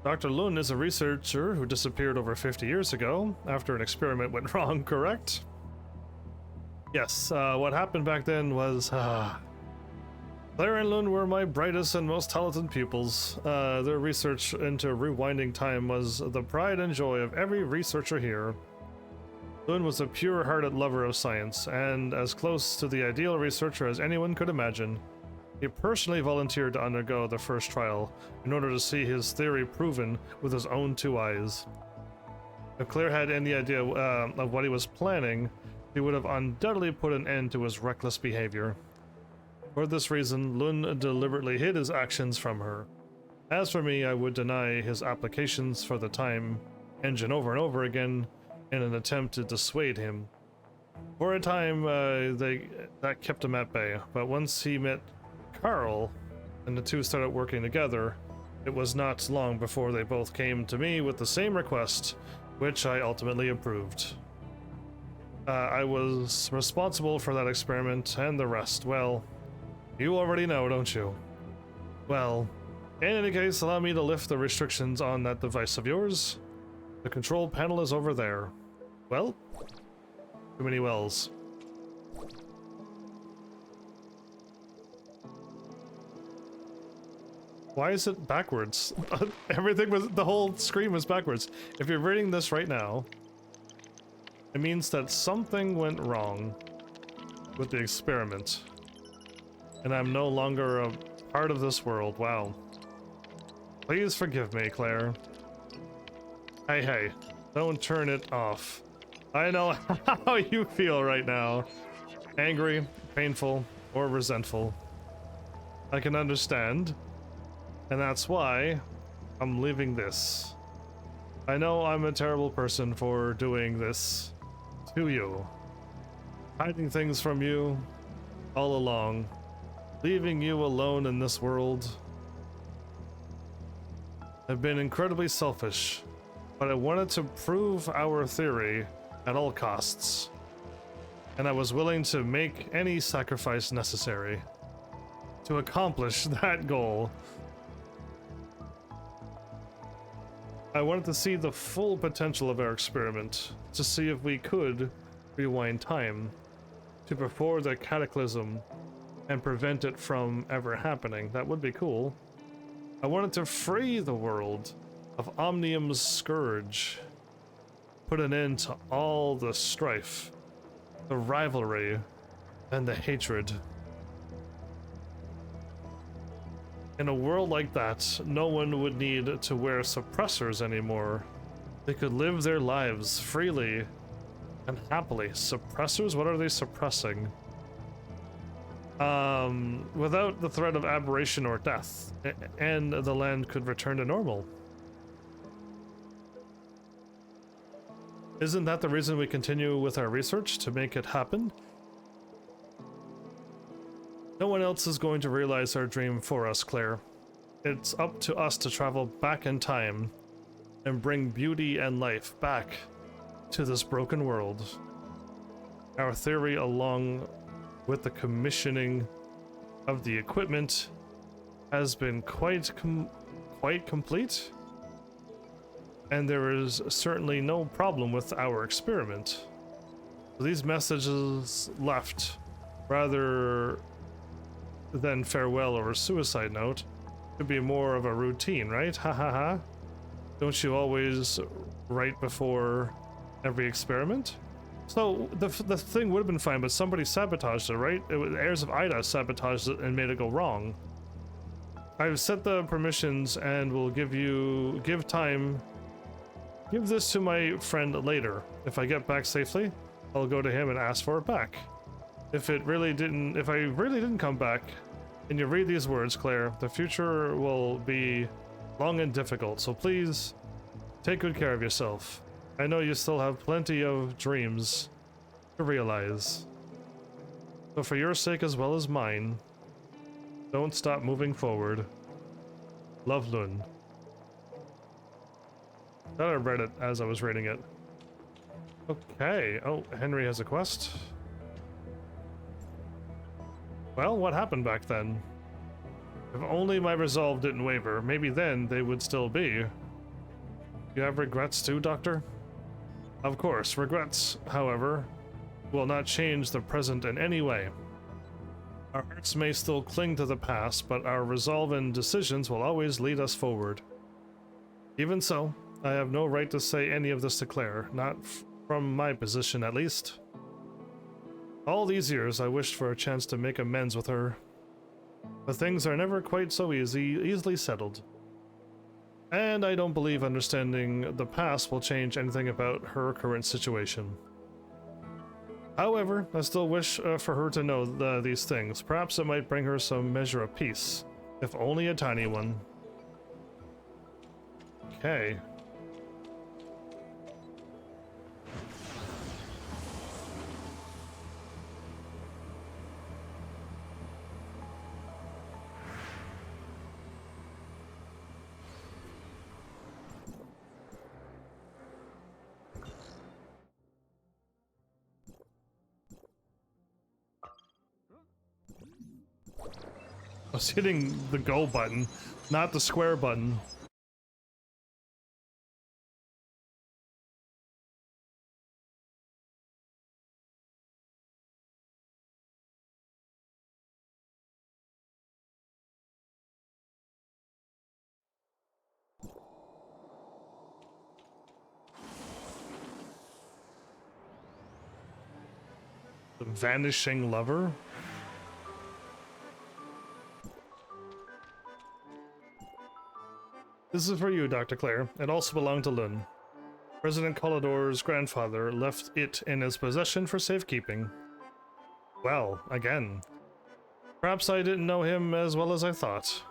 Dr. Loon is a researcher who disappeared over 50 years ago after an experiment went wrong, correct? Yes, what happened back then was, Claire and Loon were my brightest and most talented pupils. Their research into rewinding time was the pride and joy of every researcher here. Loon was a pure-hearted lover of science, and as close to the ideal researcher as anyone could imagine. He personally volunteered to undergo the first trial in order to see his theory proven with his own two eyes. If Claire had any idea of what he was planning, he would have undoubtedly put an end to his reckless behavior. For this reason, Lun deliberately hid his actions from her. As for me, I would deny his applications for the time engine over and over again in an attempt to dissuade him. For a time, that kept him at bay, but once he met Carl, and the two started working together, it was not long before they both came to me with the same request, which I ultimately approved. I was responsible for that experiment and the rest. Well, you already know, don't you? Well, in any case, allow me to lift the restrictions on that device of yours. The control panel is over there. Well, too many wells. Why is it backwards? The whole screen was backwards. If you're reading this right now, it means that something went wrong with the experiment. And I'm no longer a part of this world. Wow. Please forgive me, Claire. Hey, don't turn it off. I know how you feel right now. Angry, painful, or resentful. I can understand. And that's why I'm leaving this. I know I'm a terrible person for doing this to you. Hiding things from you all along. Leaving you alone in this world. I've been incredibly selfish, but I wanted to prove our theory at all costs. And I was willing to make any sacrifice necessary to accomplish that goal. I wanted to see the full potential of our experiment, to see if we could rewind time to before the cataclysm and prevent it from ever happening. That would be cool. I wanted to free the world of Omnium's scourge, put an end to all the strife, the rivalry, and the hatred. In a world like that, no one would need to wear suppressors anymore. They could live their lives freely and happily. Suppressors? What are they suppressing? Without the threat of aberration or death, and the land could return to normal. Isn't that the reason we continue with our research, to make it happen? No one else is going to realize our dream for us, Claire. It's up to us to travel back in time and bring beauty and life back to this broken world. Our theory, along with the commissioning of the equipment, has been quite complete, and there is certainly no problem with our experiment. These messages left, rather than farewell or a suicide note, could be more of a routine, right? Ha ha ha. Don't you always write before every experiment? So the thing would have been fine, but somebody sabotaged it, right? Heirs of Ida sabotaged it and made it go wrong. I've set the permissions and will give this to my friend later. If I get back safely, I'll go to him and ask for it back. If I really didn't come back, and you read these words, Claire, the future will be long and difficult, so please take good care of yourself. I know you still have plenty of dreams to realize. So for your sake as well as mine, don't stop moving forward. Love, Lun. Thought I read it as I was reading it. Okay. Oh, Henry has a quest. Well, what happened back then? If only my resolve didn't waver, maybe then they would still be. You have regrets too, Doctor? Of course, regrets, however, will not change the present in any way. Our hearts may still cling to the past, but our resolve and decisions will always lead us forward. Even so, I have no right to say any of this to Claire, not from my position at least. All these years I wished for a chance to make amends with her, but things are never quite so easily settled. And I don't believe understanding the past will change anything about her current situation. However, I still wish for her to know these things. Perhaps it might bring her some measure of peace, if only a tiny one. Okay. I was hitting the go button, not the square button. The vanishing lover? This is for you, Dr. Claire. It also belonged to Lun. President Collidor's grandfather left it in his possession for safekeeping. Well, again. Perhaps I didn't know him as well as I thought.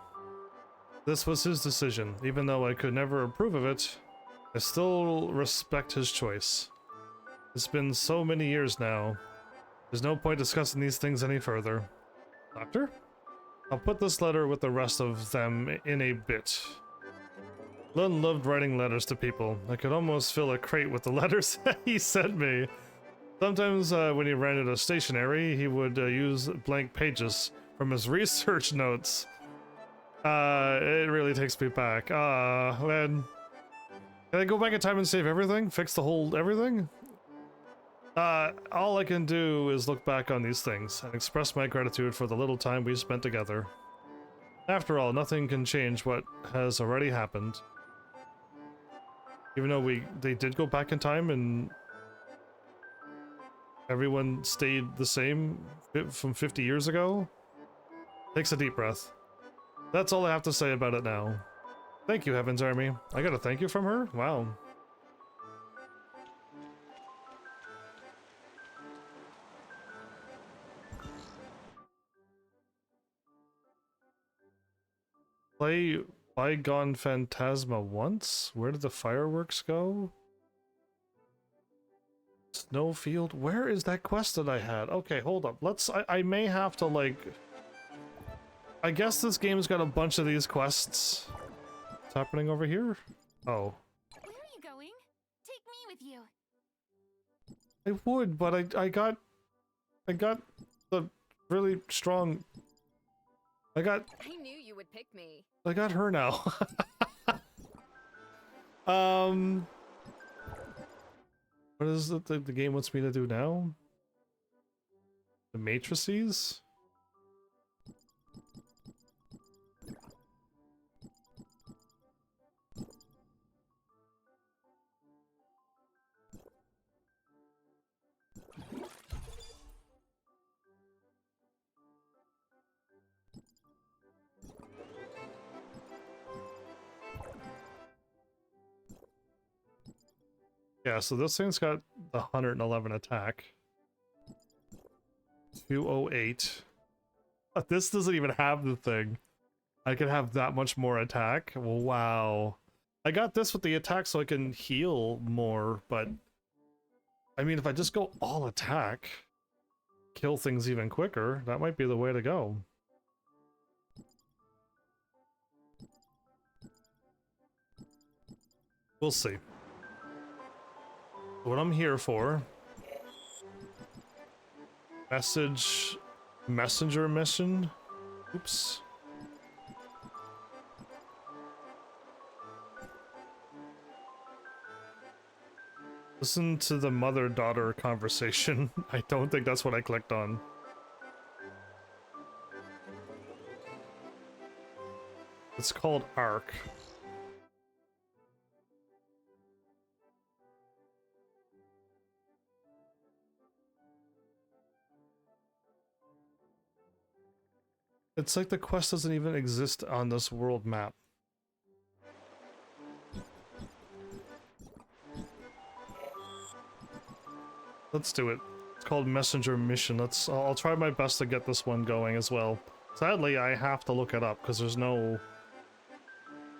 This was his decision. Even though I could never approve of it, I still respect his choice. It's been so many years now. There's no point discussing these things any further. Doctor? I'll put this letter with the rest of them in a bit. Lun loved writing letters to people. I could almost fill a crate with the letters that he sent me. Sometimes when he ran out of stationery, he would use blank pages from his research notes. It really takes me back. Man. Can I go back in time and save everything? Fix the whole everything? All I can do is look back on these things and express my gratitude for the little time we spent together. After all, nothing can change what has already happened. Even though they did go back in time and everyone stayed the same from 50 years ago. Takes a deep breath. That's all I have to say about it now. Thank you, Heaven's Army. I got a thank you from her? Wow. Play Bygone Phantasma once? Where did the fireworks go? Snowfield? Where is that quest that I had? Okay, hold up. I may have to, like... I guess this game's got a bunch of these quests. What's happening over here? Oh. Where are you going? Take me with you. I would, but I got the really strong... I knew you would pick me. I got her now. What is it the game wants me to do now? The matrices? Yeah, so this thing's got the 111 attack. 208. This doesn't even have the thing. I can have that much more attack? Wow. I got this with the attack so I can heal more, but... I mean, if I just go all attack, kill things even quicker, that might be the way to go. We'll see. What I'm here for. Messenger mission. Oops. Listen to the mother-daughter conversation. I don't think that's what I clicked on. It's called Arc. It's like the quest doesn't even exist on this world map. Let's do it. It's called Messenger Mission. I'll try my best to get this one going as well. Sadly, I have to look it up because there's no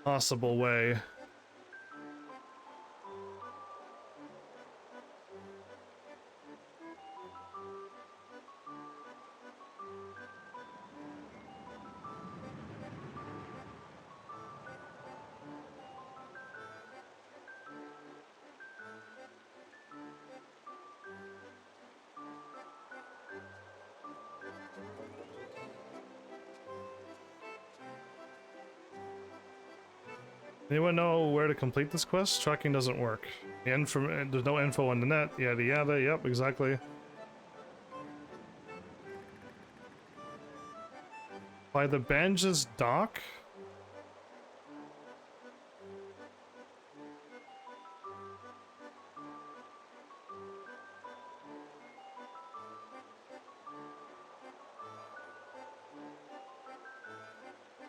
possible way. Anyone know where to complete this quest? Tracking doesn't work. There's no info on the net. Yada yada. Yep, exactly. By the Banjas dock?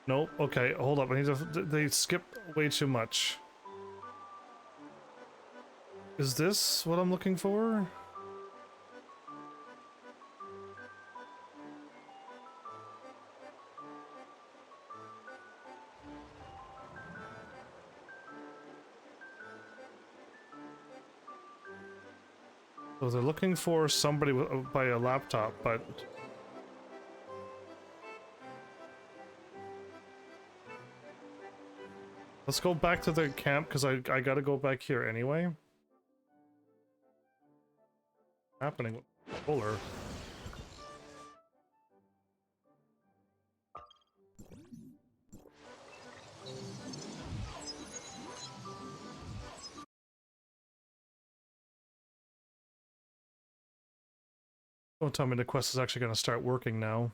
Nope. Okay, hold up. I need to. They skipped way too much. Is this what I'm looking for? So they're looking for somebody by a laptop, but... Let's go back to the camp, because I gotta go back here anyway. What's happening with the controller? Don't tell me the quest is actually going to start working now.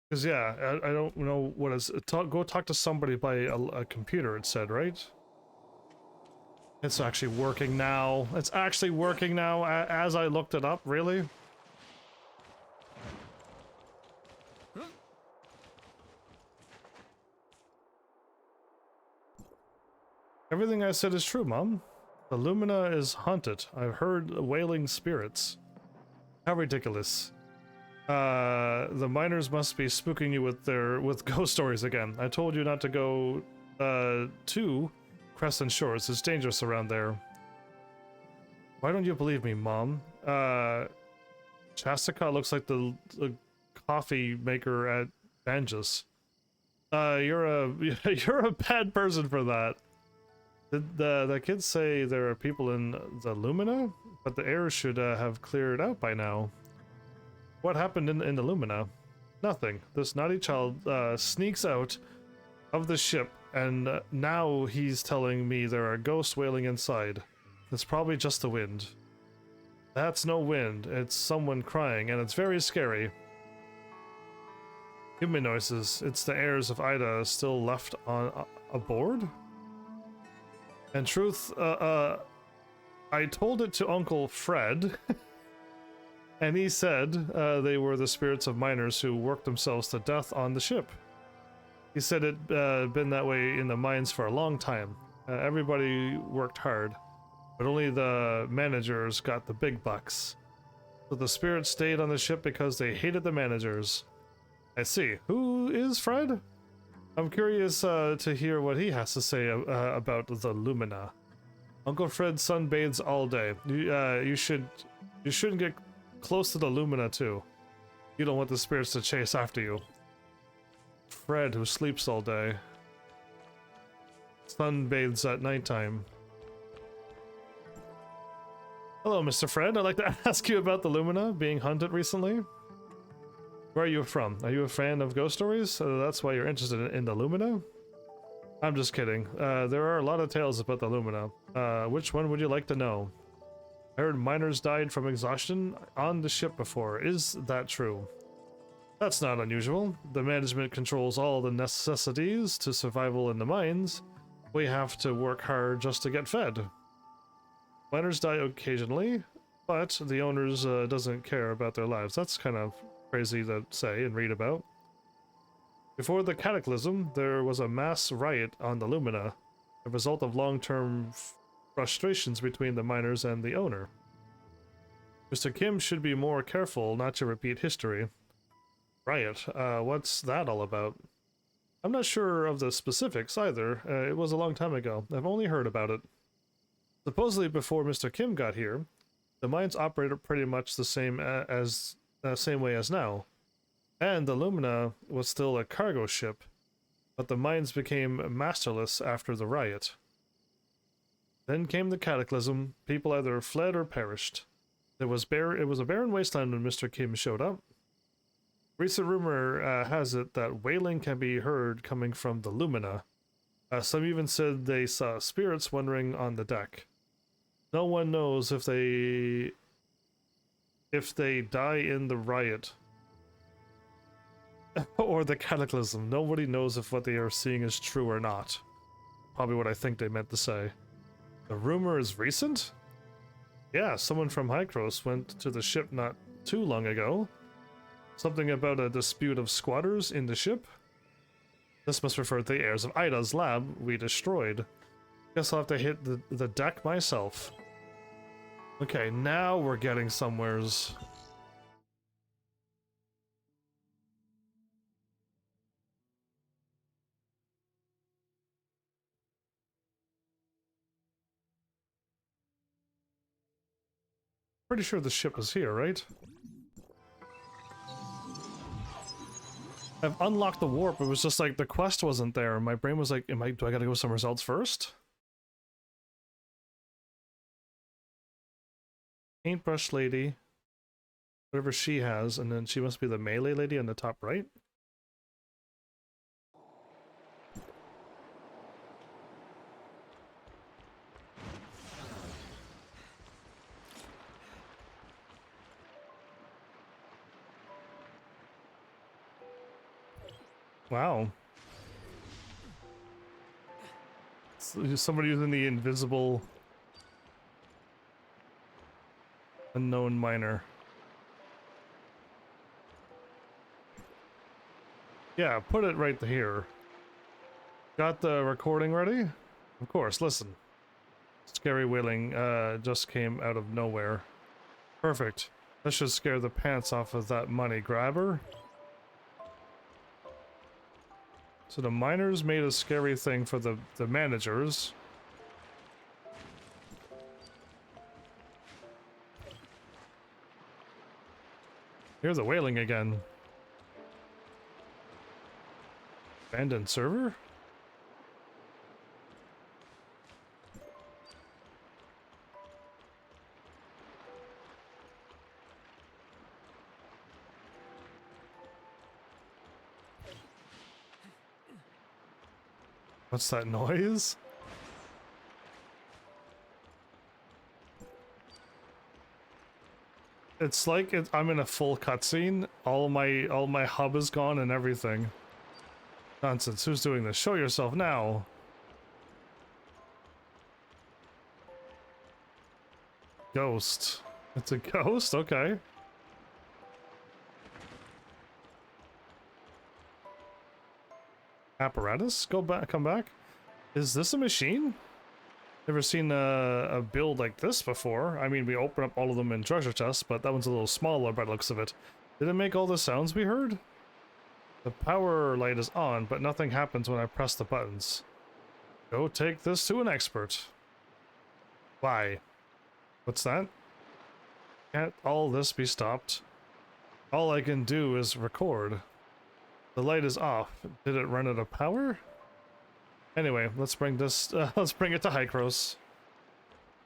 Because, yeah, I don't know what is... go talk to somebody by a computer, it said, right? It's actually working now. It's actually working now as I looked it up, really? Everything I said is true, Mom. The Lumina is haunted. I've heard wailing spirits. How ridiculous. The miners must be spooking you with ghost stories again. I told you not to go to Crescent Shores. It's dangerous around there. Why don't you believe me, Mom? Chastica looks like the coffee maker at Banjus. You're a bad person for that. Did the kids say there are people in the Lumina? But the air should have cleared out by now. What happened in the Lumina? Nothing. This naughty child sneaks out of the ship, and now he's telling me there are ghosts wailing inside. It's probably just the wind. That's no wind. It's someone crying, and it's very scary. Human noises. It's the heirs of Ida still left on aboard? In truth, I told it to Uncle Fred, and he said they were the spirits of miners who worked themselves to death on the ship. He said it'd been that way in the mines for a long time. Everybody worked hard, but only the managers got the big bucks. So the spirits stayed on the ship because they hated the managers. I see. Who is Fred? I'm curious to hear what he has to say about the Lumina. Uncle Fred sunbathes all day. You shouldn't get close to the Lumina too. You don't want the spirits to chase after you. Fred, who sleeps all day, sunbathes at nighttime. Hello, Mr. Fred. I'd like to ask you about the Lumina being hunted recently. Where are you from? Are you a fan of ghost stories? That's why you're interested in the Lumina? I'm just kidding. There are a lot of tales about the Lumina. Which one would you like to know? I heard miners died from exhaustion on the ship before. Is that true? That's not unusual. The management controls all the necessities to survival in the mines. We have to work hard just to get fed. Miners die occasionally, but the owners doesn't care about their lives. That's kind of crazy to say and read about. Before the cataclysm, there was a mass riot on the Lumina, a result of long-term frustrations between the miners and the owner. Mr. Kim should be more careful not to repeat history. Riot, what's that all about? I'm not sure of the specifics either. It was a long time ago. I've only heard about it. Supposedly before Mr. Kim got here, the mines operated pretty much the same same way as now. And the Lumina was still a cargo ship, but the mines became masterless after the riot. Then came the cataclysm. People either fled or perished. It was a barren wasteland when Mr. Kim showed up. Recent rumor has it that wailing can be heard coming from the Lumina. Some even said they saw spirits wandering on the deck. No one knows if they die in the riot or the cataclysm. Nobody knows if what they are seeing is true or not. Probably what I think they meant to say. The rumor is recent? Yeah, someone from Hycros went to the ship not too long ago. Something about a dispute of squatters in the ship? This must refer to the heirs of Ida's lab we destroyed. Guess I'll have to hit the deck myself. Okay, now we're getting somewheres. Pretty sure the ship is here, right? I've unlocked the warp. It was just like the quest wasn't there. My brain was like, do I gotta go somewhere else first? Paintbrush lady. Whatever she has, and then she must be the melee lady on the top right. Wow. Somebody using the invisible unknown miner. Yeah, put it right here. Got the recording ready? Of course, listen. Scary wailing just came out of nowhere. Perfect. That should scare the pants off of that money grabber. So the miners made a scary thing for the managers. Hear the wailing again. Abandoned server? What's that noise? It's like I'm in a full cutscene. All my hub is gone and everything. Nonsense. Who's doing this? Show yourself now. Ghost. It's a ghost? Okay. Apparatus? Go back, come back. Is this a machine? Never seen a build like this before. I mean, we open up all of them in treasure chests, but that one's a little smaller by the looks of it. Did it make all the sounds we heard? The power light is on, but nothing happens when I press the buttons. Go take this to an expert. Why? What's that? Can't all this be stopped? All I can do is record. The light is off. Did it run out of power? Anyway, let's bring this, let's bring it to Hykros.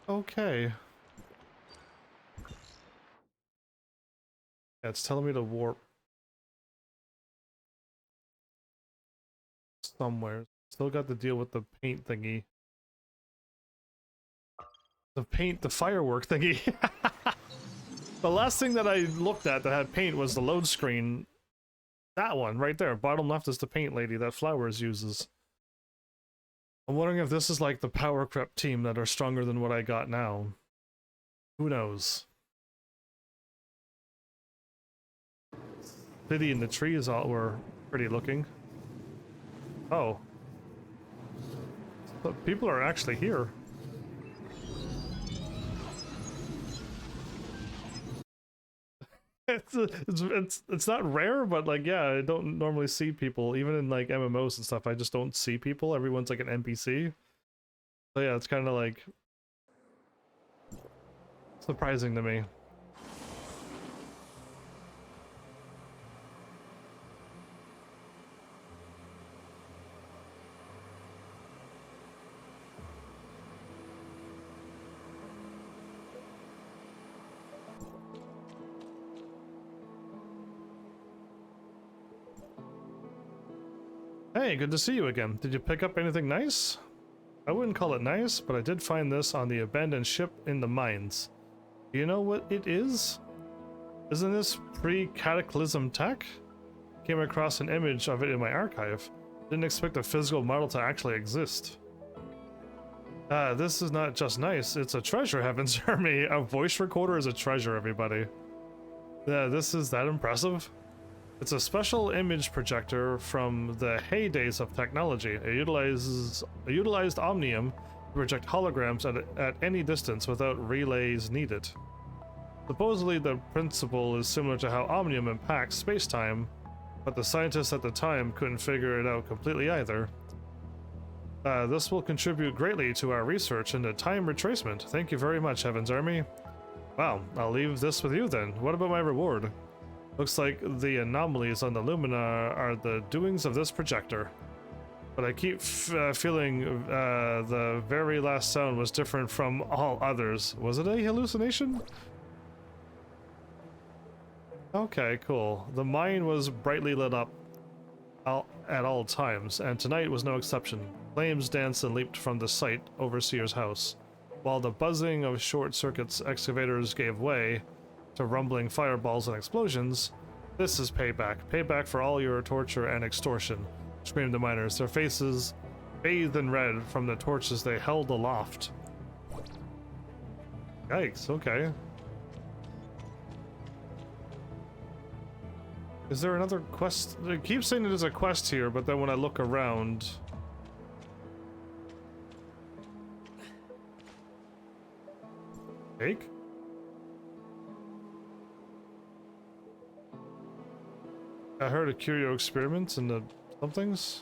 Okay. Yeah, it's telling me to warp somewhere. Still got to deal with the paint thingy. The firework thingy. The last thing that I looked at that had paint was the load screen. That one right there, bottom left is the paint lady that Flowers uses. I'm wondering if this is like the power creep team that are stronger than what I got now. Who knows? City and the trees all were pretty looking. Oh. But people are actually here. It's not rare, but like, yeah, I don't normally see people, even in like MMOs and stuff. I just don't see people. Everyone's like an NPC. So yeah, it's kind of like surprising to me. Hey, good to see you again. Did you pick up anything nice? I wouldn't call it nice, but I did find this on the abandoned ship in the mines. Do you know what it is? Isn't this pre-cataclysm tech? Came across an image of it in my archive. Didn't expect a physical model to actually exist. This is not just nice, it's a treasure, Heaven's Army. A voice recorder is a treasure, everybody. Yeah, this is that impressive. It's a special image projector from the heydays of technology. It utilized Omnium to project holograms at any distance without relays needed. Supposedly the principle is similar to how Omnium impacts space-time, but the scientists at the time couldn't figure it out completely either. This will contribute greatly to our research into time retracement. Thank you very much, Heaven's Army. Wow, I'll leave this with you then. What about my reward? Looks like the anomalies on the Lumina are the doings of this projector. But I keep feeling the very last sound was different from all others. Was it a hallucination? Okay, cool. The mine was brightly lit up at all times, and tonight was no exception. Flames danced and leaped from the site overseer's house, while the buzzing of short circuits excavators gave way to rumbling fireballs and explosions. This is payback. Payback for all your torture and extortion, screamed the miners, their faces bathed in red from the torches they held aloft. Yikes, okay. Is there another quest? It keeps saying there's a quest here, but then when I look around... Cake? I heard of curio experiments and the somethings.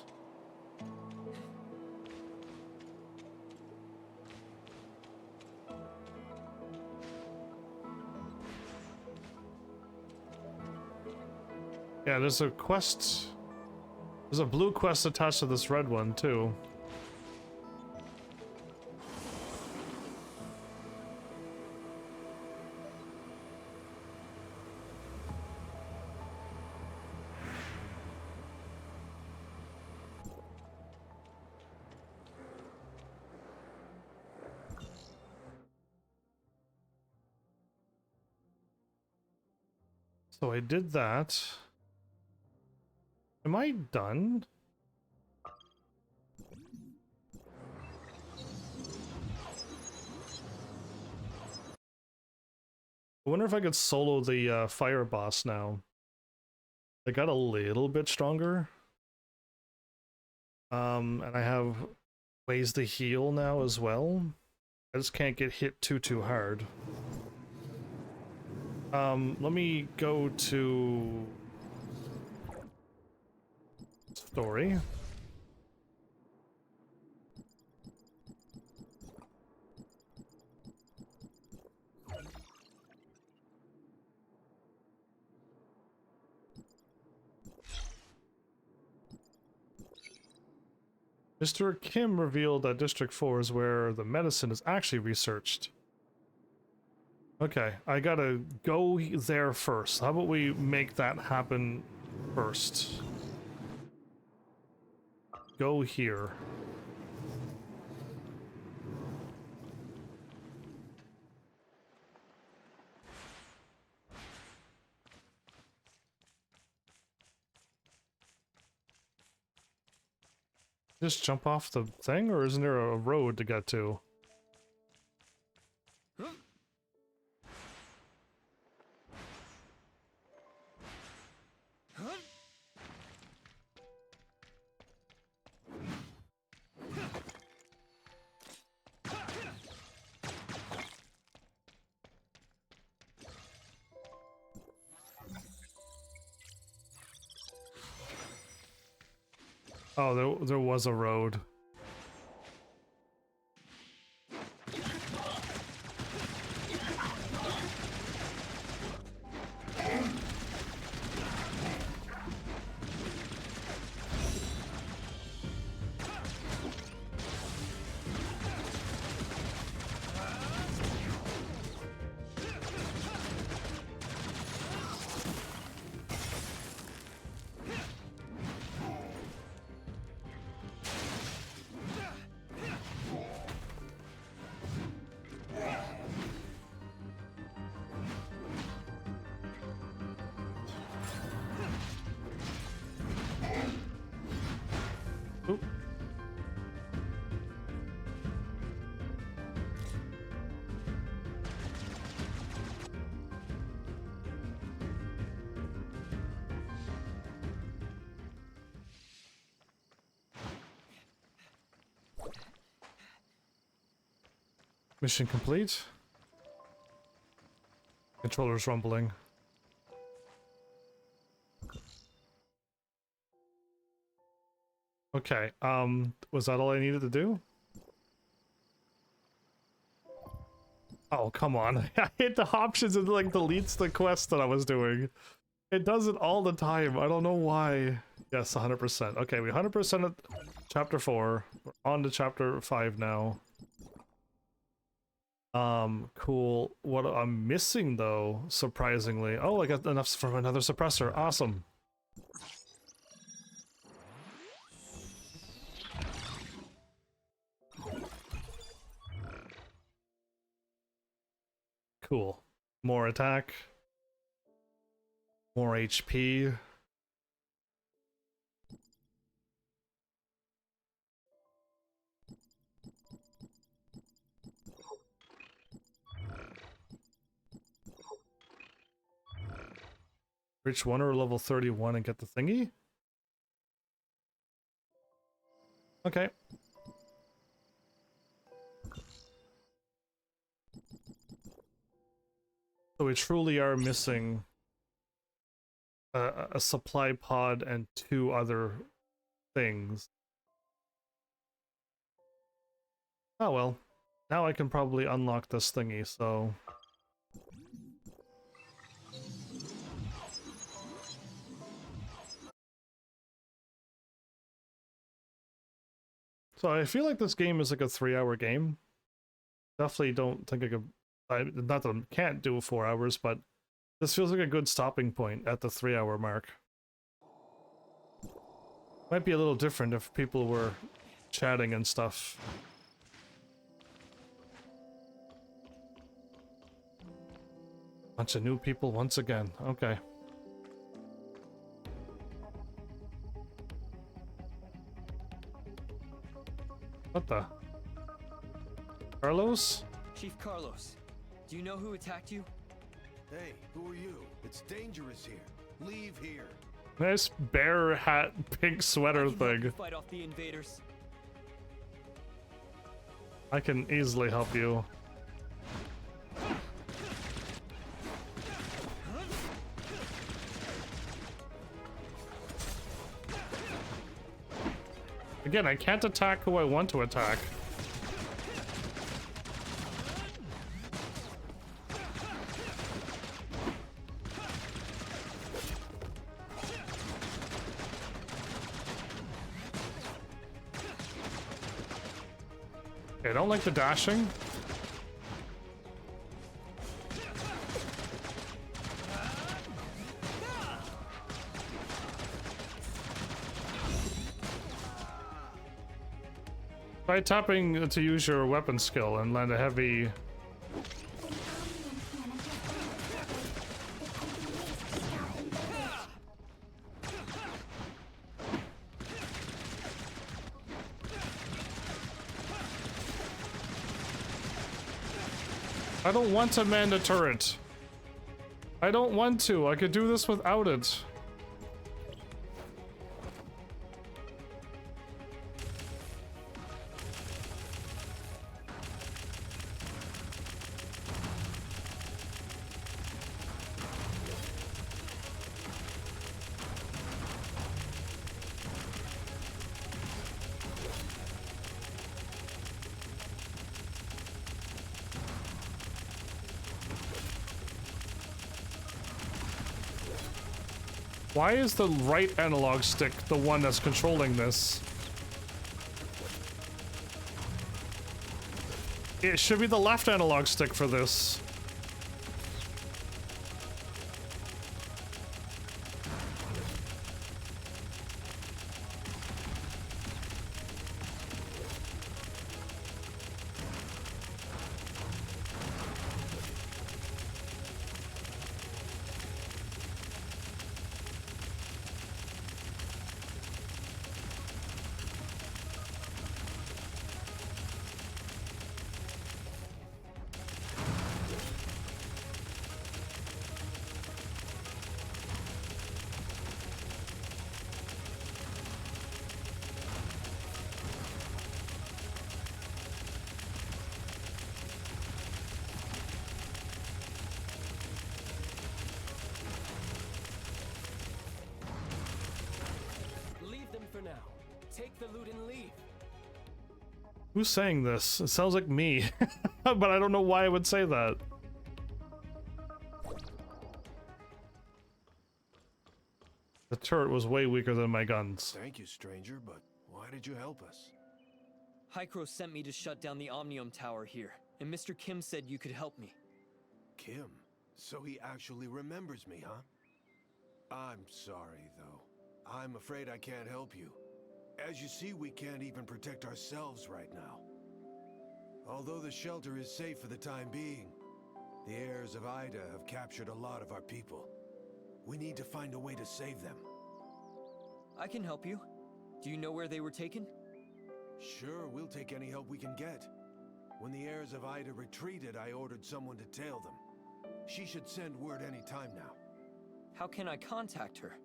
Yeah, there's a quest. There's a blue quest attached to this red one, too. So I did that. Am I done? I wonder if I could solo the fire boss now. They got a little bit stronger. And I have ways to heal now as well. I just can't get hit too hard. Let me go to story. Mr. Kim revealed that District 4 is where the medicine is actually researched. Okay, I gotta go there first. How about we make that happen first? Go here. Just jump off the thing, or isn't there a road to get to? Oh, there was a road. Oop. Mission complete. Controller's rumbling. Okay, was that all I needed to do? Oh, come on. I hit the options and like deletes the quest that I was doing. It does it all the time. I don't know why. Yes, 100%. Okay, we 100% at chapter 4. We're on to chapter 5 now. Cool. What I'm missing though, surprisingly. Oh, I got enough from another suppressor. Awesome. Cool. More attack. More HP. Reach 1 or level 31 and get the thingy? Okay. So we truly are missing a supply pod and 2 other things. Oh well. Now I can probably unlock this thingy, so... So I feel like this game is like a 3-hour game. Definitely don't think I could... not that I can't do 4 hours, but this feels like a good stopping point at the 3-hour mark. Might be a little different if people were chatting and stuff. Bunch of new people once again. Okay. What the? Carlos? Chief Carlos, do you know who attacked you? Hey, who are you? It's dangerous here. Leave here. Nice bear hat, pink sweater I can help thing. you fight off the invaders. I can easily help you. Again, I can't attack who I want to attack. Okay, I don't like the dashing. Try tapping to use your weapon skill and land a heavy... I don't want to man a turret. I don't want to. I could do this without it. Why is the right analog stick the one that's controlling this? It should be the left analog stick for this. Take the loot and leave. Who's saying this? It sounds like me, but I don't know why I would say that. The turret was way weaker than my guns. Thank you, stranger, but why did you help us? Hycro sent me to shut down the Omnium Tower here, and Mr. Kim said you could help me. Kim? So he actually remembers me, huh? I'm sorry, though. I'm afraid I can't help you. As you see, we can't even protect ourselves right now. Although the shelter is safe for the time being, the heirs of Ida have captured a lot of our people. We need to find a way to save them. I can help you. Do you know where they were taken? Sure, we'll take any help we can get. When the heirs of Ida retreated, I ordered someone to tail them. She should send word any time now. How can I contact her?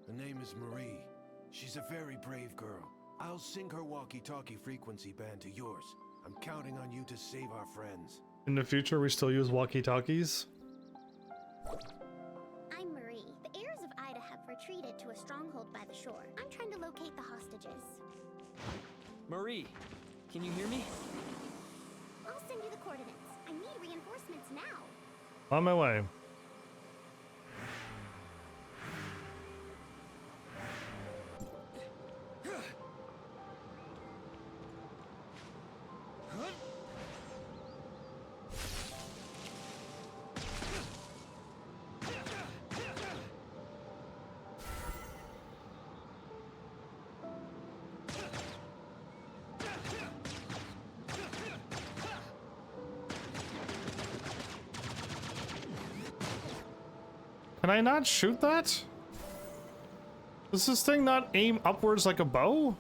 Her name is Marie. She's a very brave girl. I'll sync her walkie-talkie frequency band to yours. I'm counting on you to save our friends. In the future, we still use walkie-talkies? I'm Marie. The heirs of Ida have retreated to a stronghold by the shore. I'm trying to locate the hostages. Marie, can you hear me? I'll send you the coordinates. I need reinforcements now. On my way. Can I not shoot that? Does this thing not aim upwards like a bow?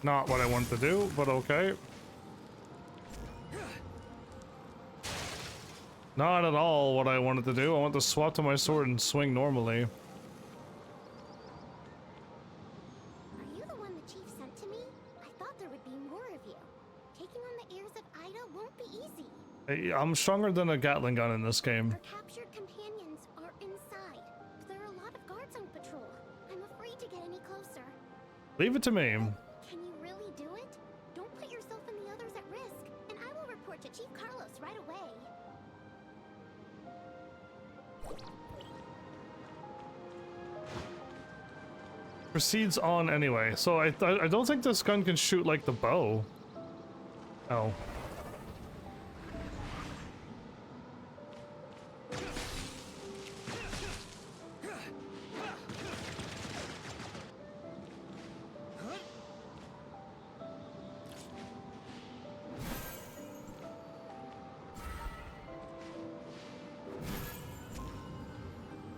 Not what I want to do, but okay. Not at all what I wanted to do. I want to swap to my sword and swing normally. Are you the one the chief sent to me? I thought there would be more of you. Taking on the heirs of Ida won't be easy. Hey, I'm stronger than a Gatling gun in this game. Our captured companions are inside, but there are a lot of guards on patrol. I'm afraid to get any closer. Leave it to me. Can you really do it? Don't put yourself and the others at risk, and I will report to Chief Carlos right away. Proceeds on anyway. So I don't think this gun can shoot like the bow. Oh.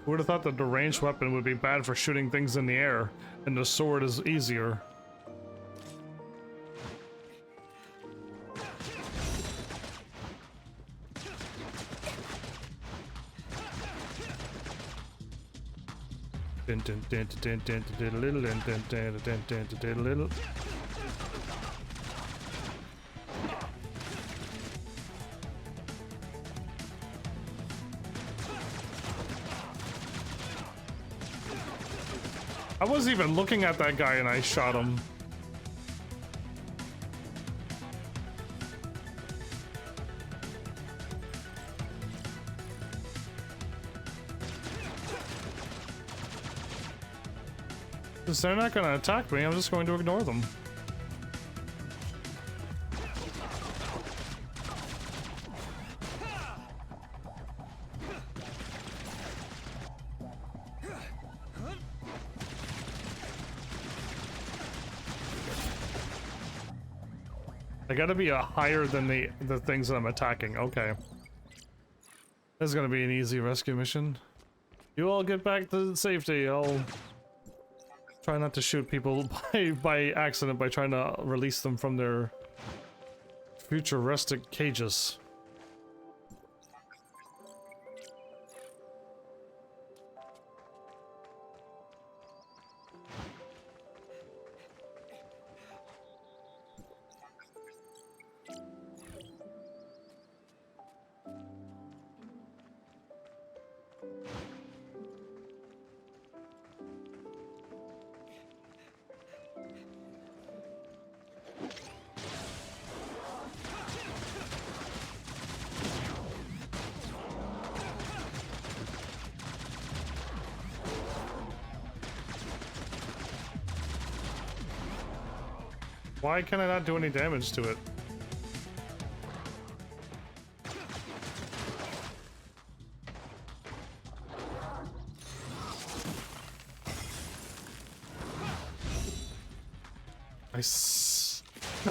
Who would have thought that the ranged weapon would be bad for shooting things in the air, and the sword is easier? I wasn't even looking at that guy and I shot him. Because they're not going to attack me, I'm just going to ignore them. I gotta be higher than the things that I'm attacking. Okay. This is gonna be an easy rescue mission. You all get back to safety. I'll try not to shoot people by accident by trying to release them from their futuristic cages. Why can I not do any damage to it?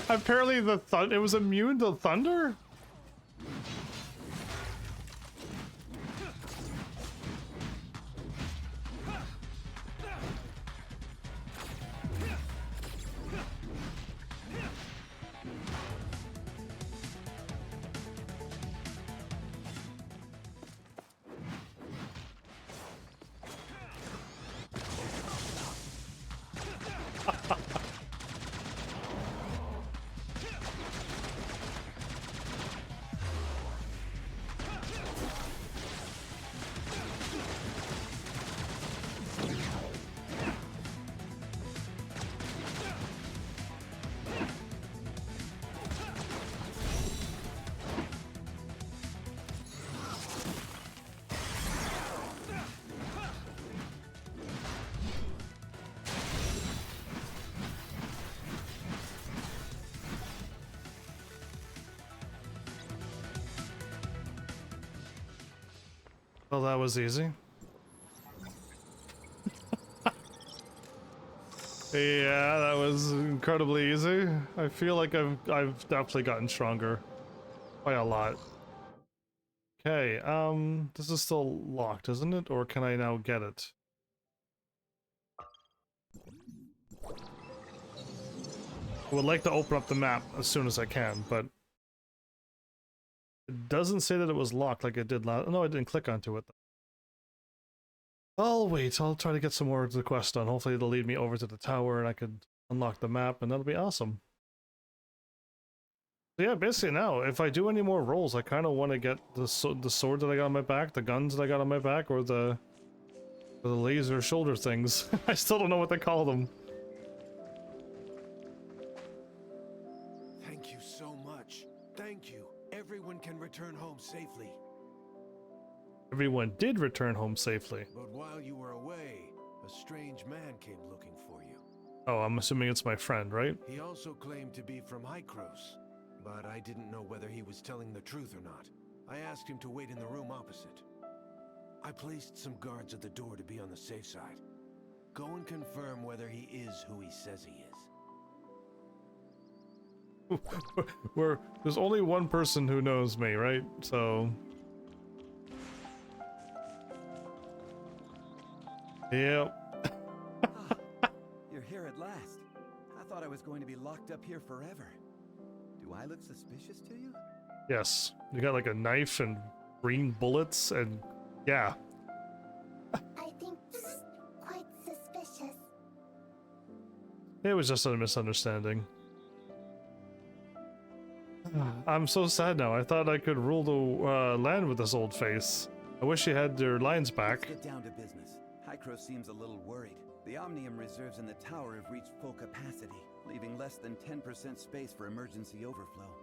Apparently it was immune to thunder? Well, that was easy. Yeah, that was incredibly easy. I feel like I've definitely gotten stronger by a lot. Okay, this is still locked, isn't it? Or can I now get it? I would like to open up the map as soon as I can, but it doesn't say that it was locked like it did last. No, I didn't click onto it. I'll wait. I'll try to get some more of the quest done. Hopefully it'll lead me over to the tower and I could unlock the map, and that'll be awesome. So yeah, basically now, if I do any more rolls, I kind of want to get the sword that I got on my back, the guns that I got on my back, or the laser shoulder things. I still don't know what they call them. Thank you so much. Thank you. Everyone can return home safely. Everyone did return home safely. But while you were away, a strange man came looking for you. Oh, I'm assuming it's my friend, right? He also claimed to be from Hycros, but I didn't know whether he was telling the truth or not. I asked him to wait in the room opposite. I placed some guards at the door to be on the safe side. Go and confirm whether he is who he says he is. There's only one person who knows me, right? So... Yep. You're here at last. I thought I was going to be locked up here forever. Do I look suspicious to you? Yes. You got like a knife and green bullets and... yeah. I think that's quite suspicious. It was just a misunderstanding. I'm so sad now. I thought I could rule the land with this old face. I wish you had your lines back. Let's get down to business. Hycros seems a little worried. The Omnium reserves in the tower have reached full capacity, leaving less than 10% space for emergency overflow.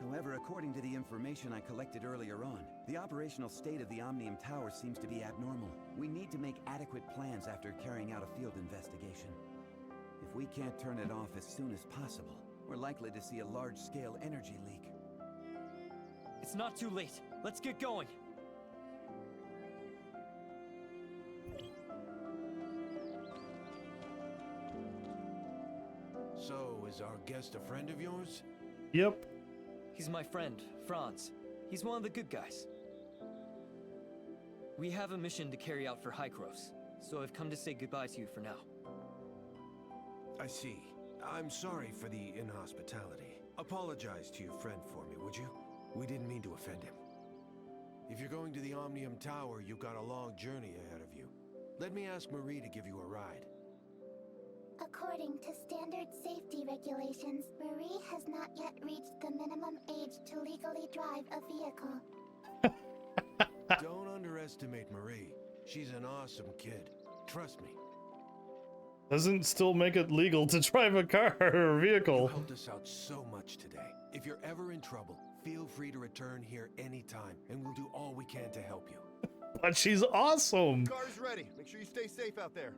However, according to the information I collected earlier on, the operational state of the Omnium Tower seems to be abnormal. We need to make adequate plans after carrying out a field investigation. If we can't turn it off as soon as possible, we're likely to see a large-scale energy leak. It's not too late. Let's get going. So, is our guest a friend of yours? Yep. He's my friend, Franz. He's one of the good guys. We have a mission to carry out for Hycros, so I've come to say goodbye to you for now. I see. I'm sorry for the inhospitality. Apologize to your friend for me, would you? We didn't mean to offend him. If you're going to the Omnium Tower, you've got a long journey ahead of you. Let me ask Marie to give you a ride. According to standard safety regulations, Marie has not yet reached the minimum age to legally drive a vehicle. Don't underestimate Marie. She's an awesome kid. Trust me. Doesn't still make it legal to drive a car or a vehicle. You helped us out so much today. If you're ever in trouble, feel free to return here anytime, and we'll do all we can to help you. But she's awesome. Car's ready. Make sure you stay safe out there.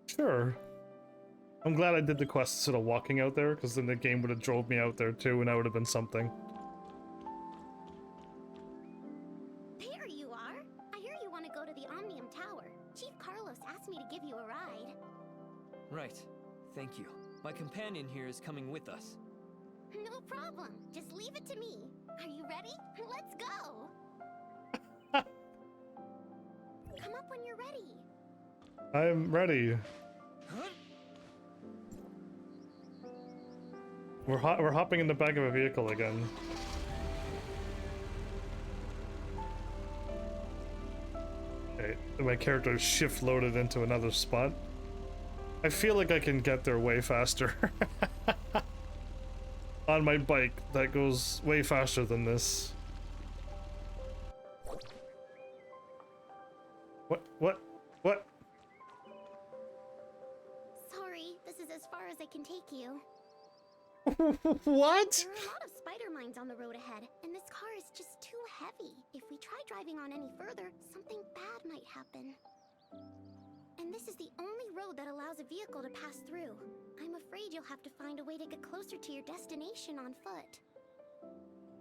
Sure. I'm glad I did the quest instead of walking out there, because then the game would have drove me out there too, and I would have been something. There you are. I hear you want to go to the Omnium Tower. Chief Carlos asked me to give you a ride. Right. Thank you. My companion here is coming with us. No problem. Just leave it to me. Are you ready? Let's go. Come up when you're ready. I'm ready. We're hopping in the back of a vehicle again. Okay, my character is shift loaded into another spot. I feel like I can get there way faster. On my bike that goes way faster than this. What? Sorry, this is as far as I can take you. What? There are a lot of spider mines on the road ahead, and this car is just too heavy. If we try driving on any further, something bad might happen. And this is the only road that allows a vehicle to pass through. I'm afraid you'll have to find a way to get closer to your destination on foot.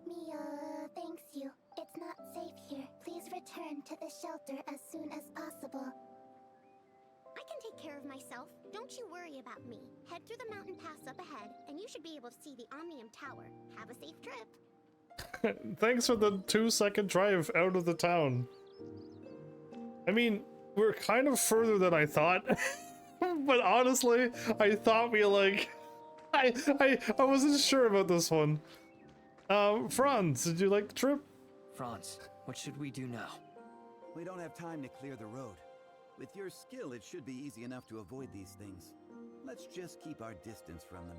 Mia, thanks you. It's not safe here. Please return to the shelter as soon as possible. I can take care of myself. Don't you worry about me. Head through the mountain pass up ahead, and you should be able to see the Omnium Tower. Have a safe trip. Thanks for the 2-second drive out of the town. I mean, we're kind of further than I thought. But honestly, I thought we like... I wasn't sure about this one. Franz, did you like the trip? Franz, what should we do now? We don't have time to clear the road. With your skill, it should be easy enough to avoid these things. Let's just keep our distance from them.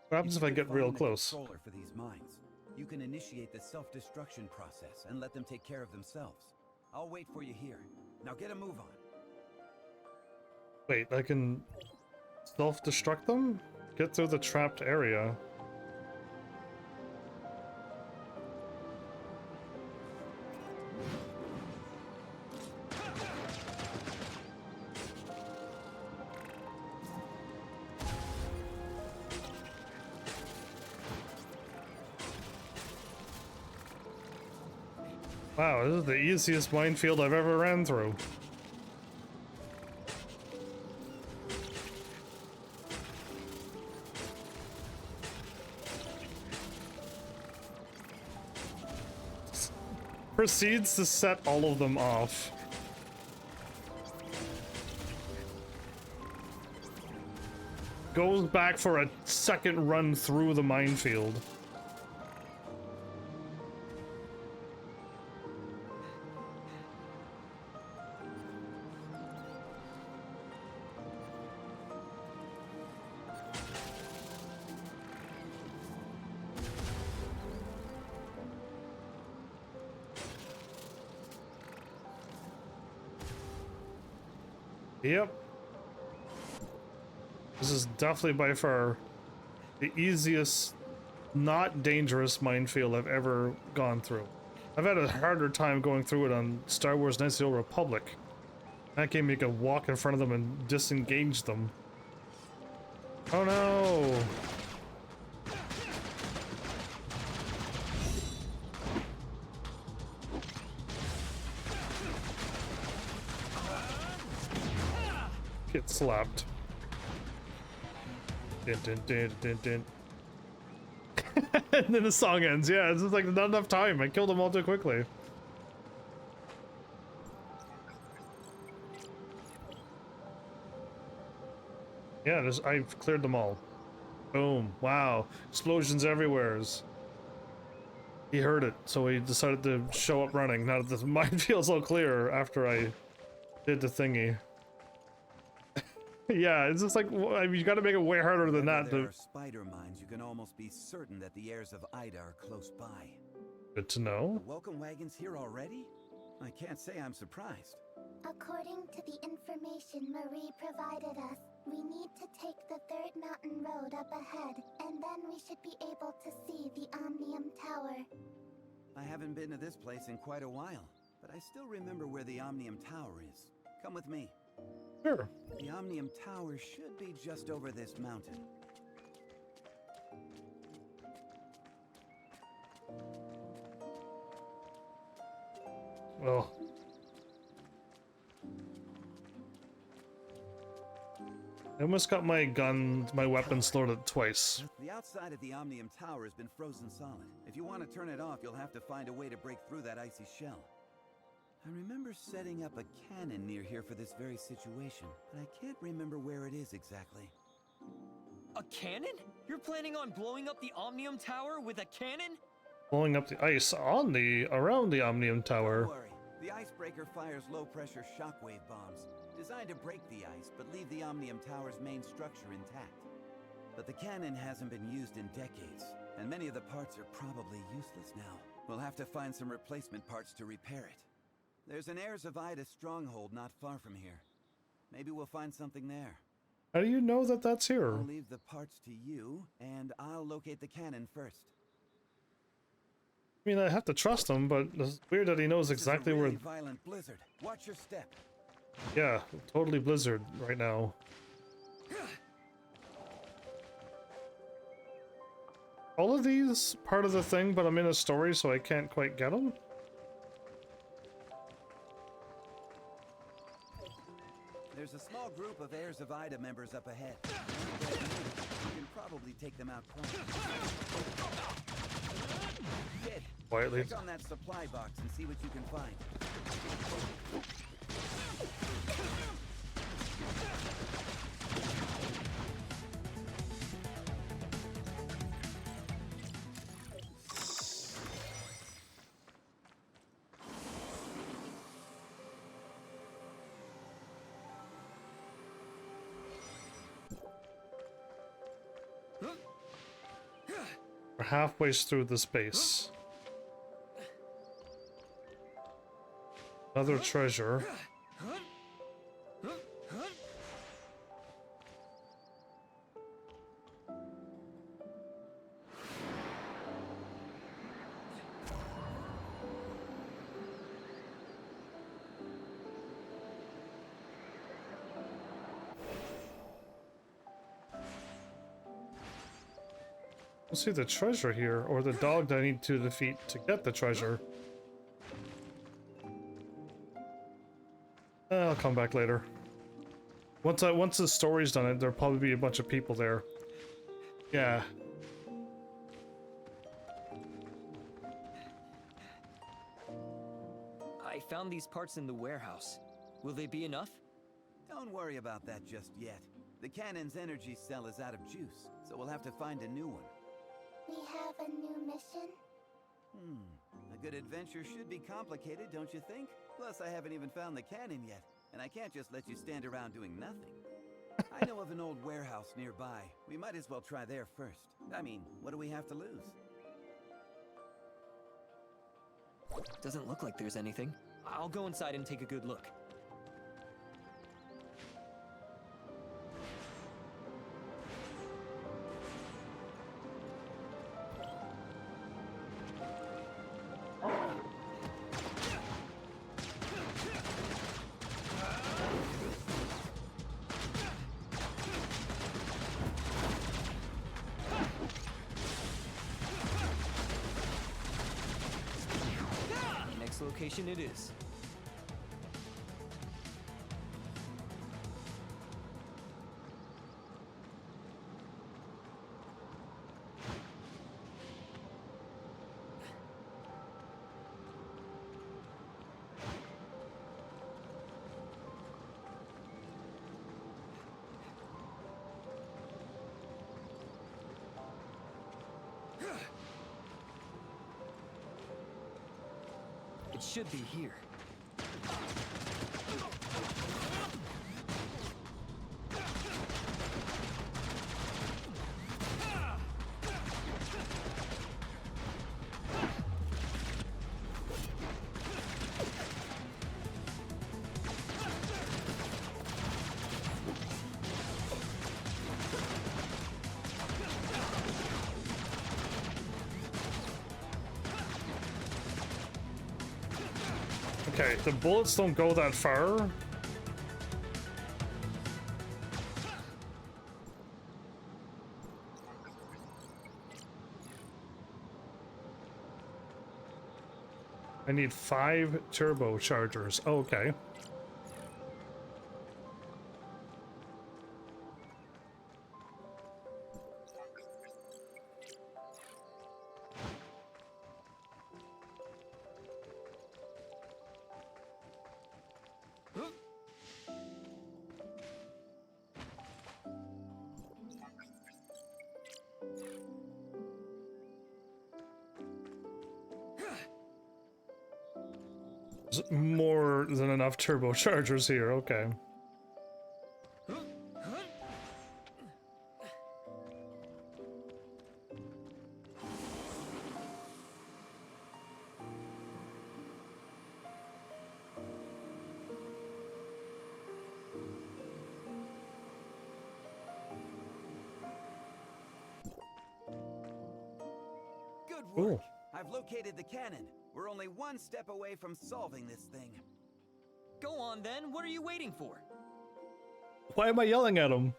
What happens if I get real close? Controller for these mines. You can initiate the self-destruction process and let them take care of themselves. I'll wait for you here. Now get a move on. Wait, I can self-destruct them? Get through the trapped area. Wow, this is the easiest minefield I've ever ran through. Proceeds to set all of them off. Goes back for a second run through the minefield. Yep. This is definitely by far the easiest, not dangerous minefield I've ever gone through. I've had a harder time going through it on Star Wars Knights of the Old Republic. That game you could walk in front of them and disengage them. Oh no! Get slapped. Dun, dun, dun, dun, dun. And then the song ends. Yeah, it's just like not enough time. I killed them all too quickly. Yeah, I've cleared them all. Boom. Wow. Explosions everywhere. He heard it, so he decided to show up running. Now that the minefield's all clear after I did the thingy. Yeah, it's just like, I mean, you gotta make it way harder than that. There are spider mines, you can almost be certain that the heirs of Ida are close by. Good to know. The welcome wagon's here already? I can't say I'm surprised. According to the information Marie provided us, we need to take the third mountain road up ahead, and then we should be able to see the Omnium Tower. I haven't been to this place in quite a while, but I still remember where the Omnium Tower is. Come with me. Sure. The Omnium Tower should be just over this mountain. Well. I almost got my weapons loaded twice. The outside of the Omnium Tower has been frozen solid. If you want to turn it off, you'll have to find a way to break through that icy shell. I remember setting up a cannon near here for this very situation, but I can't remember where it is exactly. A cannon? You're planning on blowing up the Omnium Tower with a cannon? Blowing up the ice around the Omnium Tower. Don't worry. The icebreaker fires low-pressure shockwave bombs, designed to break the ice, but leave the Omnium Tower's main structure intact. But the cannon hasn't been used in decades, and many of the parts are probably useless now. We'll have to find some replacement parts to repair it. There's an Heirs of Ida stronghold not far from here. Maybe we'll find something there. How do you know that that's here? I'll leave the parts to you, and I'll locate the cannon first. I mean, I have to trust him, but it's weird that he knows exactly this is a really where... violent blizzard. Watch your step. Yeah, totally blizzard right now. All of these part of the thing, but I'm in a story, so I can't quite get them. There's a small group of Heirs of Ida members up ahead. You can probably take them out quietly. Kid, Quietly. check on that supply box and see what you can find. We're halfway through this base. Another treasure. Let's see the treasure here, or the dog that I need to defeat to get the treasure. I'll come back later. Once the story's done, there'll probably be a bunch of people there. Yeah. I found these parts in the warehouse. Will they be enough? Don't worry about that just yet. The cannon's energy cell is out of juice, so we'll have to find a new one. We have a new mission? A good adventure should be complicated, don't you think? Plus, I haven't even found the cannon yet, and I can't just let you stand around doing nothing. I know of an old warehouse nearby. We might as well try there first. I mean, what do we have to lose? Doesn't look like there's anything. I'll go inside and take a good look. Location it is. It should be here. Okay, the bullets don't go that far. I need 5 turbochargers. Oh, okay. There's more than enough turbochargers here, okay. Good work. Ooh. I've located the cannon. We're only one step away from solving this thing. Go on then, what are you waiting for? Why am I yelling at him?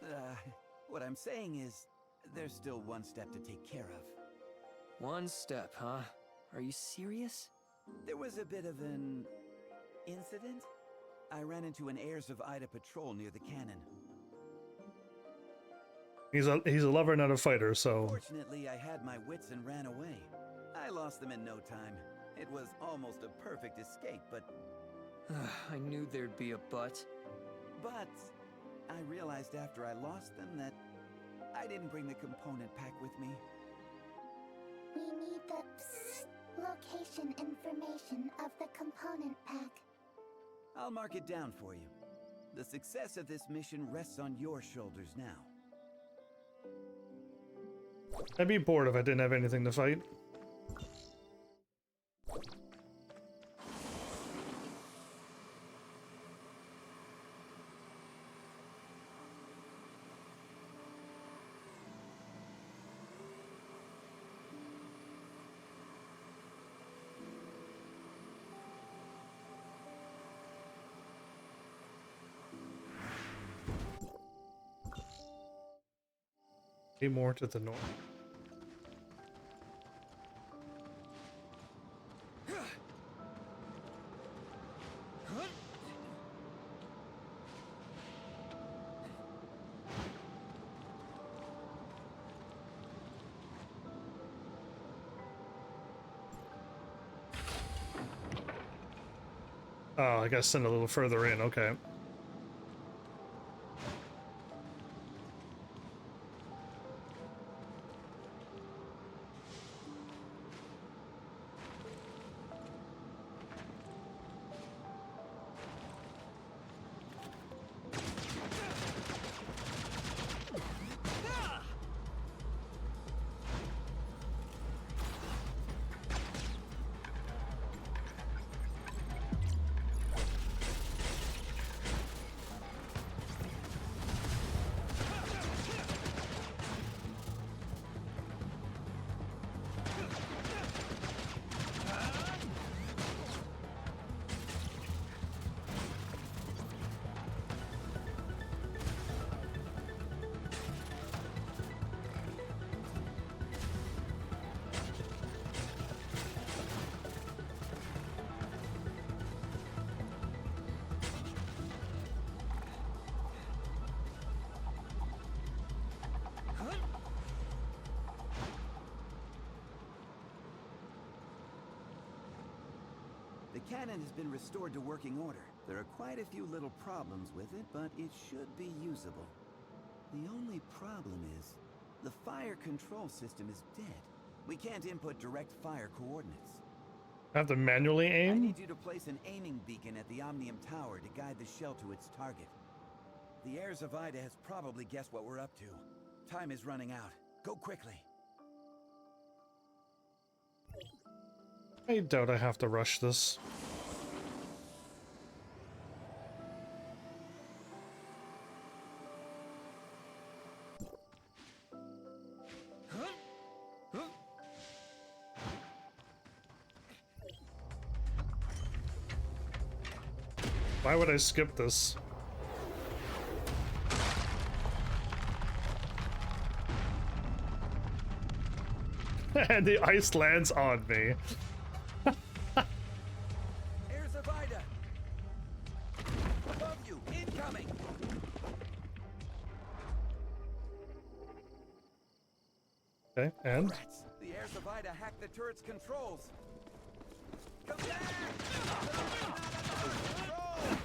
What I'm saying is, there's still one step to take care of. One step, huh? Are you serious? There was a bit of an incident. I ran into an Heirs of Ida patrol near the cannon. He's a lover, not a fighter, so... Fortunately, I had my wits and ran away. I lost them in no time. It was almost a perfect escape, but... I knew there'd be a but. But I realized after I lost them that I didn't bring the component pack with me. We need the location information of the component pack. I'll mark it down for you. The success of this mission rests on your shoulders now. I'd be bored if I didn't have anything to fight. Be more to the north. Oh, I gotta send a little further in, okay. The cannon has been restored to working order. There are quite a few little problems with it, but it should be usable. The only problem is, the fire control system is dead. We can't input direct fire coordinates. I have to manually I aim? need you to place an aiming beacon at the Omnium Tower to guide the shell to its target. The Heirs of Ida has probably guessed what we're up to. Time is running out. Go quickly. I doubt I have to rush this. Why would I skip this? And the ice lands on me. Okay, and? Rats! The heirs of Ida hacked the turret's controls! Come back! Control!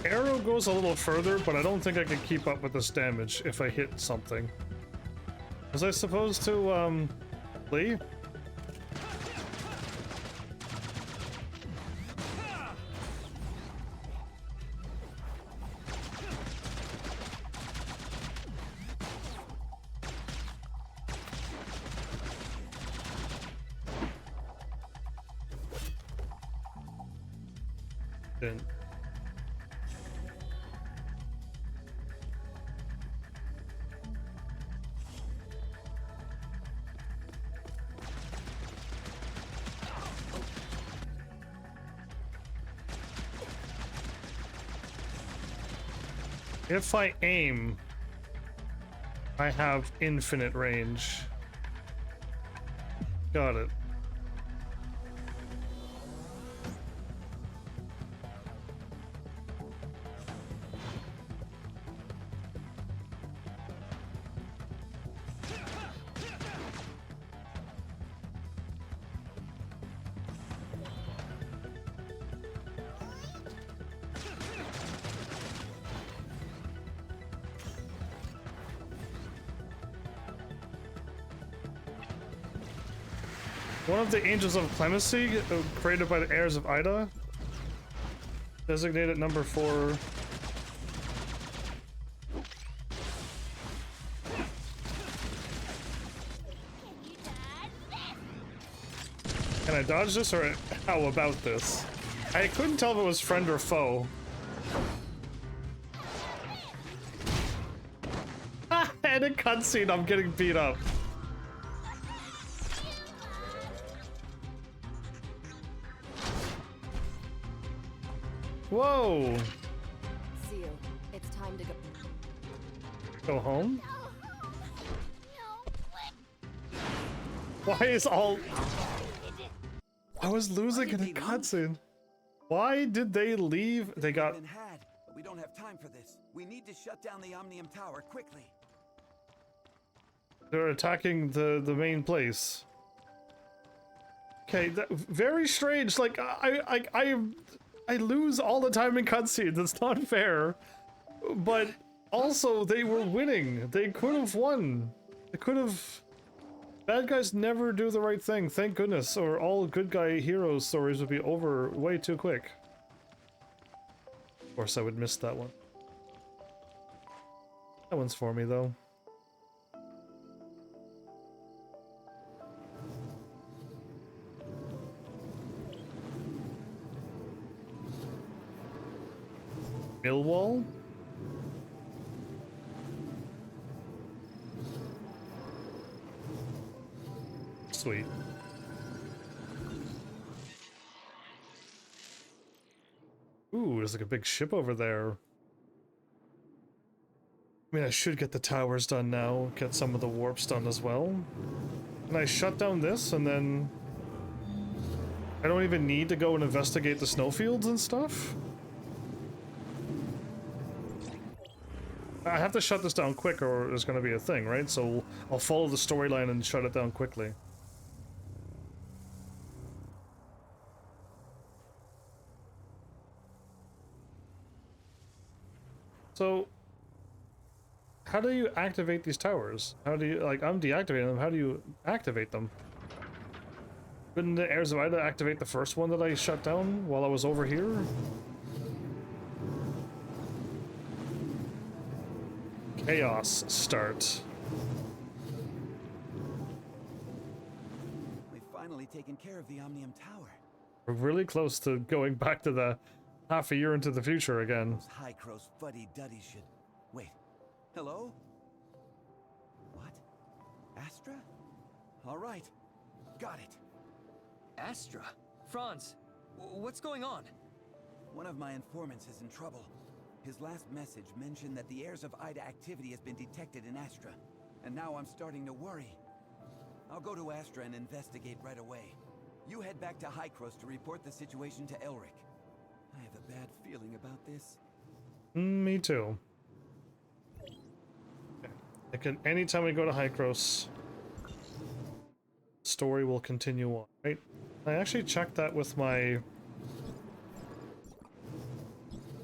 Arrow goes a little further, but I don't think I can keep up with this damage if I hit something. Was I supposed to, leave? Didn't. If I aim, I have infinite range. Got it. One of the Angels of Clemency, created by the heirs of Ida, designated number 4. Can I dodge this, or how about this? I couldn't tell if it was friend or foe. And a cutscene, I'm getting beat up. Whoa! Seal, it's time to go. Go home? Why is all... I was losing in a cutscene. Why did they leave? They got... Been had, but we don't have time for this. We need to shut down the Omnium Tower quickly. They're attacking the main place. Okay, very strange. Like, I lose all the time in cutscenes. It's not fair. But also, they were winning. They could have won. They could have... Bad guys never do the right thing, thank goodness, or all good guy hero stories would be over way too quick. Of course, I would miss that one. That one's for me, though. Millwall? Sweet. Ooh, there's like a big ship over there. I mean, I should get the towers done now, get some of the warps done as well. And I shut down this, and then... I don't even need to go and investigate the snowfields and stuff? I have to shut this down quick or there's gonna be a thing, right? So I'll follow the storyline and shut it down quickly. So, how do you activate these towers? How do you, like, I'm deactivating them, how do you activate them? Couldn't the heirs of Ida activate the first one that I shut down while I was over here? Chaos start. We've finally taken care of the Omnium Tower. We're really close to going back to the half a year into the future again. Those high-cross fuddy-duddy should... Wait. Hello? What? Astra? All right. Got it. Astra? Franz, what's going on? One of my informants is in trouble. His last message mentioned that the heirs of Ida activity has been detected in Astra, and now I'm starting to worry. I'll go to Astra and investigate right away. You head back to Hykros to report the situation to Elric. I have a bad feeling about this. Me too. Okay. Anytime we go to Hykros, story will continue on, right? I actually checked that with my...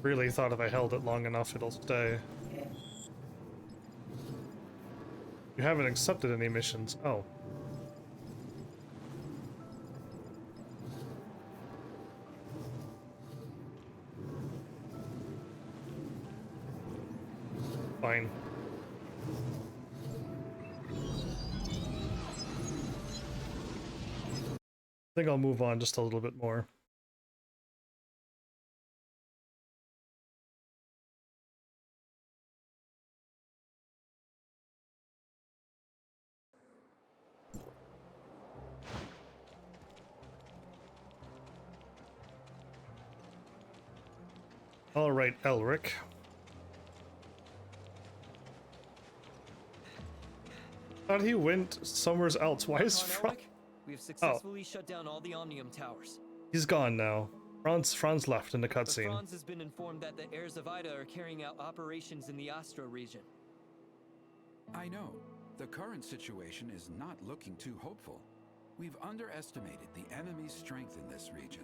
Really thought if I held it long enough, it'll stay. You haven't accepted any missions. Oh. Fine. I think I'll move on just a little bit more. All right, Elric. Thought he went somewhere else. Why is Franz? We have successfully shut down all the Omnium towers. He's gone now. Franz left in the But cutscene. Franz has been informed that the heirs of Ida are carrying out operations in the Astra region. I know. The current situation is not looking too hopeful. We've underestimated the enemy's strength in this region.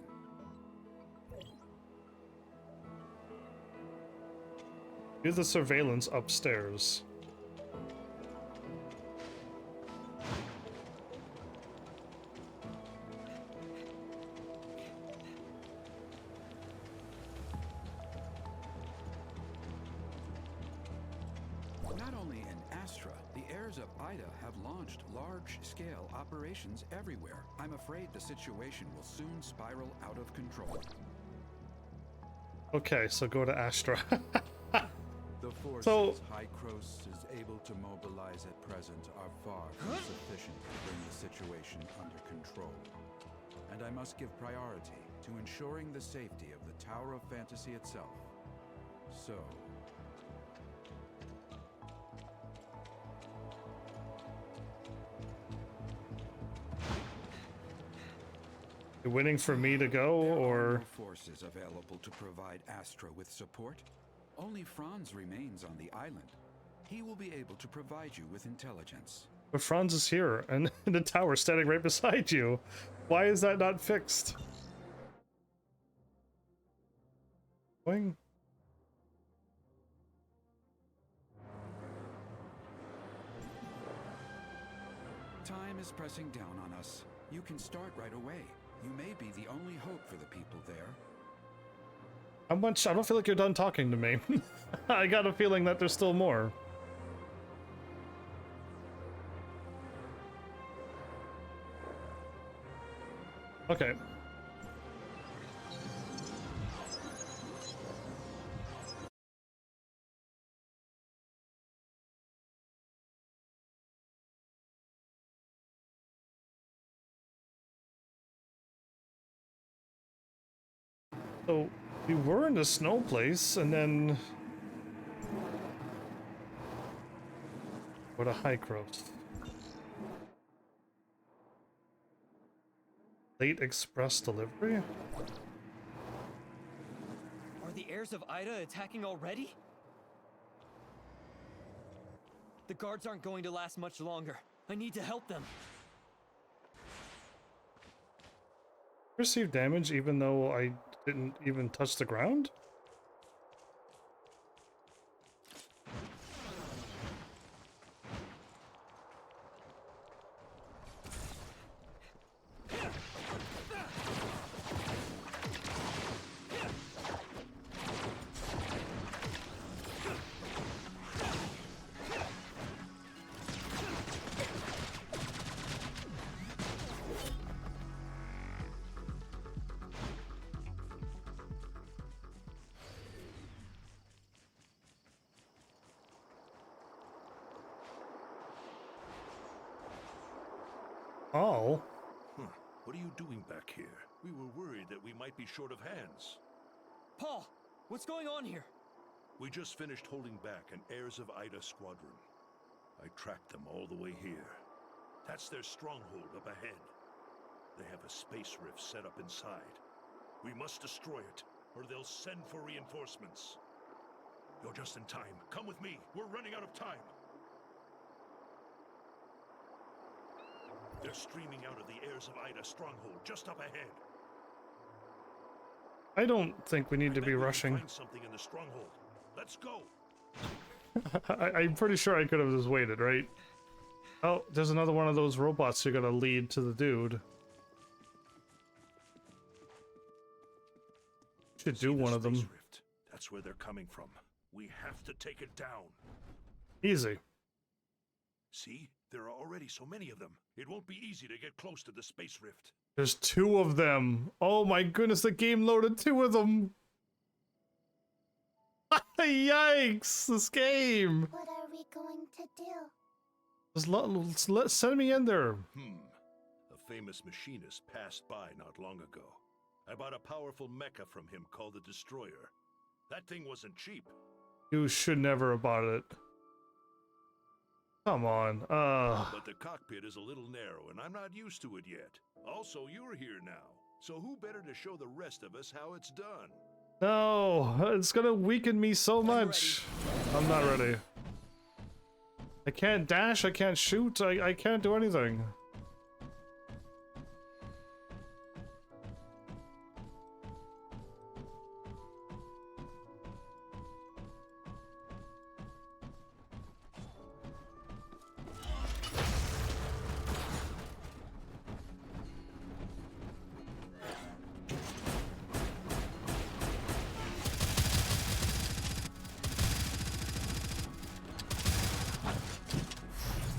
Do the surveillance upstairs. Not only in Astra, the heirs of Ida have launched large-scale operations everywhere. I'm afraid the situation will soon spiral out of control. Okay, so go to Astra. The forces So- Hykros is able to mobilize at present are far from sufficient to bring the situation under control. And I must give priority to ensuring the safety of the Tower of Fantasy itself. So... You winning for me to go, There are or... no forces available to provide Astra with support. Only Franz remains on the island. He will be able to provide you with intelligence. But Franz is here, and the tower standing right beside you. Why is that not fixed? Boing. Time is pressing down on us. You can start right away. You may be the only hope for the people there. How much? I don't feel like you're done talking to me. I got a feeling that there's still more. Okay. So, we were in the snow place, and then... Go to Hykros. Late express delivery? Are the heirs of Ida attacking already? The guards aren't going to last much longer. I need to help them. Received damage even though I didn't even touch the ground? What are you doing back here? We were worried that we might be short of hands. Paul, what's going on here? We just finished holding back an Heirs of Ida squadron. I tracked them all the way here. That's their stronghold up ahead. They have a space rift set up inside. We must destroy it, or they'll send for reinforcements. You're just in time. Come with me. We're running out of time. They're streaming out of the Heirs of Ida stronghold just up ahead. I don't think we need to be rushing. Find something in the stronghold. Let's go. I'm pretty sure I could have just waited, right? Oh, there's another one of those robots you're gonna lead to the dude. Should do one of them. Rift. That's where they're coming from. We have to take it down. Easy. See? There are already so many of them. It won't be easy to get close to the space rift. There's 2 of them. Oh my goodness, the game loaded 2 of them. Yikes, this game. What are we going to do? Send me in there. A famous machinist passed by not long ago. I bought a powerful mecha from him called the Destroyer. That thing wasn't cheap. You should never have bought it. Come on. But the cockpit is a little narrow, and I'm not used to it yet. Also, you're here now. So who better to show the rest of us how it's done? No, it's gonna weaken me so much. I'm not ready. I can't dash, I can't shoot, I can't do anything.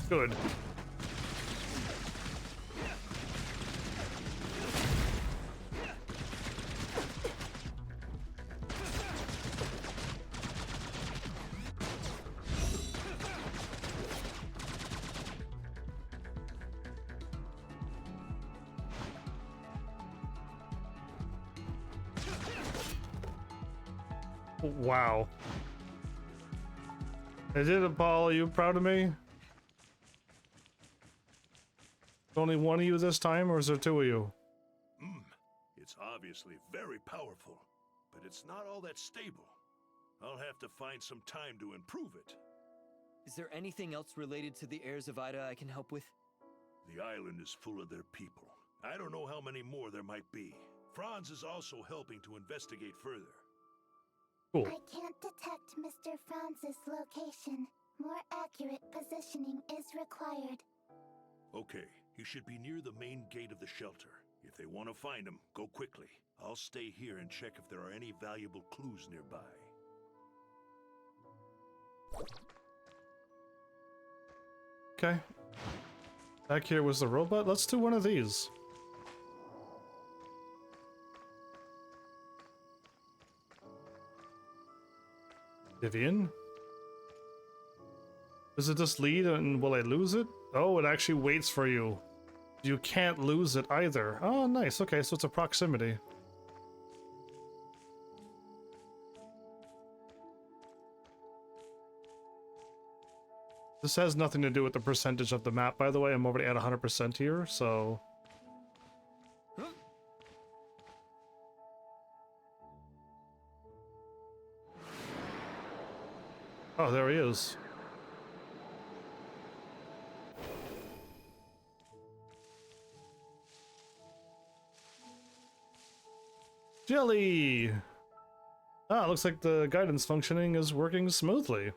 Good. Wow. I did it, Paul. Are you proud of me? Only one of you this time, or is there 2 of you? It's obviously very powerful, but it's not all that stable. I'll have to find some time to improve it. Is there anything else related to the Heirs of Ida I can help with? The island is full of their people. I don't know how many more there might be. Franz is also helping to investigate further. Cool. I can't detect Mr. Franz's location. More accurate positioning is required. Okay, he should be near the main gate of the shelter. If they want to find him, go quickly. I'll stay here and check if there are any valuable clues nearby. Okay. Back here was the robot. Let's do one of these. Vivian? Does it just lead and will I lose it? Oh, it actually waits for you. You can't lose it either. Oh, nice. Okay, so it's a proximity. This has nothing to do with the percentage of the map, by the way. I'm already at 100% here, so... Oh, there he is. Jelly! Ah, looks like the guidance functioning is working smoothly.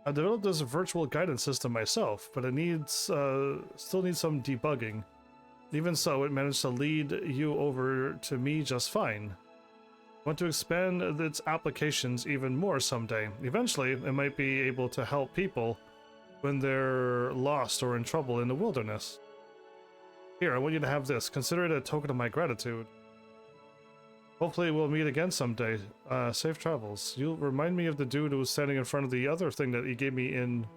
I developed this virtual guidance system myself, but it needs, still needs some debugging. Even so, it managed to lead you over to me just fine. Want to expand its applications even more someday. Eventually, it might be able to help people when they're lost or in trouble in the wilderness. Here, I want you to have this. Consider it a token of my gratitude. Hopefully we'll meet again someday. Safe travels. You'll remind me of the dude who was standing in front of the other thing that he gave me in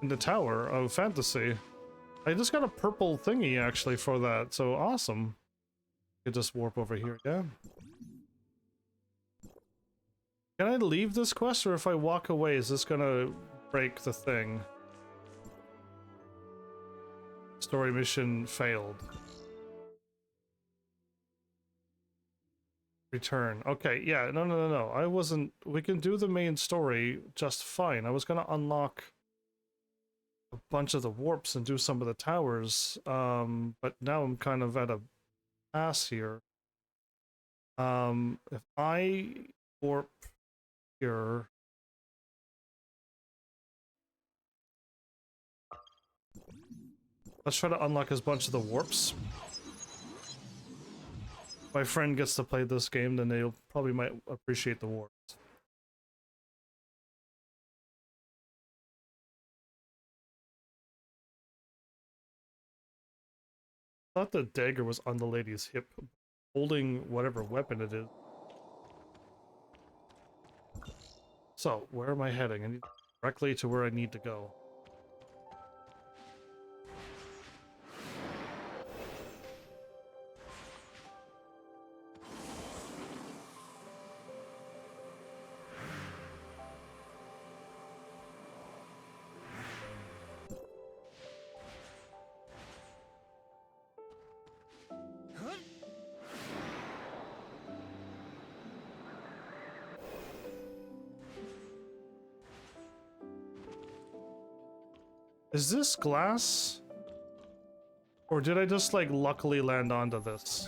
the Tower of Fantasy. I just got a purple thingy actually for that, so awesome. Could just warp over here, yeah. Can I leave this quest, or if I walk away, is this gonna break the thing? Story mission failed. Return. Okay, yeah, no. I wasn't... We can do the main story just fine. I was gonna unlock a bunch of the warps and do some of the towers, but now I'm kind of at a pass here. If I warp here... Let's try to unlock a bunch of the warps. My friend gets to play this game, then they'll probably might appreciate the warps. I thought the dagger was on the lady's hip, holding whatever weapon it is. So, where am I heading? I need directly to where I need to go. Is this glass? Or did I just, like, luckily land onto this?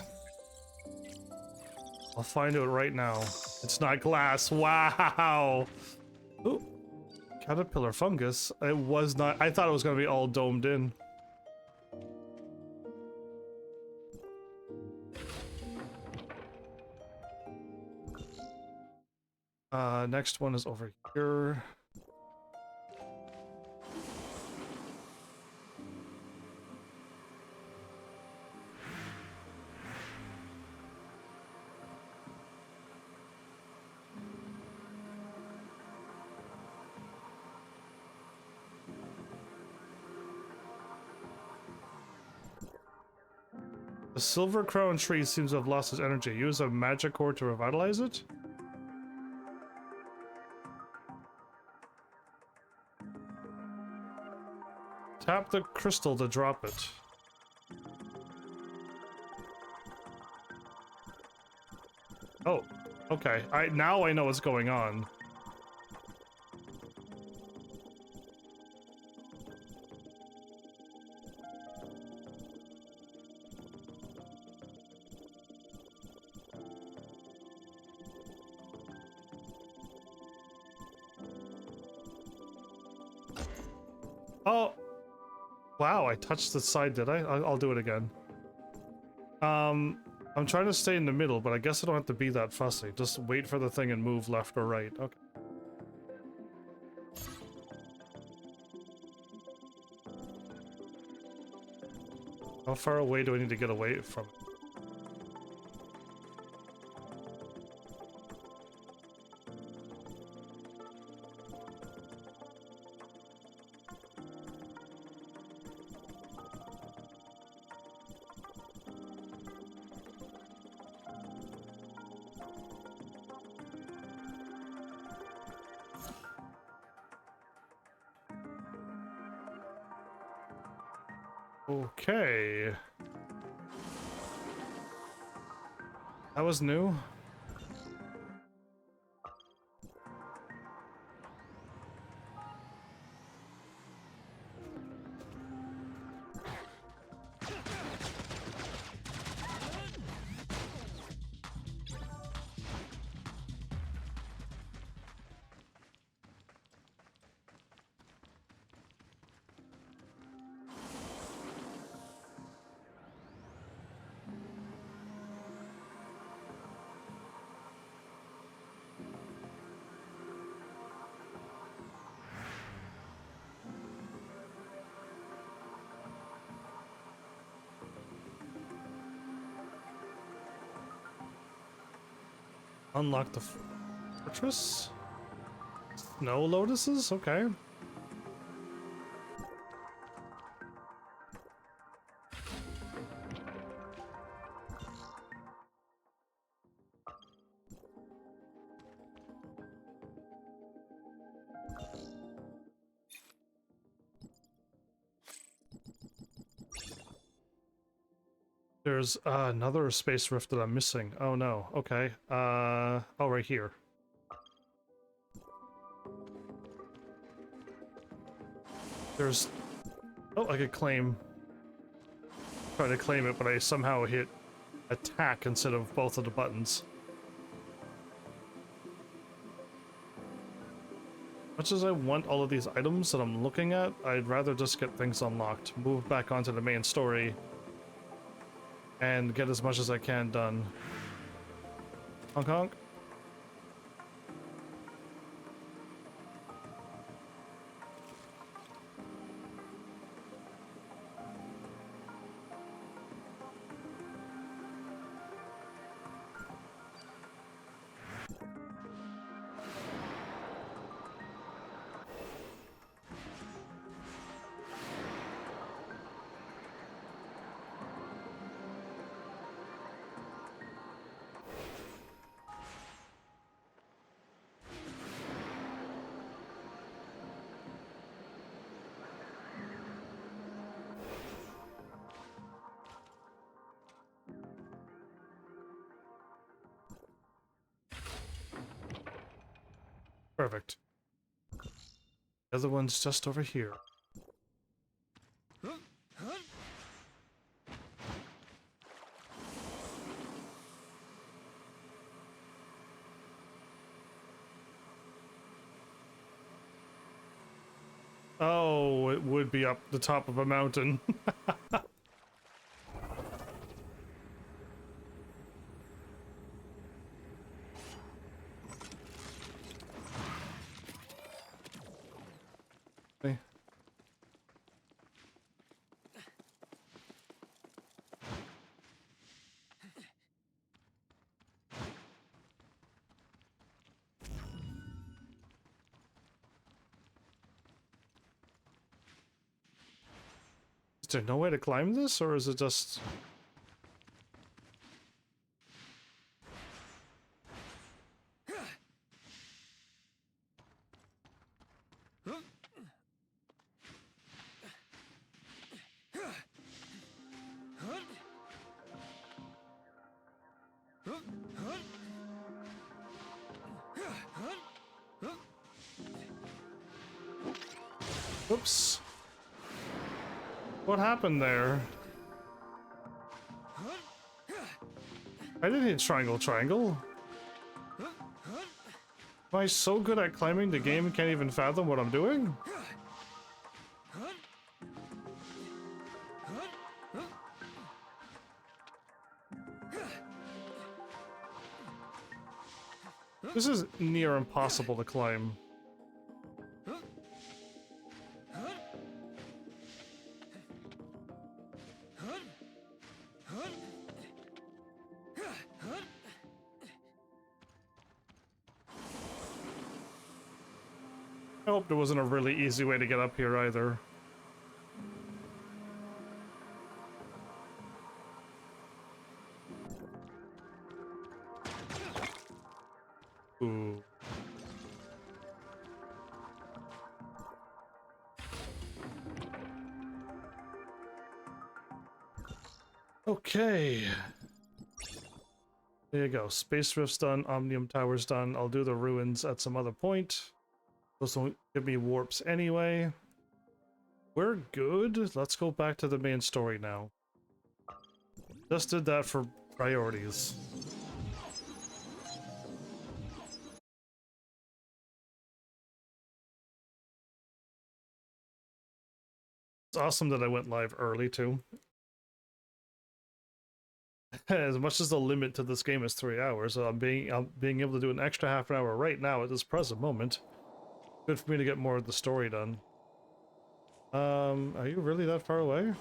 I'll find out right now. It's not glass. Wow! Ooh. Caterpillar fungus. It was not... I thought it was gonna be all domed in. Next one is over here. The silver crown tree seems to have lost its energy. Use a magic core to revitalize it? Tap the crystal to drop it. Oh, okay. Now I know what's going on. Oh! Wow, I touched the side, did I? I'll do it again. I'm trying to stay in the middle, but I guess I don't have to be that fussy. Just wait for the thing and move left or right. Okay. How far away do I need to get away from it? Okay. That was new. Unlock the fortress? Snow lotuses? Okay. There's another space rift that I'm missing. Oh no. Okay. Oh, right here. There's... Oh, I could claim... Try to claim it, but I somehow hit attack instead of both of the buttons. Much as I want all of these items that I'm looking at, I'd rather just get things unlocked, move back onto the main story, and get as much as I can done. Honk honk. Perfect. The other one's just over here. Oh, it would be up the top of a mountain. Okay. Is there no way to climb this, or is it just... Oops. What happened there? I didn't hit triangle, triangle. Am I so good at climbing the game can't even fathom what I'm doing? This is near impossible to climb. I hope there wasn't a really easy way to get up here either. Ooh. Okay. There you go. Space Rift's done, Omnium Tower's done. I'll do the ruins at some other point. Those won't give me warps anyway. We're good. Let's go back to the main story now. Just did that for priorities. It's awesome that I went live early too. As much as the limit to this game is 3 hours, I'm being able to do an extra half an hour right now at this present moment. Good for me to get more of the story done. Are you really that far away?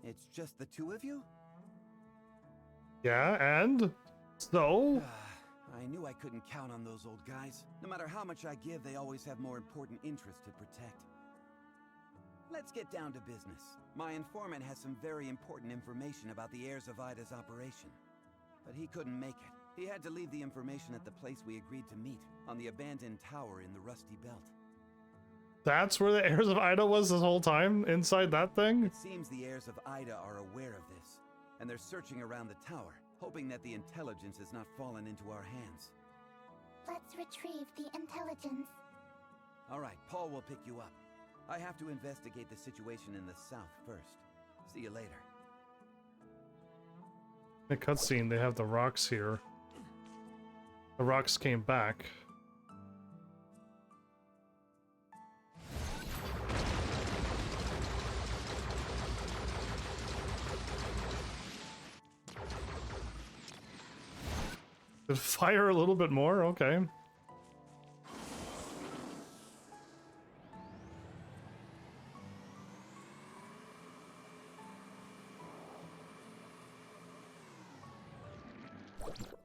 It's just the two of you? Yeah, and? So? I knew I couldn't count on those old guys. No matter how much I give, they always have more important interests to protect. Let's get down to business. My informant has some very important information about the heirs of Ida's operation. But he couldn't make it. He had to leave the information at the place we agreed to meet, on the abandoned tower in the Rusty Belt. That's where the heirs of Ida was this whole time? Inside that thing? It seems the heirs of Ida are aware of this, and they're searching around the tower, hoping that the intelligence has not fallen into our hands. Let's retrieve the intelligence. All right, Paul will pick you up. I have to investigate the situation in the south first. See you later. The cutscene, they have the rocks here. The rocks came back. Did fire a little bit more? Okay.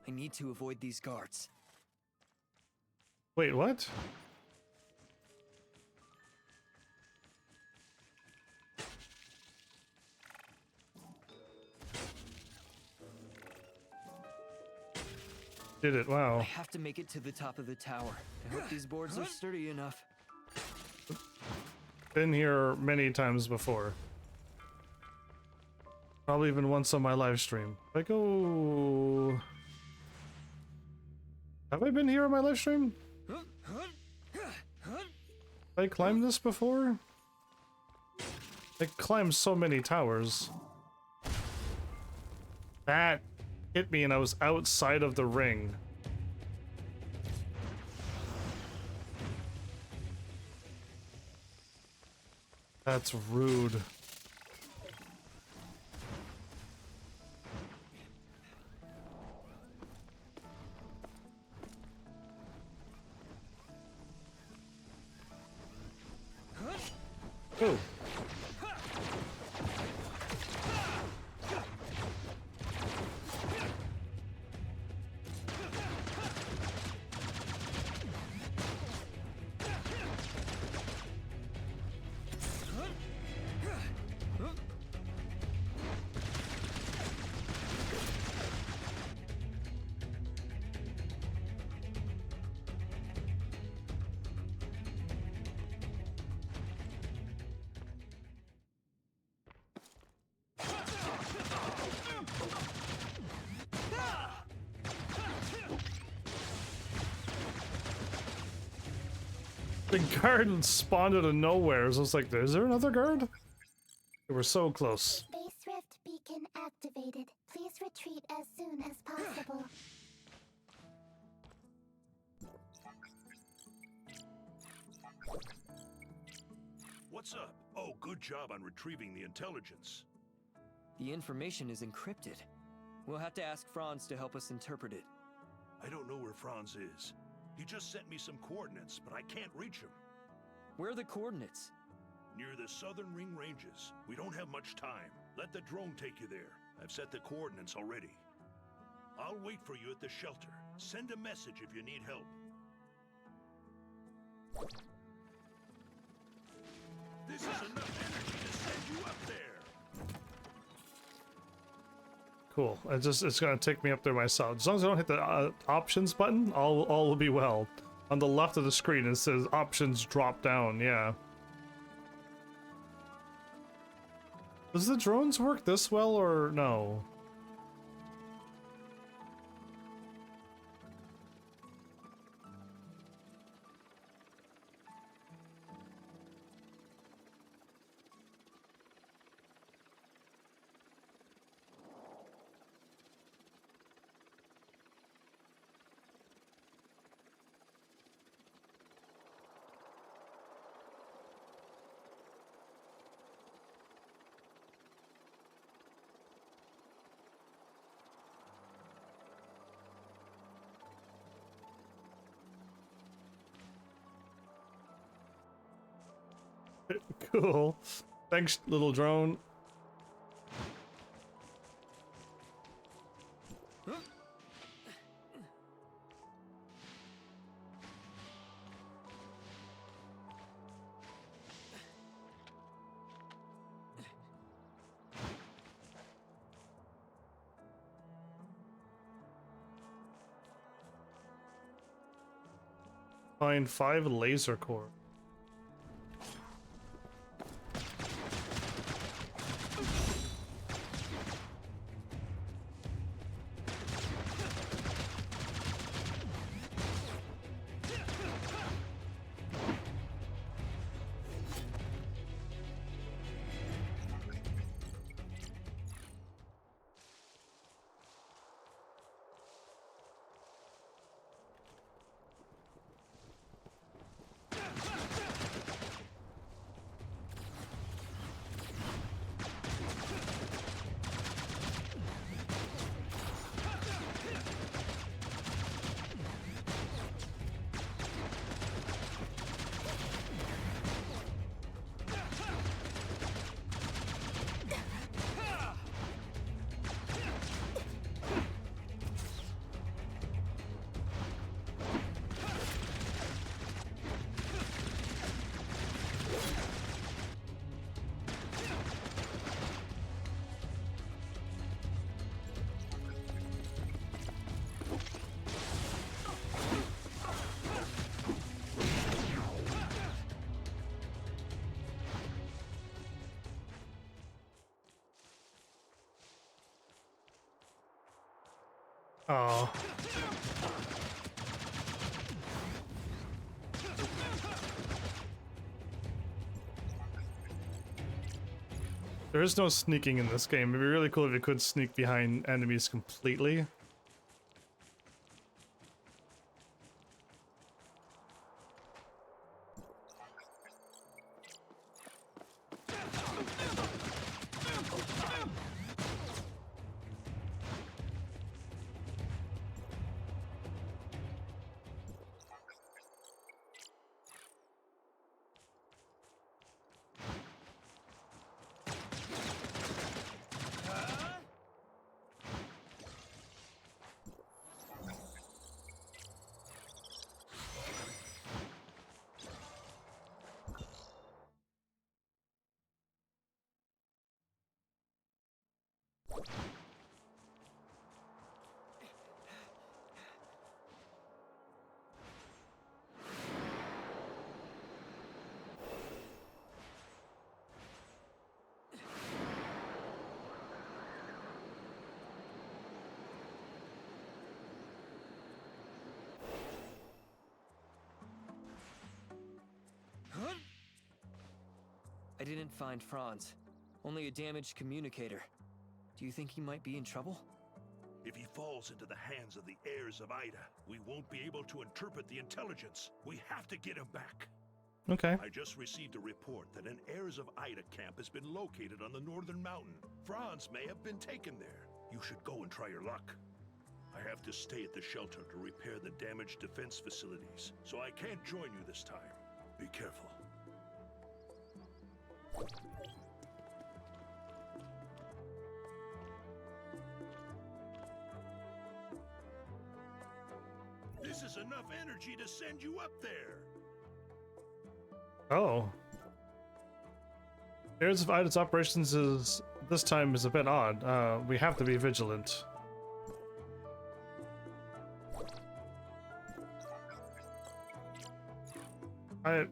I need to avoid these guards. Wait, what? Did it? Wow. I have to make it to the top of the tower. I hope these boards are sturdy enough. Been here many times before. Probably even once on my live stream. I go. Have I been here on my live stream? Have I climbed this before? I climbed so many towers. That hit me and I was outside of the ring. That's rude. Oh. The guard spawned out of nowhere, so I was like, is there another guard? They were so close. Space Rift beacon activated. Please retreat as soon as possible. What's up? Oh, good job on retrieving the intelligence. The information is encrypted. We'll have to ask Franz to help us interpret it. I don't know where Franz is. He just sent me some coordinates, but I can't reach him. Where are the coordinates? Near the southern ring ranges. We don't have much time. Let the drone take you there. I've set the coordinates already. I'll wait for you at the shelter. Send a message if you need help. This is enough energy to send you up there. Cool. It's gonna take me up there myself. As long as I don't hit the options button, all will be well. On the left of the screen, it says options drop down. Yeah. Does the drones work this well or no? Cool. Thanks, little drone. Find 5 laser core. Oh. There is no sneaking in this game. It'd be really cool if you could sneak behind enemies completely. I didn't find Franz. Only a damaged communicator. Do you think he might be in trouble? If he falls into the hands of the heirs of Ida, we won't be able to interpret the intelligence. We have to get him back. Okay. I just received a report that an heirs of Ida camp has been located on the northern mountain. Franz may have been taken there. You should go and try your luck. I have to stay at the shelter to repair the damaged defense facilities, so I can't join you this time. Be careful. This is enough energy to send you up there. Oh. Heirs of Ida's operations is this time is a bit odd. We have to be vigilant.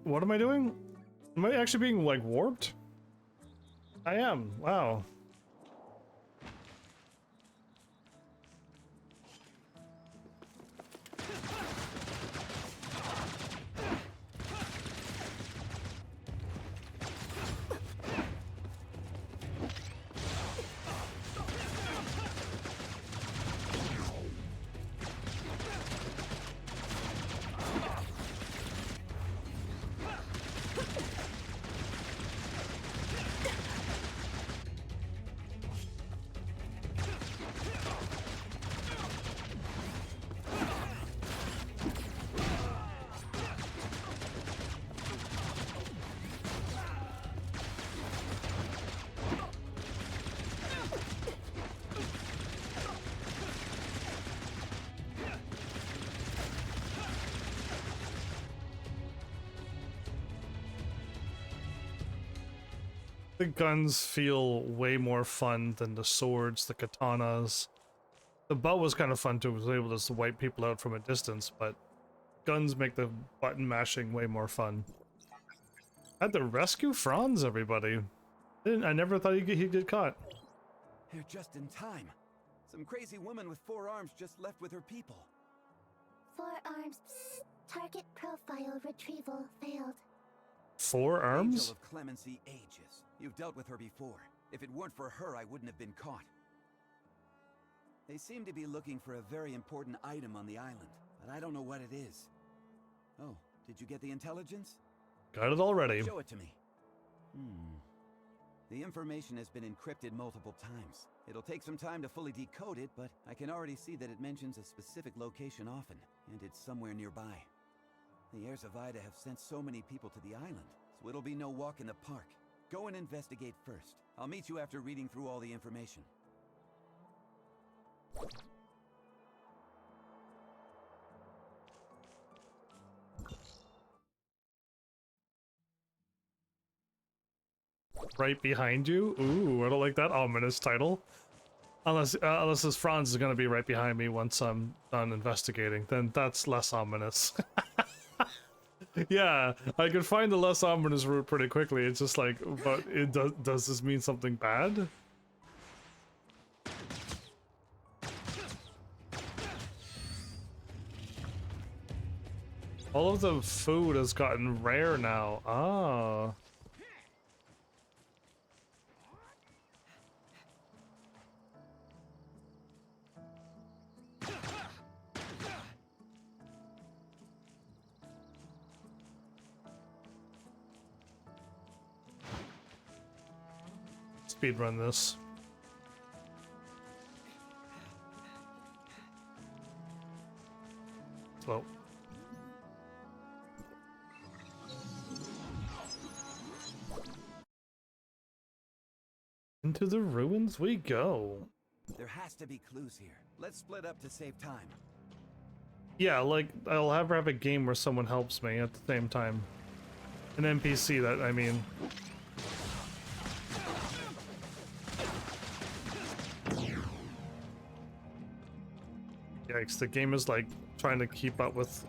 What am I doing? Am I actually being, like, warped? I am. Wow. The guns feel way more fun than the swords, the katanas. The bow was kind of fun too, was able to just wipe people out from a distance, but guns make the button mashing way more fun. I had to rescue Franz, everybody. I never thought he'd get caught. They're just in time. Some crazy woman with 4 arms just left with her people. 4 arms. Target profile retrieval failed. 4 arms? Angel of Clemency Aegis. You've dealt with her before. If it weren't for her, I wouldn't have been caught. They seem to be looking for a very important item on the island, but I don't know what it is. Oh, did you get the intelligence? Got it already. Show it to me. The information has been encrypted multiple times. It'll take some time to fully decode it, but I can already see that it mentions a specific location often, and it's somewhere nearby. The heirs of Ida have sent so many people to the island, so it'll be no walk in the park. Go and investigate first. I'll meet you after reading through all the information. Right behind you? Ooh, I don't like that ominous title. Unless this Franz is gonna be right behind me once I'm done investigating, then that's less ominous. Yeah, I could find the less ominous route pretty quickly. It's just like, but it does this mean something bad? All of the food has gotten rare now. Ah. Speedrun this. Slow. Into the ruins we go. There has to be clues here. Let's split up to save time. Yeah, like, I'll have a game where someone helps me at the same time. An NPC, that I mean. Yikes, the game is like trying to keep up with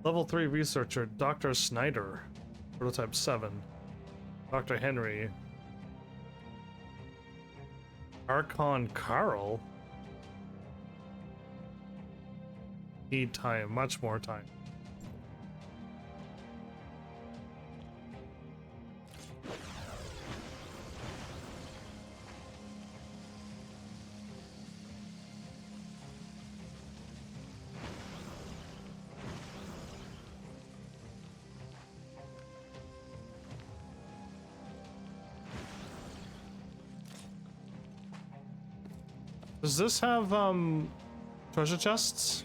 Level 3 researcher Dr. Snyder, prototype 7. Dr. Henry. Archon Carl. Need time, much more time. Does this have, treasure chests?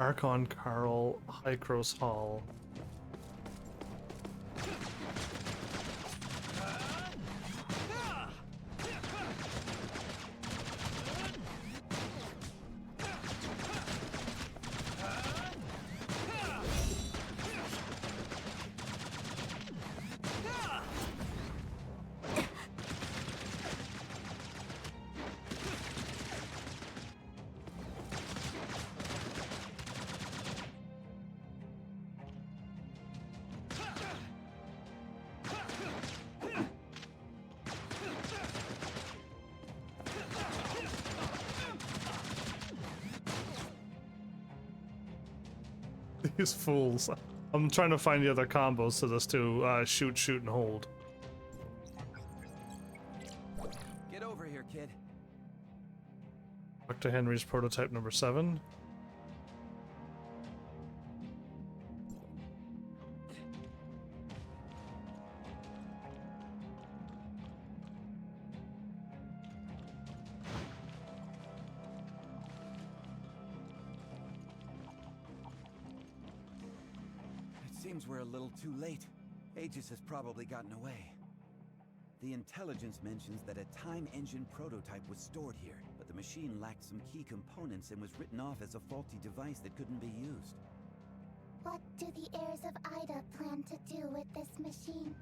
Archon Carl, Hycros Hall. These fools. I'm trying to find the other combos to this too. Shoot, shoot, and hold. Get over here, kid. Dr. Henry's prototype number 7. Seems we're a little too late. Aegis has probably gotten away. The intelligence mentions that a time engine prototype was stored here, but the machine lacked some key components and was written off as a faulty device that couldn't be used. What do the heirs of Ida plan to do with this machine?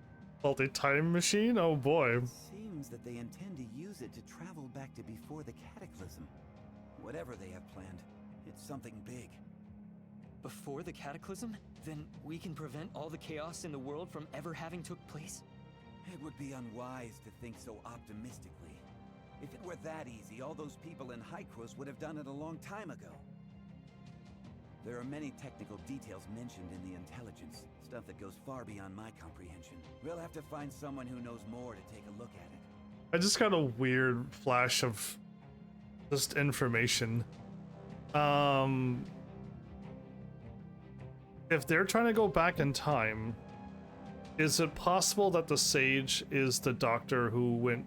Faulty time machine? Oh boy. Seems that they intend to use it to travel back to before the Cataclysm. Whatever they have planned, it's something big. Before the Cataclysm? Then we can prevent all the chaos in the world from ever having took place? It would be unwise to think so optimistically. If it were that easy, all those people in Hykros would have done it a long time ago. There are many technical details mentioned in the intelligence, stuff that goes far beyond my comprehension. We'll have to find someone who knows more to take a look at it. I just got a weird flash of just information. If they're trying to go back in time, is it possible that the Sage is the doctor who went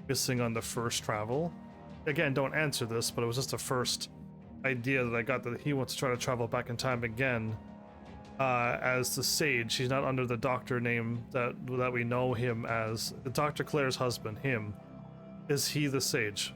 missing on the first travel? Again, don't answer this, but it was just the first idea that I got, that he wants to try to travel back in time again as the Sage. He's not under the doctor name that we know him as. Dr. Claire's husband, him. Is he the Sage?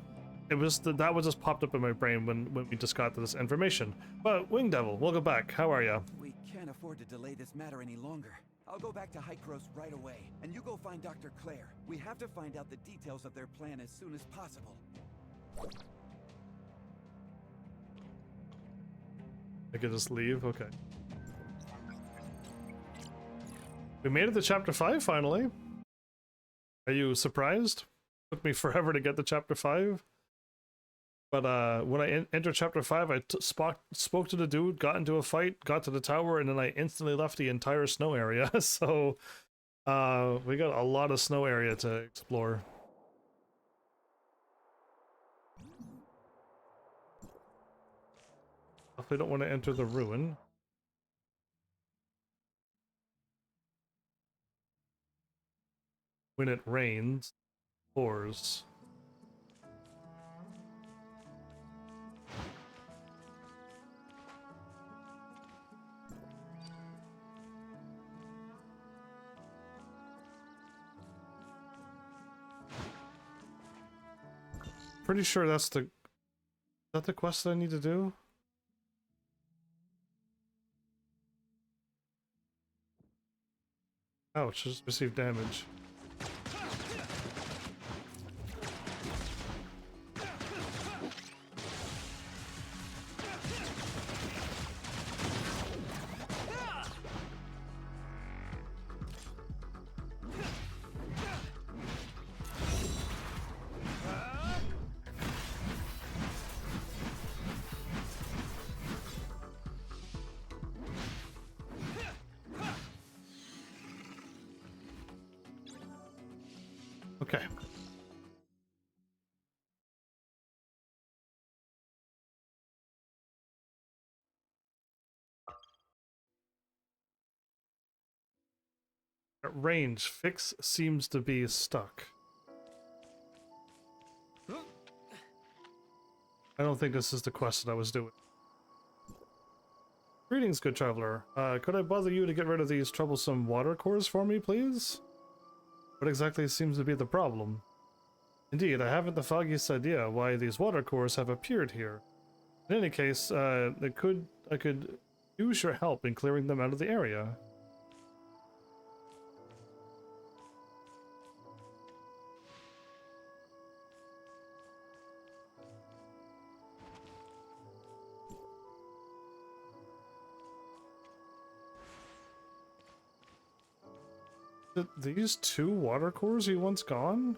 It was that was just popped up in my brain when we just got this information. But Wing Devil, welcome back. How are you? We can't afford to delay this matter any longer. I'll go back to Hykros right away, and you go find Dr. Claire. We have to find out the details of their plan as soon as possible. I could just leave? Okay. We made it to chapter 5 finally. Are you surprised? Took me forever to get to chapter 5. But when I entered chapter 5, I spoke to the dude, got into a fight, got to the tower, and then I instantly left the entire snow area. So we got a lot of snow area to explore. Definitely don't want to enter the ruin. When it rains, it pours. Pretty sure that's the... Is that the quest that I need to do? Ouch, just received damage. Okay. At range, Fix seems to be stuck. I don't think this is the quest that I was doing. Greetings, good traveler. Could I bother you to get rid of these troublesome water cores for me, please? What exactly seems to be the problem? Indeed, I haven't the foggiest idea why these water cores have appeared here. In any case, I could use your help in clearing them out of the area. These two water cores he once gone?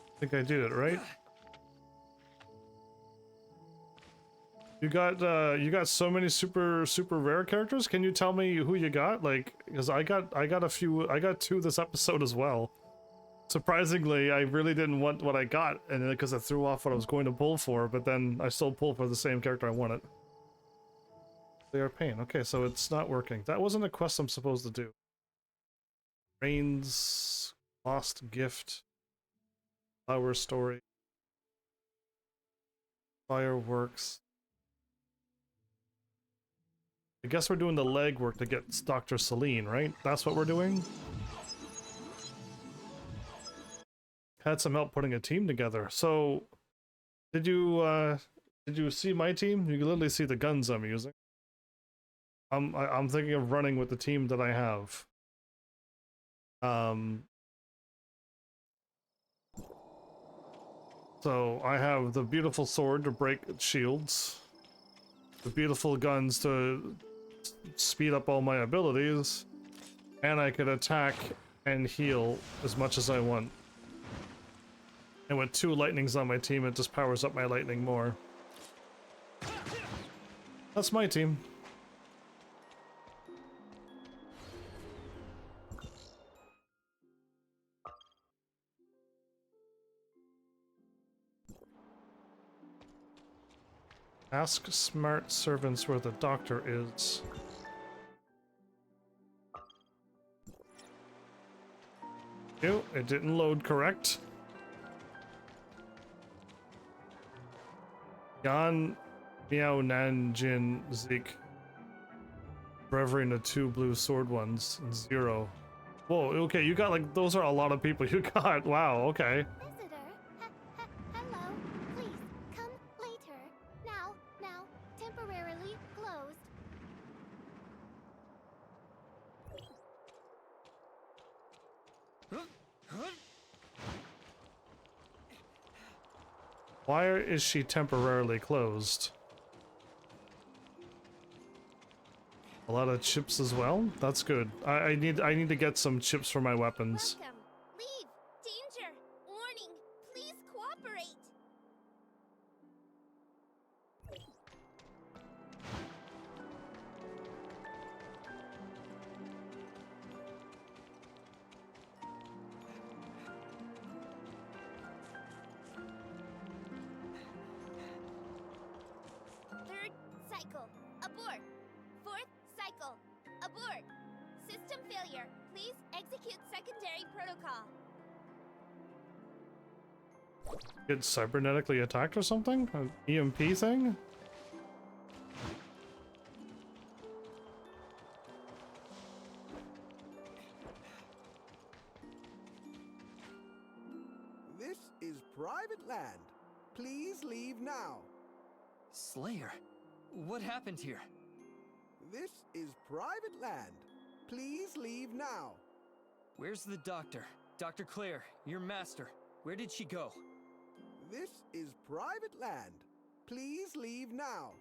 I think I did it, right? You got so many super rare characters. Can you tell me who you got? Like, because I got two this episode as well. Surprisingly, I really didn't want what I got, and because I threw off what I was going to pull for, but then I still pulled for the same character I wanted. They are pain. Okay, so it's not working. That wasn't a quest I'm supposed to do. Rain's Lost Gift, Flower Story, Fireworks. I guess we're doing the legwork to get Dr. Celine, right? That's what we're doing? Had some help putting a team together. So, did you see my team? You can literally see the guns I'm using. I'm thinking of running with the team that I have. So I have the beautiful sword to break shields, the beautiful guns to speed up all my abilities, and I could attack and heal as much as I want. And with 2 lightnings on my team, it just powers up my lightning more. That's my team. Ask smart servants where the doctor is. Ew, it didn't load correct. Yan Miao Nan Jin Zeke. Reverie the 2 blue sword ones and 0. Whoa, okay, you got like, those are a lot of people you got. Wow, okay. Visitor, hello. Please come later. Now, temporarily closed. Why is she temporarily closed? A lot of chips as well? That's good. I need to get some chips for my weapons. Welcome. Leave. Danger. Warning. Please cooperate. Third cycle. Abort. Fourth cycle. Abort. System failure. Please execute secondary protocol. Get cybernetically attacked or something? An EMP thing? This is private land. Please leave now. Slayer, what happened here? This is private land. Please leave now. Where's the doctor? Dr. Claire, your master. Where did she go? This is private land. Please leave now.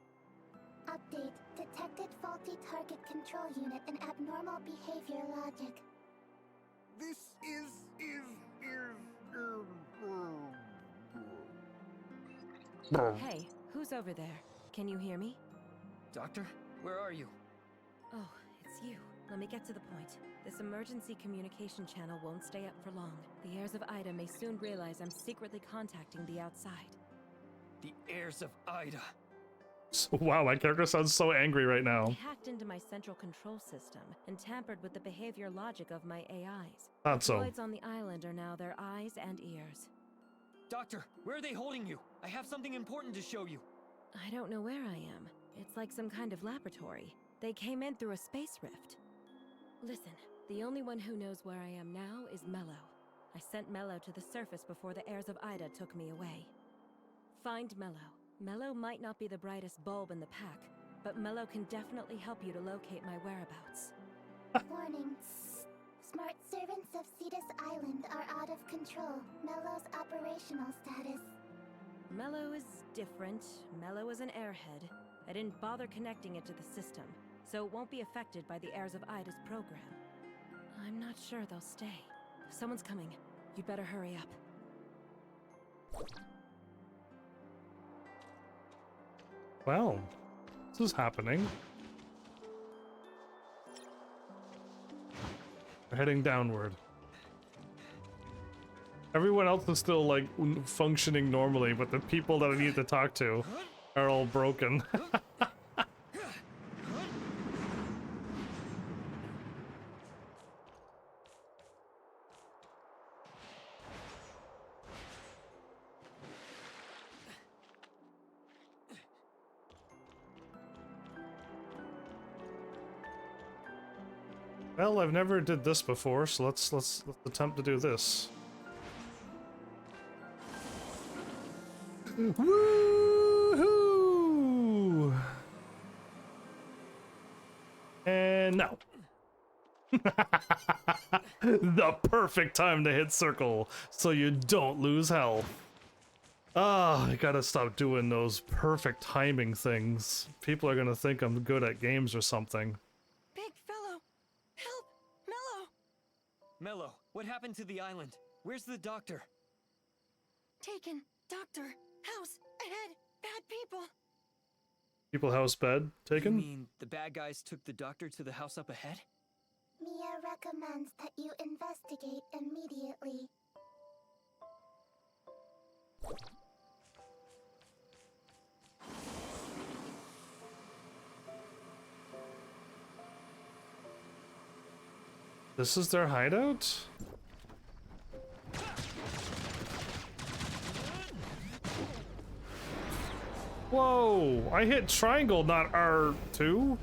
Update. Detected faulty target control unit and abnormal behavior logic. This is Hey, who's over there? Can you hear me? Doctor, where are you? Oh, it's you. Let me get to the point. This emergency communication channel won't stay up for long. The heirs of Ida may soon realize I'm secretly contacting the outside. The heirs of Ida. Wow, my character sounds so angry right now. They hacked into my central control system and tampered with the behavior logic of my AIs. Not so. The droids on the island are now their eyes and ears. Doctor, where are they holding you? I have something important to show you. I don't know where I am. It's like some kind of laboratory. They came in through a space rift. Listen, the only one who knows where I am now is Mello. I sent Mello to the surface before the heirs of Ida took me away. Find Mello. Mello might not be the brightest bulb in the pack, but Mello can definitely help you to locate my whereabouts. Warning. Smart servants of Cetus Island are out of control. Mello's operational status. Mello is different. Mello is an airhead. I didn't bother connecting it to the system, so it won't be affected by the heirs of Ida's program. I'm not sure they'll stay. Someone's coming. You'd better hurry up. Well, this is happening. We're heading downward. Everyone else is still like functioning normally, but the people that I need to talk to are all broken. Well, I've never did this before, so let's attempt to do this. Woohoo! And no. The perfect time to hit circle so you don't lose health. Ah, I gotta stop doing those perfect timing things. People are gonna think I'm good at games or something. Big fellow, help! Mellow! Mello, what happened to the island? Where's the doctor? Taken. Doctor. House. Ahead. Bad people. People house bed taken? You mean the bad guys took the doctor to the house up ahead? Mia recommends that you investigate immediately. This is their hideout? Whoa! I hit triangle, not R2?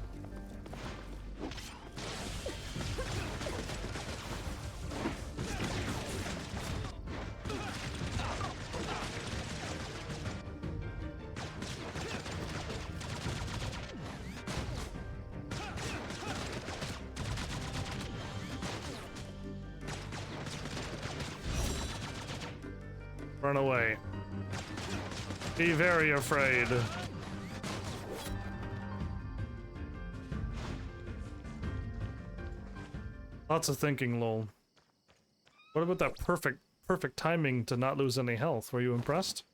Run away. Be very afraid. Lots of thinking, lol. What about that perfect timing to not lose any health? Were you impressed?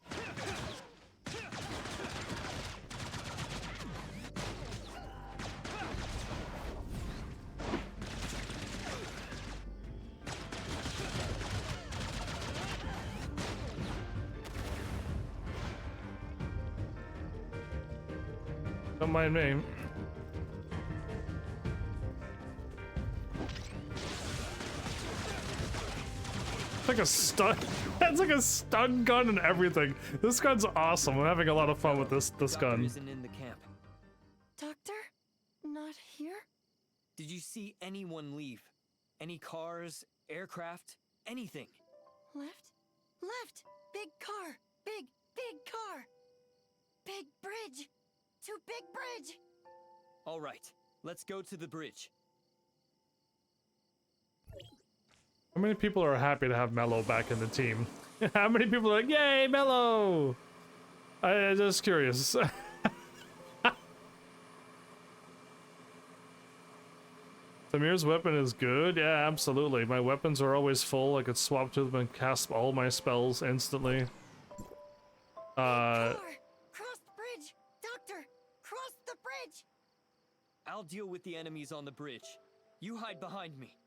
Don't mind me. It's like a stun. It's like a stun gun and everything. This gun's awesome. I'm having a lot of fun with this gun. Isn't in the camp. Doctor? Not here? Did you see anyone leave? Any cars, aircraft, anything? Left? Left! Big car! Big car! Big bridge! To big bridge! All right, let's go to the bridge. How many people are happy to have Mello back in the team? How many people are like, yay, Mello? I'm just curious. Samir's weapon is good. Yeah, absolutely. My weapons are always full. I could swap to them and cast all my spells instantly. Cross the bridge! Doctor! Cross the bridge! I'll deal with the enemies on the bridge. You hide behind me.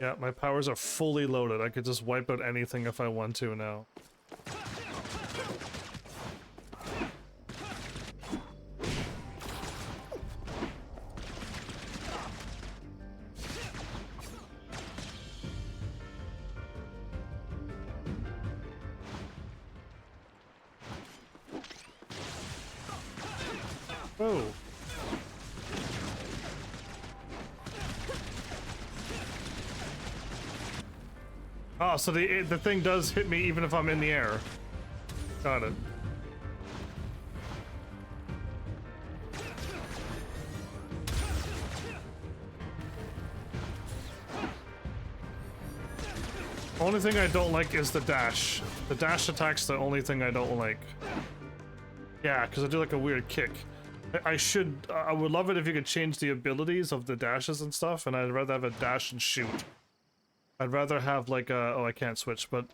Yeah, my powers are fully loaded. I could just wipe out anything if I want to now. Oh. Oh, so the thing does hit me even if I'm in the air. Got it. Only thing I don't like is the dash. The dash attack's the only thing I don't like. Yeah, because I do like a weird kick. I would love it if you could change the abilities of the dashes and stuff, and I'd rather have a dash and shoot. I'd rather have like a, oh I can't switch, but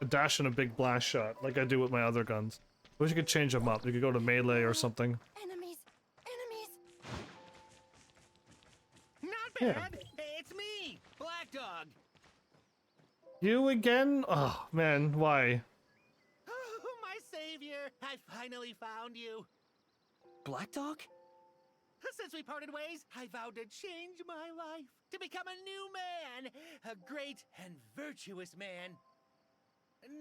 a dash and a big blast shot, like I do with my other guns. I wish you could change them up. You could go to melee or something. Enemies! Enemies! Not Yeah. bad. It's me, Black Dog. You again? Oh man, why? Oh, my savior! I finally found you. Black Dog? Since we parted ways, I vowed to change my life, to become a new man, a great and virtuous man.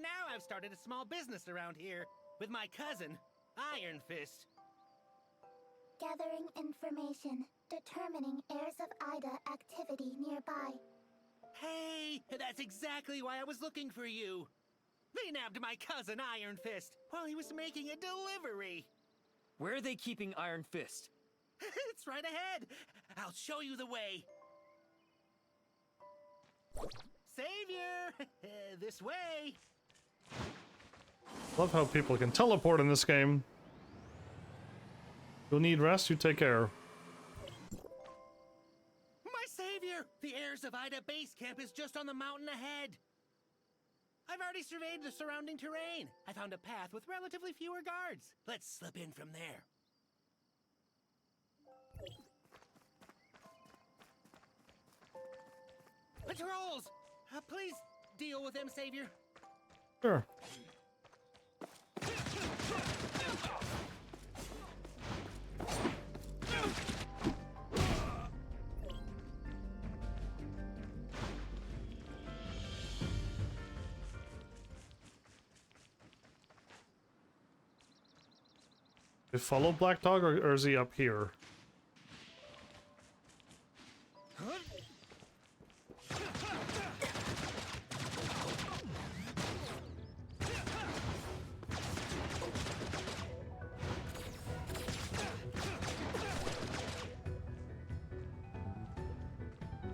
Now I've started a small business around here with my cousin, Iron Fist. Gathering information, determining heirs of Ida activity nearby. Hey, that's exactly why I was looking for you. They nabbed my cousin Iron Fist while he was making a delivery. Where are they keeping Iron Fist? It's right ahead. I'll show you the way. Savior, this way. Love how people can teleport in this game. You'll need rest, you take care. My savior! The heirs of Ida base camp is just on the mountain ahead. I've already surveyed the surrounding terrain. I found a path with relatively fewer guards. Let's slip in from there. Patrols! Please deal with them, savior. Sure. They follow Black Dog, or is he up here?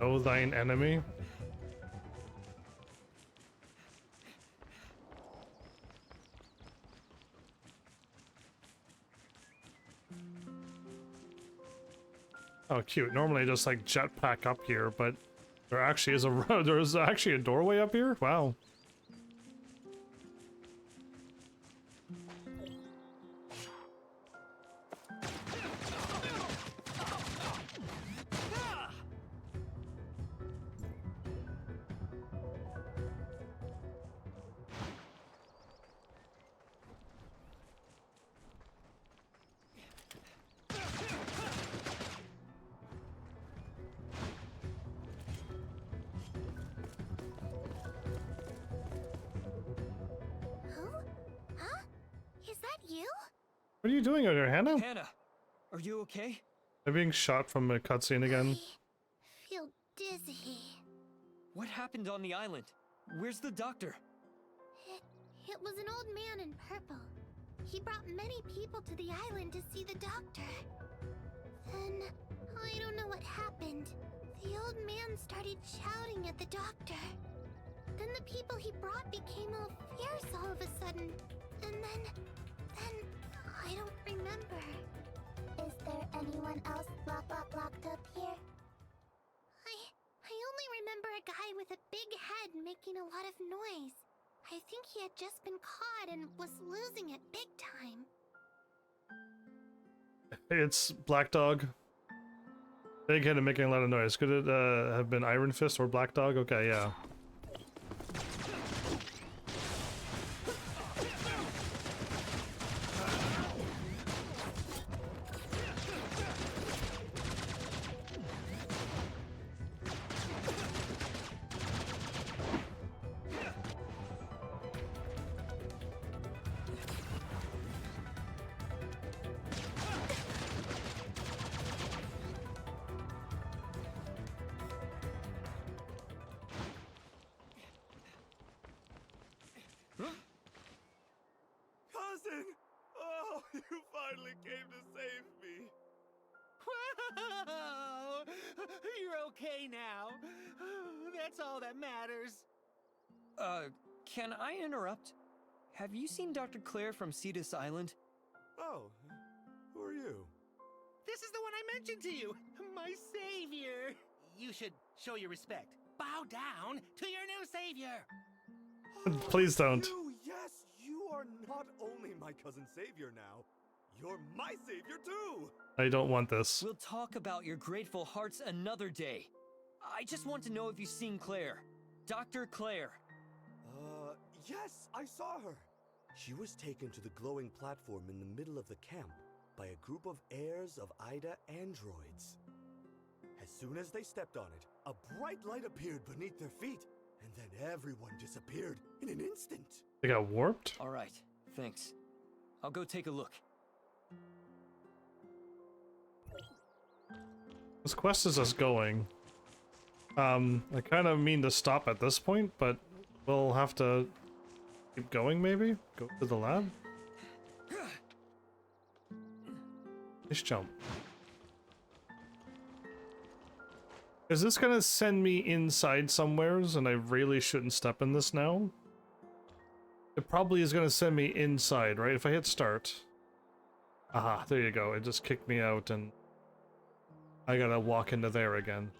Know thine enemy. Oh, cute. Normally I just like jetpack up here, but there actually is a there's actually a doorway up here. Wow. What are you doing out here, Hannah? Hannah, are you okay? I'm being shot from a cutscene again. I feel dizzy. What happened on the island? Where's the doctor? It was an old man in purple. He brought many people to the island to see the doctor. Then, I don't know what happened. The old man started shouting at the doctor. Then the people he brought became all fierce all of a sudden. And then, I don't remember. Is there anyone else locked up here? I only remember a guy with a big head making a lot of noise. I think he had just been caught and was losing it big time. It's Black Dog. Big head and making a lot of noise. Could it have been Iron Fist or Black Dog? Okay, yeah. Cousin! Oh, you finally came to save me. Whoa! You're okay now. That's all that matters. Can I interrupt? Have you seen Dr. Claire from Cetus Island? Oh, who are you? This is the one I mentioned to you. My savior. You should show your respect. Bow down to your new savior. Please don't. Yes, you are not only my cousin savior now, you're my savior too. I don't want this. We'll talk about your grateful hearts another day. I just want to know if you've seen Claire. Dr. Claire. Yes, I saw her. She was taken to the glowing platform in the middle of the camp by a group of heirs of Ida androids. As soon as they stepped on it, a bright light appeared beneath their feet, and then everyone disappeared in an instant. They got warped? All right, thanks. I'll go take a look. This quest is just going. I kind of mean to stop at this point, but we'll have to keep going maybe? Go to the lab? Nice jump. Is this gonna send me inside somewheres and I really shouldn't step in this now? It probably is gonna send me inside, right? If I hit start. Aha, there you go. It just kicked me out and I gotta walk into there again.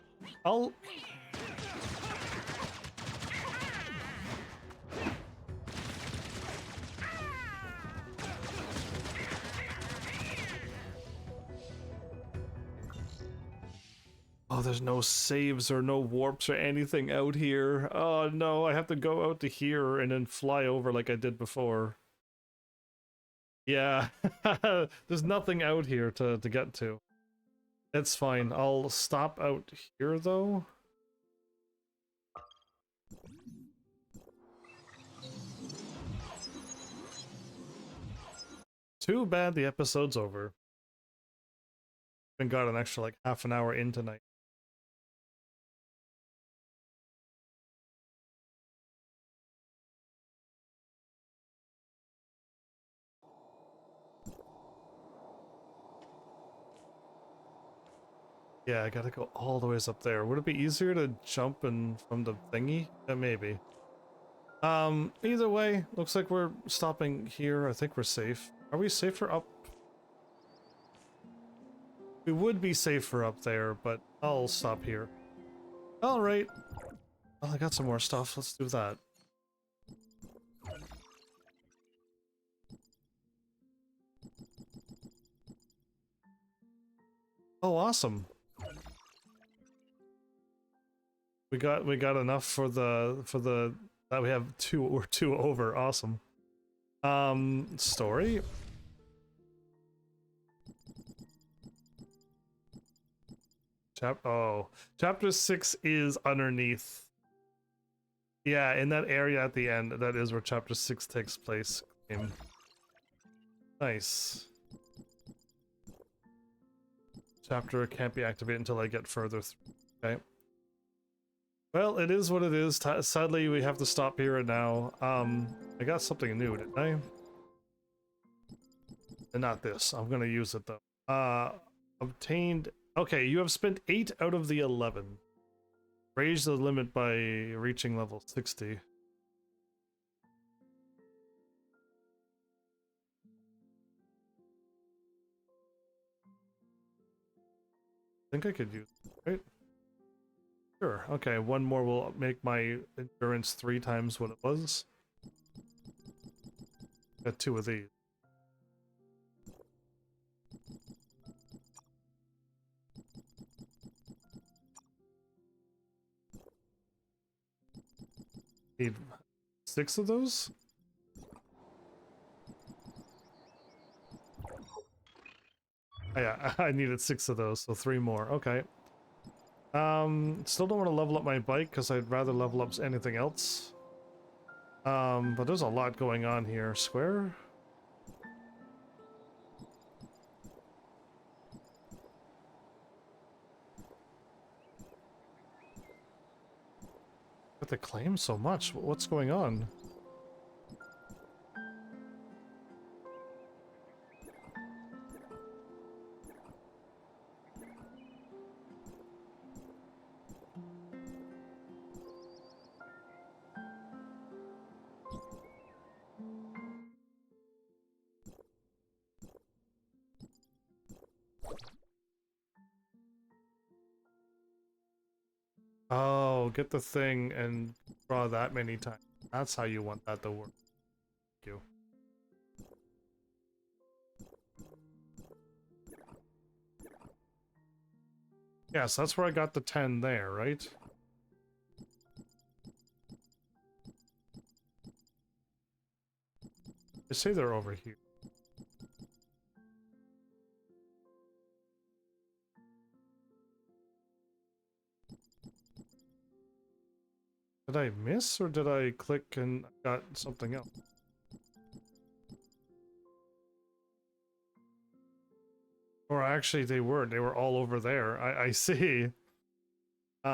I'll... Oh, there's no saves or no warps or anything out here. Oh no, I have to go out to here and then fly over like I did before. Yeah, there's nothing out here to get to. It's fine. I'll stop out here though. Too bad the episode's over. And got an extra like half an hour in tonight. Yeah, I gotta go all the ways up there. Would it be easier to jump in from the thingy? Maybe. Either way, looks like we're stopping here. I think we're safe. Are we safer up? We would be safer up there, but I'll stop here. Alright. Well, I got some more stuff. Let's do that. Oh, awesome. We got enough for the that we have two over. Awesome. Story. Chapter 6 is underneath. Yeah, in that area at the end, that is where chapter 6 takes place. Nice. Chapter can't be activated until I get further through. Okay. Well, it is what it is. Sadly, we have to stop here and now. I got something new, didn't I? And not this. I'm gonna use it though. Obtained. Okay, you have spent 8 out of the 11. Raise the limit by reaching level 60. I think I could use it, right? Sure. Okay, one more will make my endurance 3 times what it was. Got 2 of these. Need 6 of those? Oh, yeah, I needed 6 of those, so 3 more. Okay. Still don't want to level up my bike because I'd rather level up anything else. But there's a lot going on here. Square? But they claim so much. What's going on? Oh, get the thing and draw that many times. That's how you want that to work. Thank you. Yes, that's where I got the 10 there, right? They say they're over here. Did I miss or did I click and got something else? Or Or actually, they weren't. They were all over there. I see. This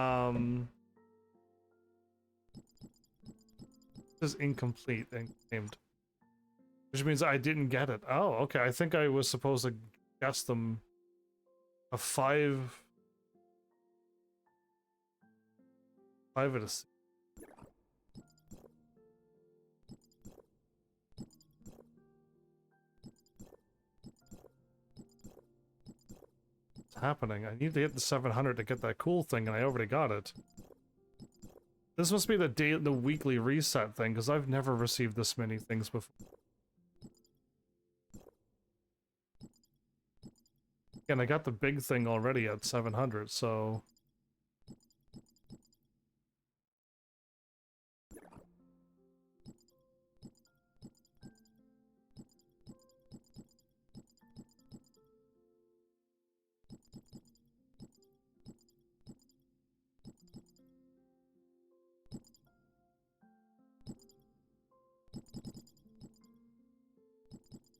is incomplete and named. Which means I didn't get it. Oh, okay. I think I was supposed to guess them a 5 out of 6. What's happening? I need to hit the 700 to get that cool thing, and I already got it. This must be the weekly reset thing, because I've never received this many things before. And I got the big thing already at 700, so...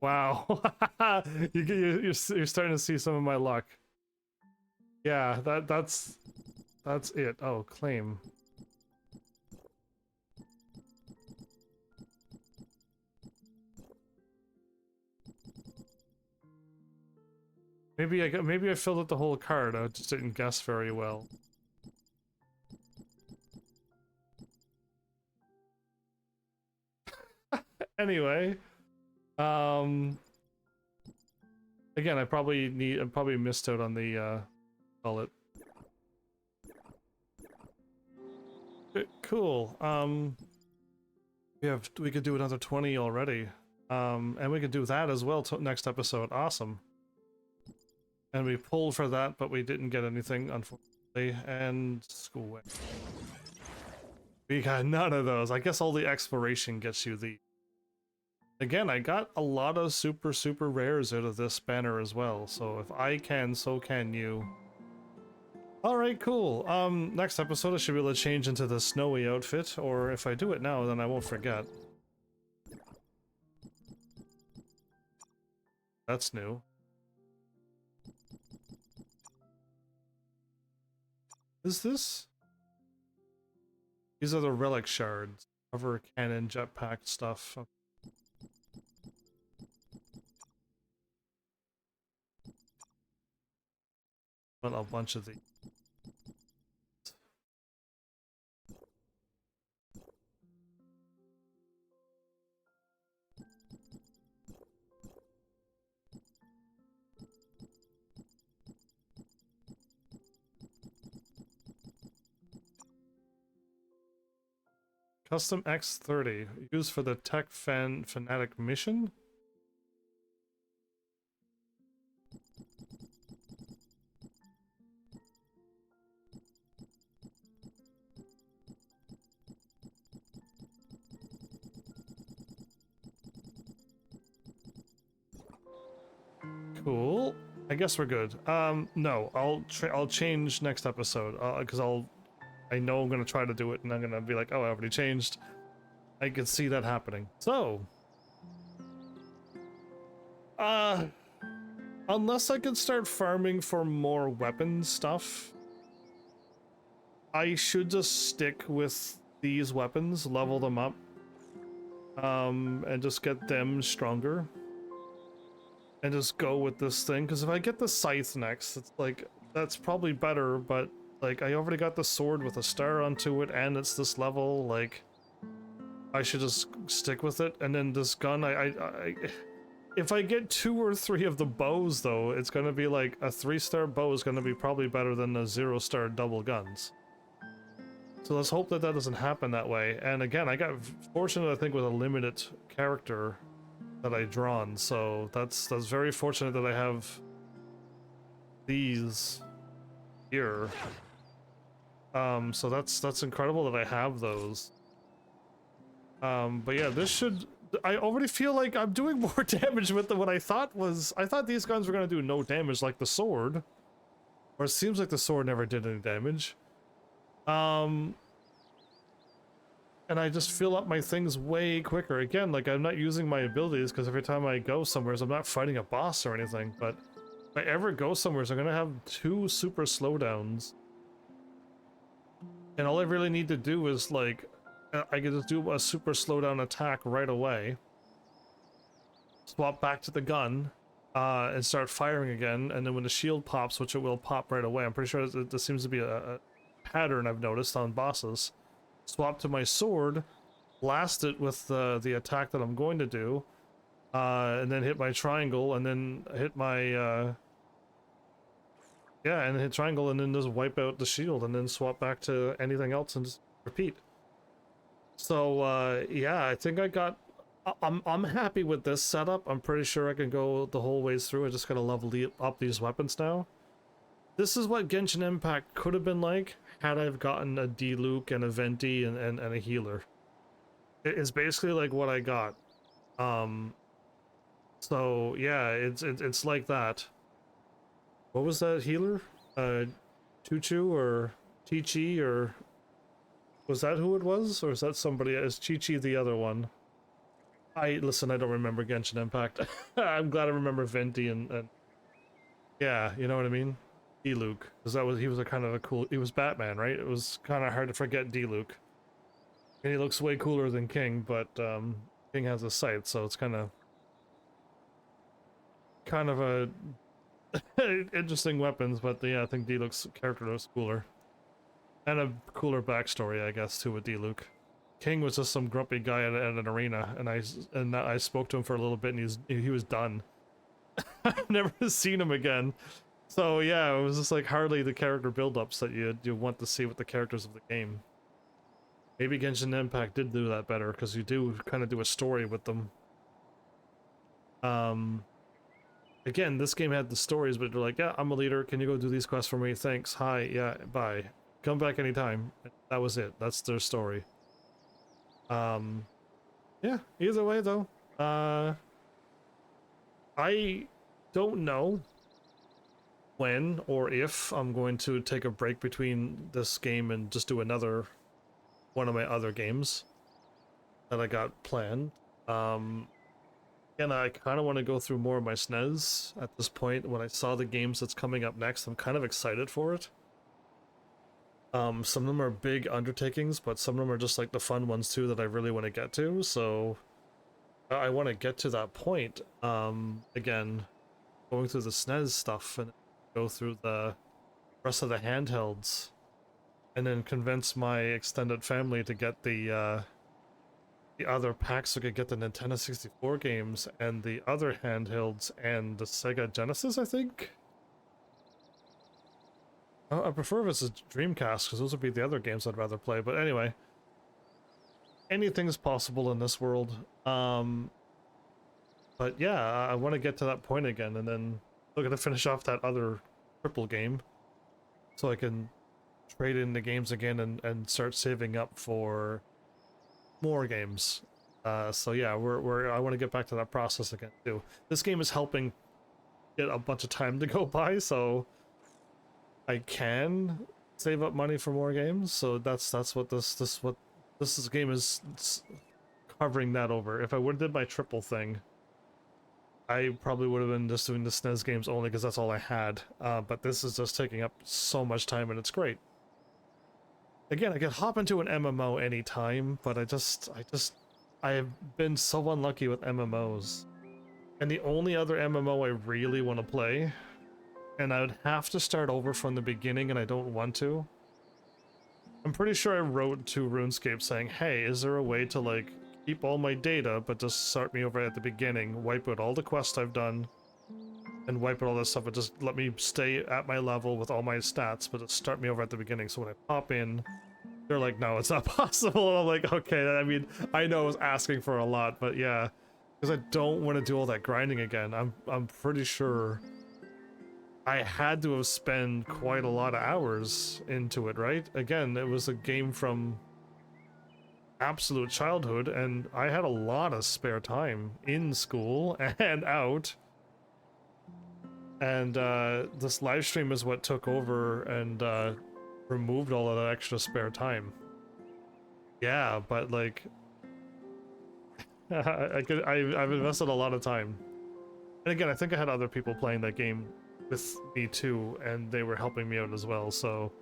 Wow, you're starting to see some of my luck. Yeah, that's it. Oh, claim. Maybe I filled out the whole card. I just didn't guess very well. Anyway. Again, I probably missed out on the call it. Cool. We could do another 20 already. And we could do that as well next episode. Awesome. And we pulled for that, but we didn't get anything, unfortunately. And school. We got none of those. I guess all the exploration gets you the. Again, I got a lot of super rares out of this banner as well, so if I can, so can you. Alright, cool. Next episode I should be able to change into the snowy outfit, or if I do it now, then I won't forget. That's new. Is this? These are the relic shards. Cover cannon, jetpack stuff. Well, a bunch of the Custom X30 used for the Tech Fanatic mission. Cool. I guess we're good. No, I'll change next episode because I know I'm gonna try to do it and I'm gonna be like, oh, I already changed. I can see that happening. So, unless I can start farming for more weapon stuff, I should just stick with these weapons, level them up, and just get them stronger. And just go with this thing, because if I get the scythe next, it's like, that's probably better, but like, I already got the sword with a star onto it, and it's this level, like, I should just stick with it. And then this gun, if I get 2 or 3 of the bows, though, it's gonna be like, a 3-star bow is gonna be probably better than the 0-star double guns. So let's hope that that doesn't happen that way. And again, I got fortunate, I think, with a limited character that I drawn, so that's very fortunate that I have these here. So that's incredible that I have those. But yeah, this should. I already feel like I'm doing more damage with what I thought was. I thought these guns were gonna do no damage like the sword, or it seems like the sword never did any damage. And I just fill up my things way quicker. Again, like, I'm not using my abilities because every time I go somewhere, I'm not fighting a boss or anything, but if I ever go somewhere, so I'm gonna have 2 super slowdowns. And all I really need to do is like, I can just do a super slowdown attack right away. Swap back to the gun, and start firing again, and then when the shield pops, which it will pop right away, I'm pretty sure this seems to be a pattern I've noticed on bosses. Swap to my sword, blast it with the attack that I'm going to do, and then hit my triangle, and then hit my yeah, and hit triangle, and then just wipe out the shield, and then swap back to anything else and just repeat. So yeah, I think I'm happy with this setup. I'm pretty sure I can go the whole ways through. I just gotta level up these weapons now. This is what Genshin Impact could have been like had I've gotten a D-Luke and a Venti and a healer. It's basically like what I got. So yeah, it's like that. What was that healer? Chuchu or Chi-Chi, or was that who it was? Or is that somebody? Is Chi-Chi the other one? Listen, I don't remember Genshin Impact. I'm glad I remember Venti and yeah, you know what I mean? D-Luke, because he was a kind of a cool. He was Batman, right? It was kind of hard to forget D-Luke. And he looks way cooler than King, but King has a sight, so it's kind of a interesting weapons. But yeah, I think D-Luke's character looks cooler, and a cooler backstory, I guess, too, with D-Luke. King was just some grumpy guy at an arena, and I spoke to him for a little bit, and he was done. I've never seen him again. So yeah, it was just like hardly the character build-ups that you want to see with the characters of the game. Maybe Genshin Impact did do that better, because you do kind of do a story with them. Again, this game had the stories, but they're like, yeah, I'm a leader, can you go do these quests for me? Thanks, hi, yeah, bye. Come back anytime. That was it. That's their story. Yeah, either way though, I don't know when or if I'm going to take a break between this game and just do another one of my other games that I got planned. And I kind of want to go through more of my SNES at this point. When I saw the games that's coming up next, I'm kind of excited for it. Some of them are big undertakings, but some of them are just like the fun ones too that I really want to get to, so I want to get to that point. Again, going through the SNES stuff and go through the rest of the handhelds, and then convince my extended family to get the other packs so I could get the Nintendo 64 games and the other handhelds and the Sega Genesis, I think? I prefer if it's a Dreamcast, because those would be the other games I'd rather play, but anyway. Anything's possible in this world. But yeah, I want to get to that point again, and then I'm going to finish off that other triple game, so I can trade in the games again and start saving up for more games. So yeah, I want to get back to that process again too. This game is helping get a bunch of time to go by, so I can save up money for more games. So that's what this game is covering that over. If I would have did my triple thing, I probably would have been just doing the SNES games only because that's all I had. But this is just taking up so much time, and it's great. Again, I could hop into an MMO anytime, but I have been so unlucky with MMOs. And the only other MMO I really want to play, and I would have to start over from the beginning, and I don't want to. I'm pretty sure I wrote to RuneScape saying, hey, is there a way to, like, keep all my data, but just start me over at the beginning, wipe out all the quests I've done, and wipe out all this stuff, and just let me stay at my level with all my stats, but just start me over at the beginning, so when I pop in, they're like, no, it's not possible, and I'm like, okay, I mean, I know I was asking for a lot, but yeah, because I don't want to do all that grinding again. I'm pretty sure I had to have spent quite a lot of hours into it, right? Again, it was a game from absolute childhood, and I had a lot of spare time in school and out. And this live stream is what took over and removed all of that extra spare time. Yeah, but like, I've invested a lot of time. And again, I think I had other people playing that game with me too, and they were helping me out as well, so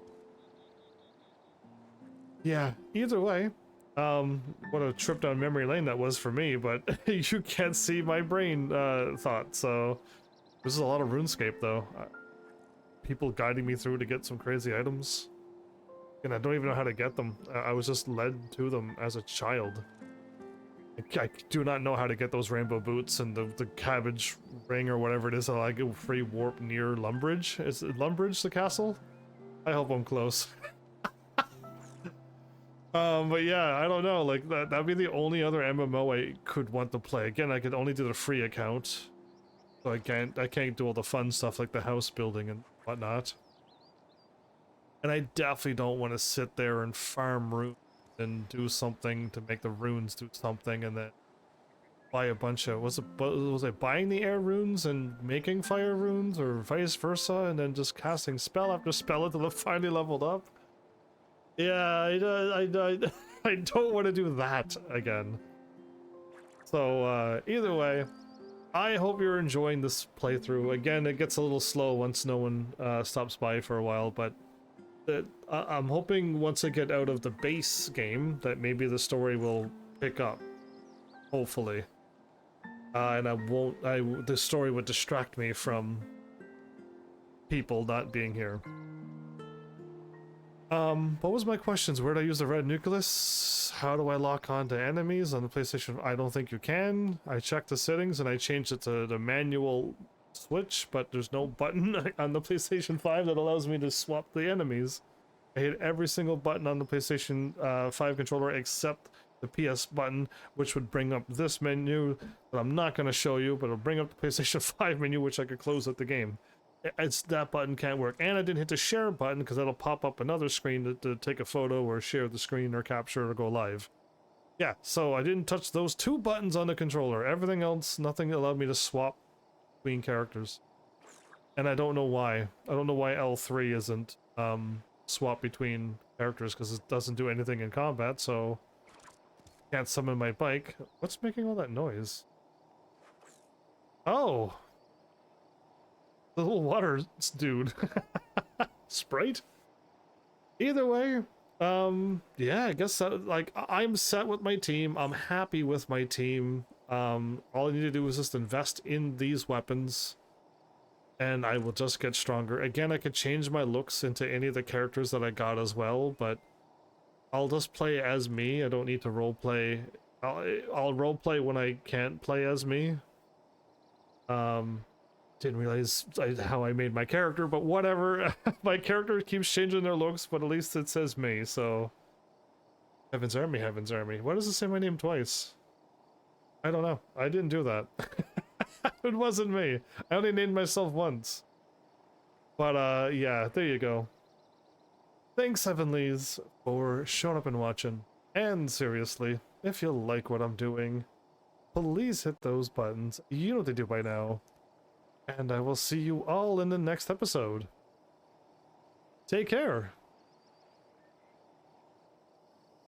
yeah, either way, what a trip down memory lane that was for me, but you can't see my brain thought, so this is a lot of RuneScape though. People guiding me through to get some crazy items, and I don't even know how to get them. I was just led to them as a child. I do not know how to get those rainbow boots and the cabbage ring or whatever it is. I get free warp near Lumbridge. Is it Lumbridge the castle? I hope I'm close. But yeah, I don't know. Like that'd be the only other MMO I could want to play. Again, I could only do the free account, so I can't do all the fun stuff like the house building and whatnot. And I definitely don't want to sit there and farm runes and do something to make the runes do something, and then buy a bunch of was it buying the air runes and making fire runes, or vice versa, and then just casting spell after spell until it finally leveled up. Yeah, I don't want to do that again. So either way, I hope you're enjoying this playthrough. Again, it gets a little slow once no one stops by for a while, but I'm hoping once I get out of the base game that maybe the story will pick up, hopefully, and the story would distract me from people not being here. What was my questions? Where do I use the red nucleus? How do I lock on to enemies on the PlayStation? I don't think you can. I checked the settings and I changed it to the manual switch, but there's no button on the PlayStation 5 that allows me to swap the enemies. I hit every single button on the PlayStation 5 controller except the PS button, which would bring up this menu that I'm not going to show you, but it'll bring up the PlayStation 5 menu, which I could close at the game. That button can't work, and I didn't hit the share button because that'll pop up another screen to take a photo or share the screen or capture or go live. Yeah, so I didn't touch those two buttons on the controller. Everything else, nothing allowed me to swap between characters, and I don't know why. I don't know why L3 isn't swap between characters, because it doesn't do anything in combat, so can't summon my bike. What's making all that noise? Oh, the little water dude. Sprite? Either way, yeah, I guess that, like, I'm set with my team. I'm happy with my team. All I need to do is just invest in these weapons, and I will just get stronger. Again, I could change my looks into any of the characters that I got as well, but I'll just play as me. I don't need to roleplay. I'll roleplay when I can't play as me. Didn't realize how I made my character, but whatever. My character keeps changing their looks, but at least it says me, so... Heaven's Army, Heaven's Army. Why does it say my name twice? I don't know. I didn't do that. It wasn't me. I only named myself once. But, yeah, there you go. Thanks, Heavenlies, for showing up and watching. And seriously, if you like what I'm doing, please hit those buttons. You know what to do by now. And I will see you all in the next episode. Take care.